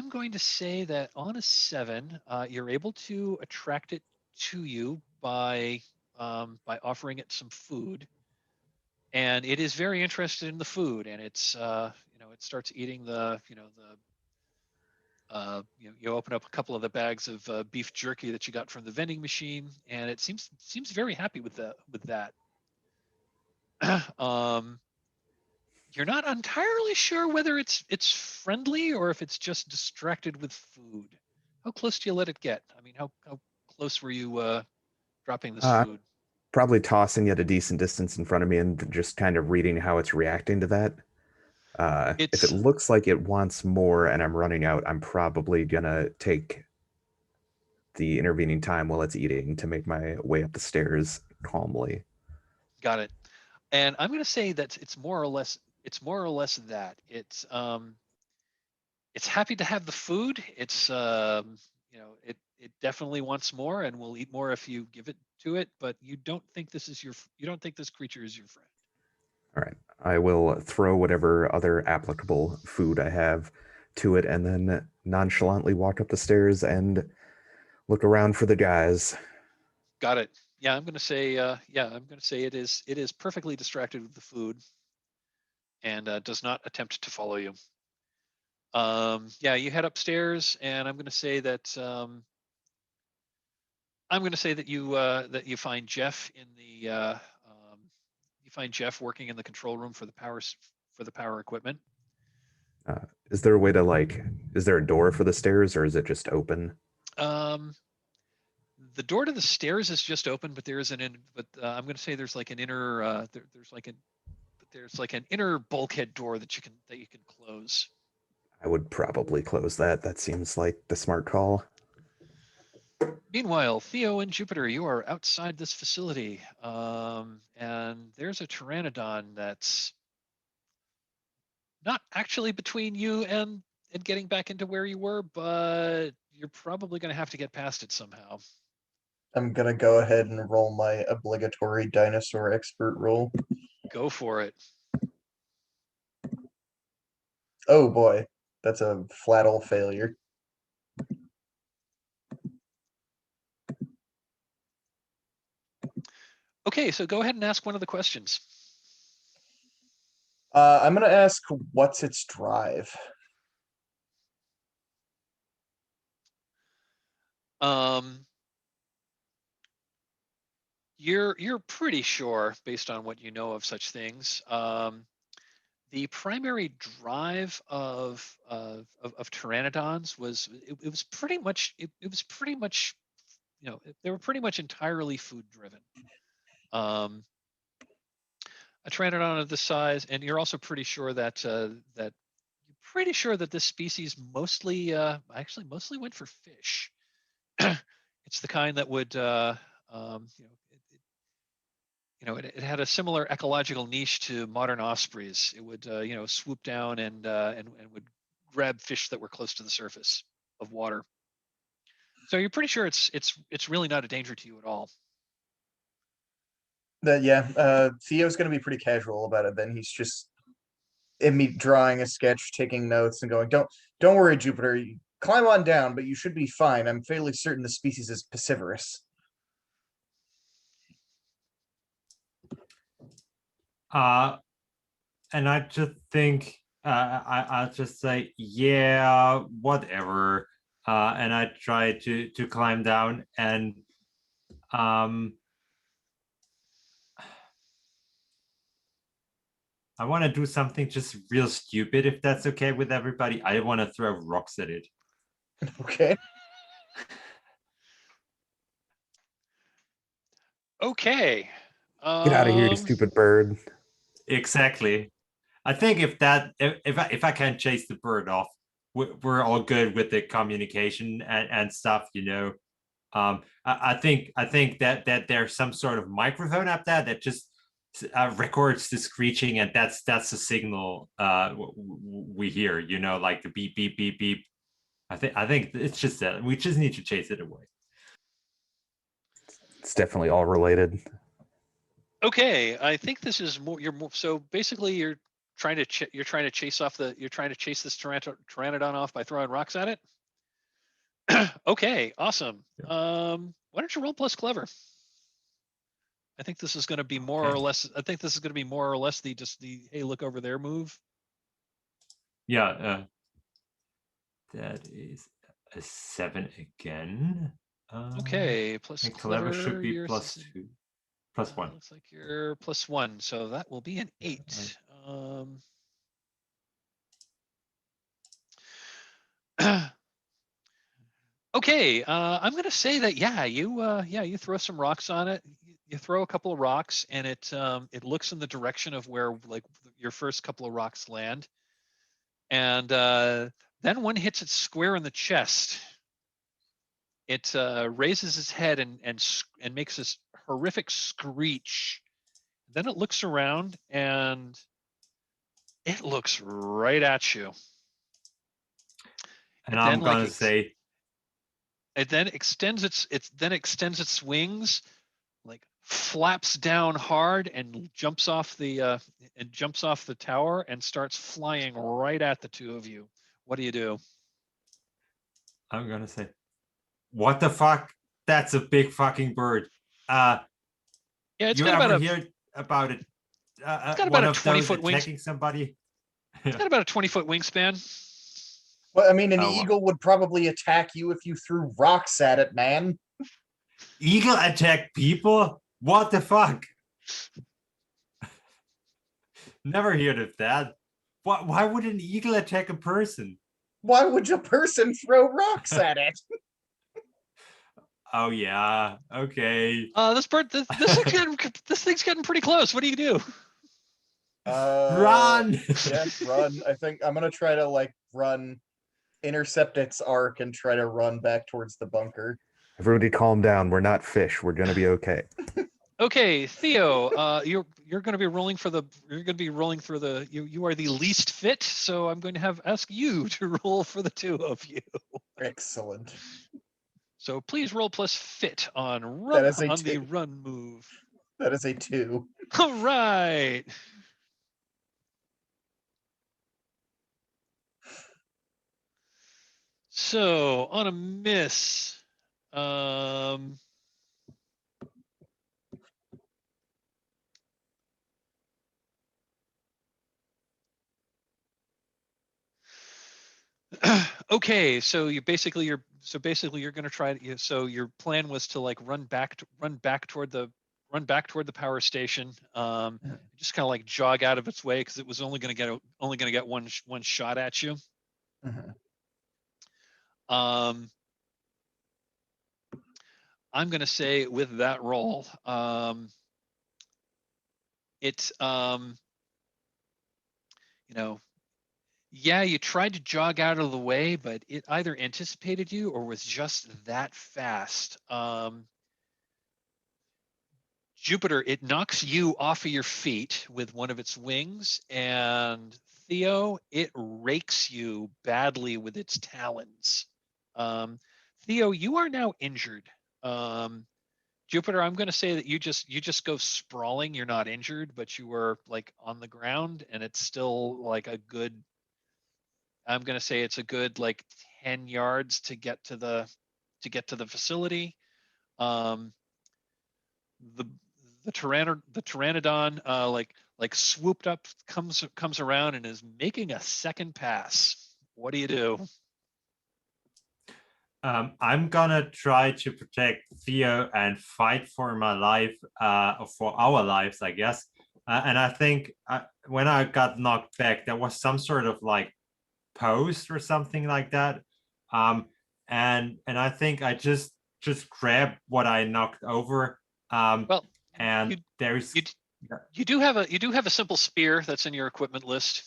going to say that on a 7, you're able to attract it to you by offering it some food, and it is very interested in the food, and it starts eating you open up a couple of the bags of beef jerky that you got from the vending machine, and it seems very happy with that. um, you're not entirely sure whether it's friendly or if it's just distracted with food. How close do you let it get? I mean, how close were you dropping this food? Probably tossing it a decent distance in front of me and just kind of reading how it's reacting to that. If it looks like it wants more and I'm running out, I'm probably gonna take the intervening time while it's eating to make my way up the stairs calmly. Got it. And I'm going to say that it's more or less that it's happy to have the food. It definitely wants more and will eat more if you give it to it, but you don't think this creature is your friend. All right. I will throw whatever other applicable food I have to it and then nonchalantly walk up the stairs and look around for the guys. Got it. Yeah, I'm going to say it is perfectly distracted with the food and does not attempt to follow you. Yeah, you head upstairs, and I'm going to say that you find Jeff working in the control room for the power equipment. Is there a way to is there a door for the stairs or is it just open? The door to the stairs is just open, but I'm going to say there's like an inner there's like an inner bulkhead door that you can close. I would probably close that. That seems like the smart call. Meanwhile, Theo and Jupiter, you are outside this facility, and there's a pteranodon that's not actually between you and getting back into where you were, but you're probably going to have to get past it somehow. I'm gonna go ahead and roll my obligatory dinosaur expert roll. Go for it. Oh boy, that's a flat old failure. Okay, so go ahead and ask one of the questions. I'm gonna ask, what's its drive? You're pretty sure, based on what you know of such things. The primary drive of pteranodons was it was pretty much they were pretty much entirely food driven. A pteranodon of this size, and you're also pretty sure that this species mostly mostly went for fish. It's the kind that would it had a similar ecological niche to modern ospreys. It would swoop down and would grab fish that were close to the surface of water. So you're pretty sure it's really not a danger to you at all. Theo's gonna be pretty casual about it. Then he's just me drawing a sketch, taking notes, and going, "Don't worry, Jupiter. Climb on down, but you should be fine. I'm fairly certain the species is piscivorous." And I just think I'll just say, yeah, whatever. And I try to climb down, and I want to do something just real stupid, if that's okay with everybody. I want to throw rocks at it. Okay. Okay. Get out of here, you stupid bird. Exactly. I think if I can chase the bird off, we're all good with the communication and stuff, you know. I think that there's some sort of microphone up there that just records the screeching, and that's the signal we hear, you know, like the beep beep beep beep. I think it's just that we just need to chase it away. It's definitely all related. Okay, I think this is more. So basically you're trying to chase this pteranodon off by throwing rocks at it. Okay, awesome. Yeah. Why don't you roll plus clever? I think this is going to be more or less. I think this is going to be more or less the hey, look over there move. Yeah, that is a 7 again. Okay, plus and clever should be plus 2, plus 1. Looks like you're plus 1, so that will be an 8. Okay, I'm going to say that you throw some rocks on it. You throw a couple of rocks, and it looks in the direction of where like your first couple of rocks land, and then one hits it square in the chest. It raises its head and makes this horrific screech. Then it looks around and it looks right at you. And I'm gonna say it then extends its wings, like flaps down hard and jumps off the tower and starts flying right at the two of you. What do you do? I'm gonna say, what the fuck? That's a big fucking bird. Yeah, it's you got ever about hear about it? It's got about a 20-foot wingspan. Attacking somebody. It's got about a 20-foot wingspan. Well, I mean, an eagle would probably attack you if you threw rocks at it, man. Eagle attack people? What the fuck? Never heard of that. Why would an eagle attack a person? Why would a person throw rocks at it? Oh yeah, okay. This thing's getting pretty close. What do you do? Run! Yeah, run. I think I'm gonna try to run, intercept its arc, and try to run back towards the bunker. Everybody, calm down. We're not fish. We're gonna be okay. Okay, Theo, you're going to be rolling through the. You are the least fit, so I'm going to ask you to roll for the two of you. Excellent. So please roll plus fit on That is a the 2. run move. That is a 2. All right. So on a miss, okay, so you're going to try to, so your plan was to like run back toward the power station, just kind of like jog out of its way because it was only going to get one shot at you. I'm going to say with that roll, it's yeah, you tried to jog out of the way, but it either anticipated you or was just that fast. Jupiter, it knocks you off of your feet with one of its wings, and Theo, it rakes you badly with its talons. Theo, you are now injured. Jupiter, I'm going to say that you just go sprawling. You're not injured, but you were like on the ground, and it's still like a good. I'm going to say it's a good like 10 yards to get to the facility. The pteranodon like swooped up, comes around and is making a second pass. What do you do? I'm gonna try to protect Theo and fight for my life, for our lives, I guess. And I think when I got knocked back, there was some sort of like post or something like that. And I think I just grabbed what I knocked over. Well, and you do have a simple spear that's in your equipment list.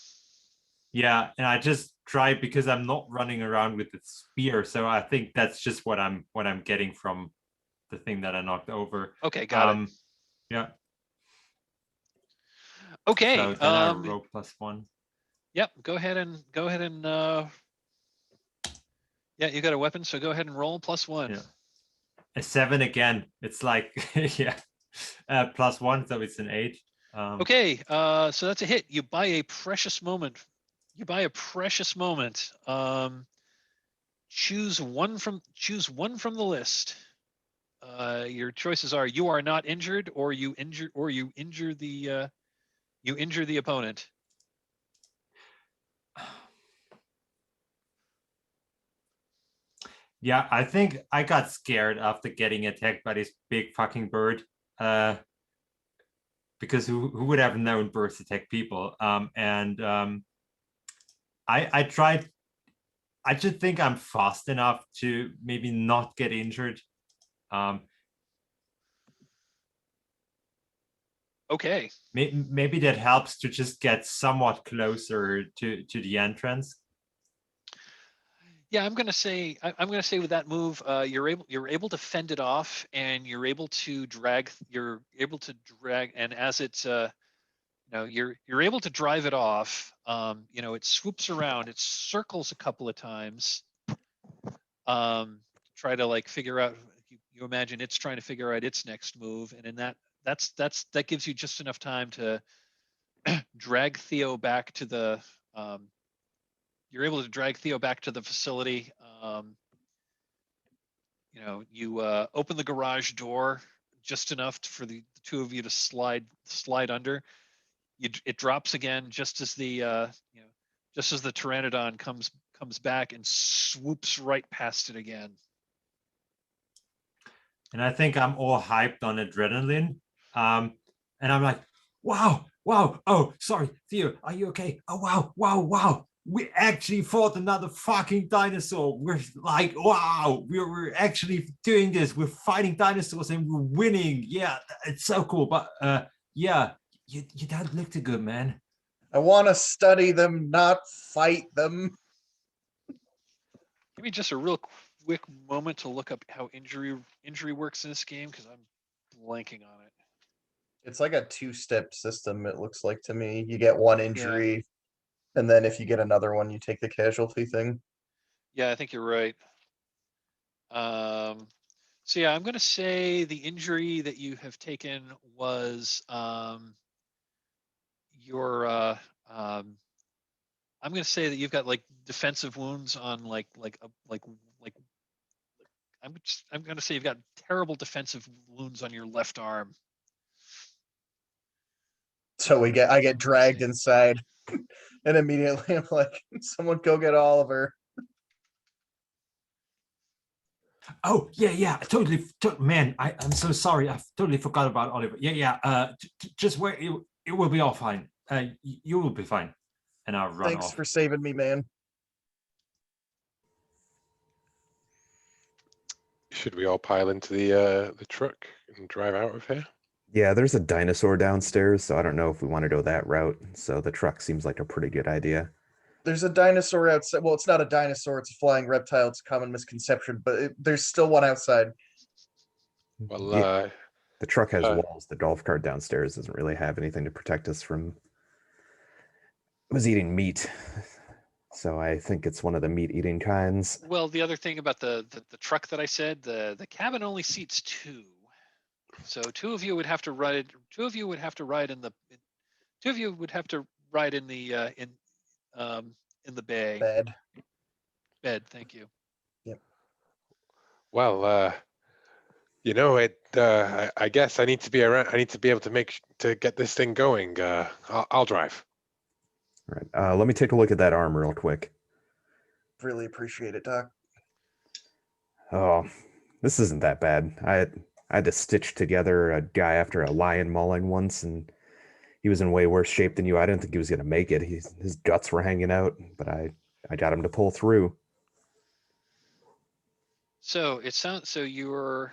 Yeah, and I just tried because I'm not running around with the spear, so I think that's just what I'm getting from the thing that I knocked over. Okay, got it. Yeah. Okay. So then I roll +1. Yep. Go ahead and yeah, you got a weapon, so go ahead and roll +1. Yeah. A 7 again. It's like yeah, +1, so it's an 8. Okay, so that's a hit. You buy a precious moment. Choose one from the list. Your choices are: you are not injured, or you injure the opponent. Yeah, I think I got scared after getting attacked by this big fucking bird. Because who would have known birds attack people? I tried. I just think I'm fast enough to maybe not get injured. Okay. Maybe that helps to just get somewhat closer to the entrance. Yeah, I'm gonna say with that move, you're able to fend it off, and you're able to drag. And as it's you're able to drive it off. It swoops around, it circles a couple of times. Try to like figure out. You imagine it's trying to figure out its next move, and in that gives you just enough time to drag Theo back to the. You're able to drag Theo back to the facility. You open the garage door just enough for the two of you to slide under. It drops again just as the pteranodon comes back and swoops right past it again. And I think I'm all hyped on adrenaline. And I'm like, wow, oh, sorry, Theo, are you okay? Oh, wow. We actually fought another fucking dinosaur. We're like, wow, we're actually doing this. We're fighting dinosaurs and we're winning. Yeah, it's so cool. But yeah, you don't look too good, man. I want to study them, not fight them. Give me just a real quick moment to look up how injury works in this game, because I'm blanking on it. It's like a 2-step system, it looks like to me. You get one injury, and then if you get another one, you take the casualty thing. Yeah, I think you're right. So yeah, I'm going to say the injury that you have taken was your. I'm going to say that you've got like defensive wounds on like I'm going to say you've got terrible defensive wounds on your left arm. So I get dragged inside, and immediately I'm like, someone go get Oliver. Oh yeah, totally. Man, I'm so sorry. I totally forgot about Oliver. Yeah. Just wait. It will be all fine. You will be fine. And I'll run Thanks off. for saving me, man. Should we all pile into the truck and drive out of here? Yeah, there's a dinosaur downstairs, so I don't know if we want to go that route. So the truck seems like a pretty good idea. There's a dinosaur outside. Well, it's not a dinosaur; it's a flying reptile. It's a common misconception, but there's still one outside. Well, Yeah. The truck has uh, walls. The golf cart downstairs doesn't really have anything to protect us from. It was eating meat, so I think it's one of the meat-eating kinds. Well, the other thing about the truck that I said, the cabin only seats 2. So two of you would have to ride in the in the bay. Bed, thank you. Yep. well, I guess I need to be around. I need to be able to get this thing going. I'll drive. All right. Let me take a look at that arm real quick. Really appreciate it, Doc. Oh, this isn't that bad. I had to stitch together a guy after a lion mauling once, and he was in way worse shape than you. I didn't think he was going to make it. His guts were hanging out, but I got him to pull through. So it sounds so you're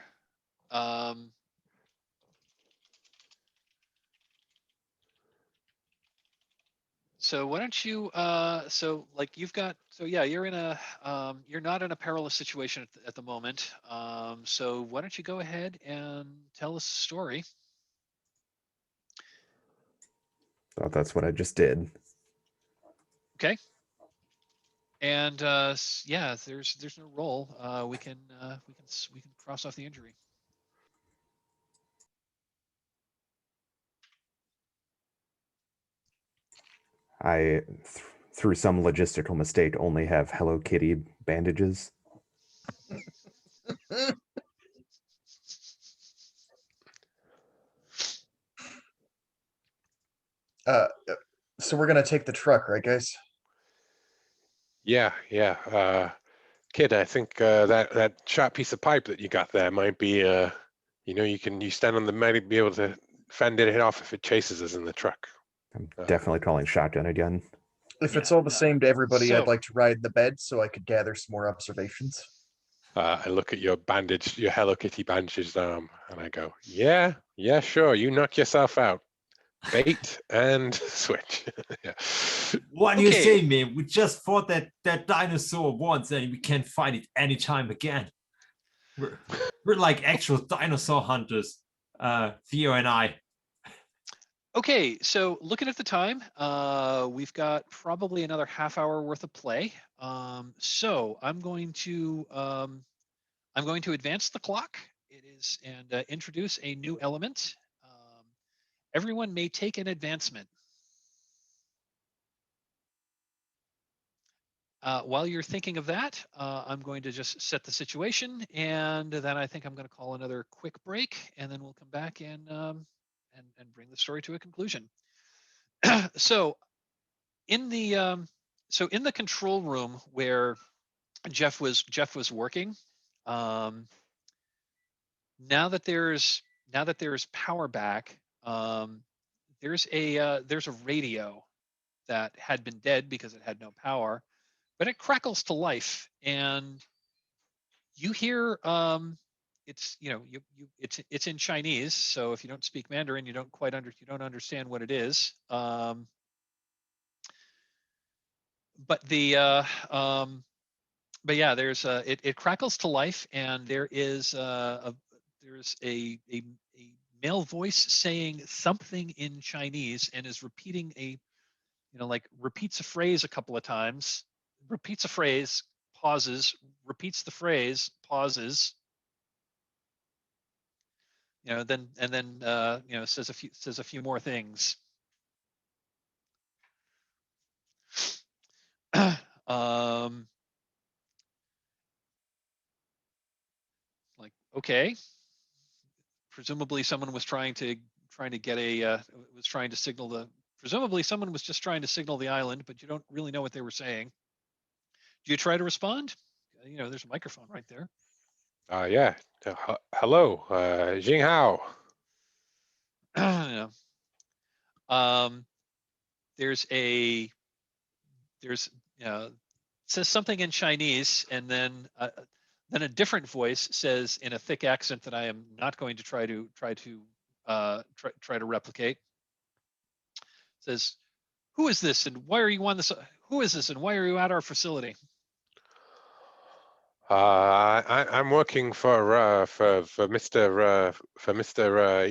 so why don't you so like you've got you're in a you're not in a perilous situation at the moment. So why don't you go ahead and tell us a story? Thought that's what I just did. Okay. And yeah, there's no roll. We can cross off the injury. I, through some logistical mistake, only have Hello Kitty bandages. So we're gonna take the truck, right, guys? Yeah. Kid, I think that sharp piece of pipe that you got there might be you stand on the might be able to fend it off if it chases us in the truck. I'm definitely calling shotgun again. If Yeah, it's all the same to everybody, so- I'd like to ride in the bed so I could gather some more observations. I look at your Hello Kitty bandaged arm, and I go, yeah, sure. You knock yourself out. Bait and switch. Yeah. What do you Okay. say, man? We just fought that dinosaur once, and we can't fight it anytime again. We're like actual dinosaur hunters, Theo and I. Okay, so looking at the time, we've got probably another half hour worth of play. So I'm going to advance the clock. It is and introduce a new element. Everyone may take an advancement. While you're thinking of that, I'm going to just set the situation, and then I think I'm going to call another quick break, and then we'll come back and bring the story to a conclusion. So in the control room where Jeff was working, now that there's power back, there's a radio that had been dead because it had no power, but it crackles to life, and you hear it's it's in Chinese, so if you don't speak Mandarin, you don't understand what it is. But yeah, there's it crackles to life, and there is there's a male voice saying something in Chinese, and is repeating repeats a phrase a couple of times, repeats a phrase, pauses, repeats the phrase, pauses, then says a few more things. Like, okay, presumably someone was trying to get presumably someone was just trying to signal the island, but you don't really know what they were saying. Do you try to respond? There's a microphone right there. Yeah. Hello, Jing Hao. Says something in Chinese, and then a different voice says in a thick accent that I am not going to try to replicate. Says, "Who is this, and why are you on this? Who is this, and why are you at our facility?" I'm working for Mr.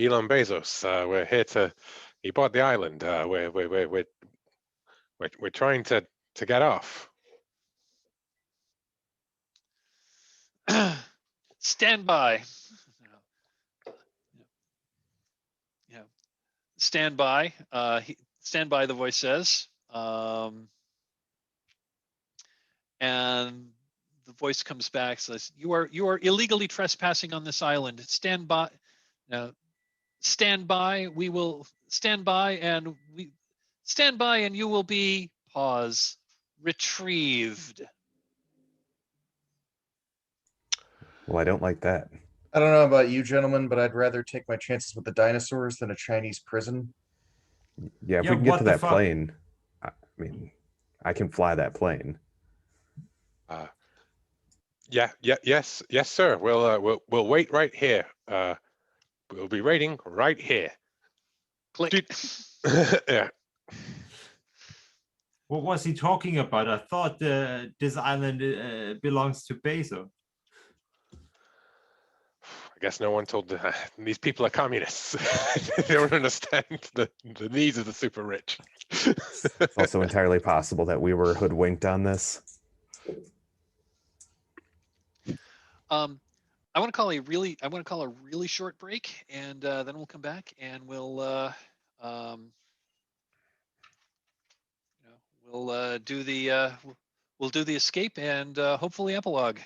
Elon Bezos. We're here to. He bought the island. We're trying to get off. Stand by. Stand by. Stand by, the voice says. And the voice comes back, says, you are illegally trespassing on this island. Stand by. Stand by. We will stand by, and you will be, pause, retrieved. Well, I don't like that. I don't know about you gentlemen, but I'd rather take my chances with the dinosaurs than a Chinese prison. Yeah, if we can get to that plane, I mean, I can fly that plane. Yes, sir. We'll wait right here. We'll be waiting right here. Click. Yeah. What was he talking about? I thought this island belongs to Bezos. I guess no one told these people are communists. They don't understand the needs of the super rich. It's also entirely possible that we were hoodwinked on this. I want to call a really short break, and then we'll come back and we'll do the escape and hopefully epilogue.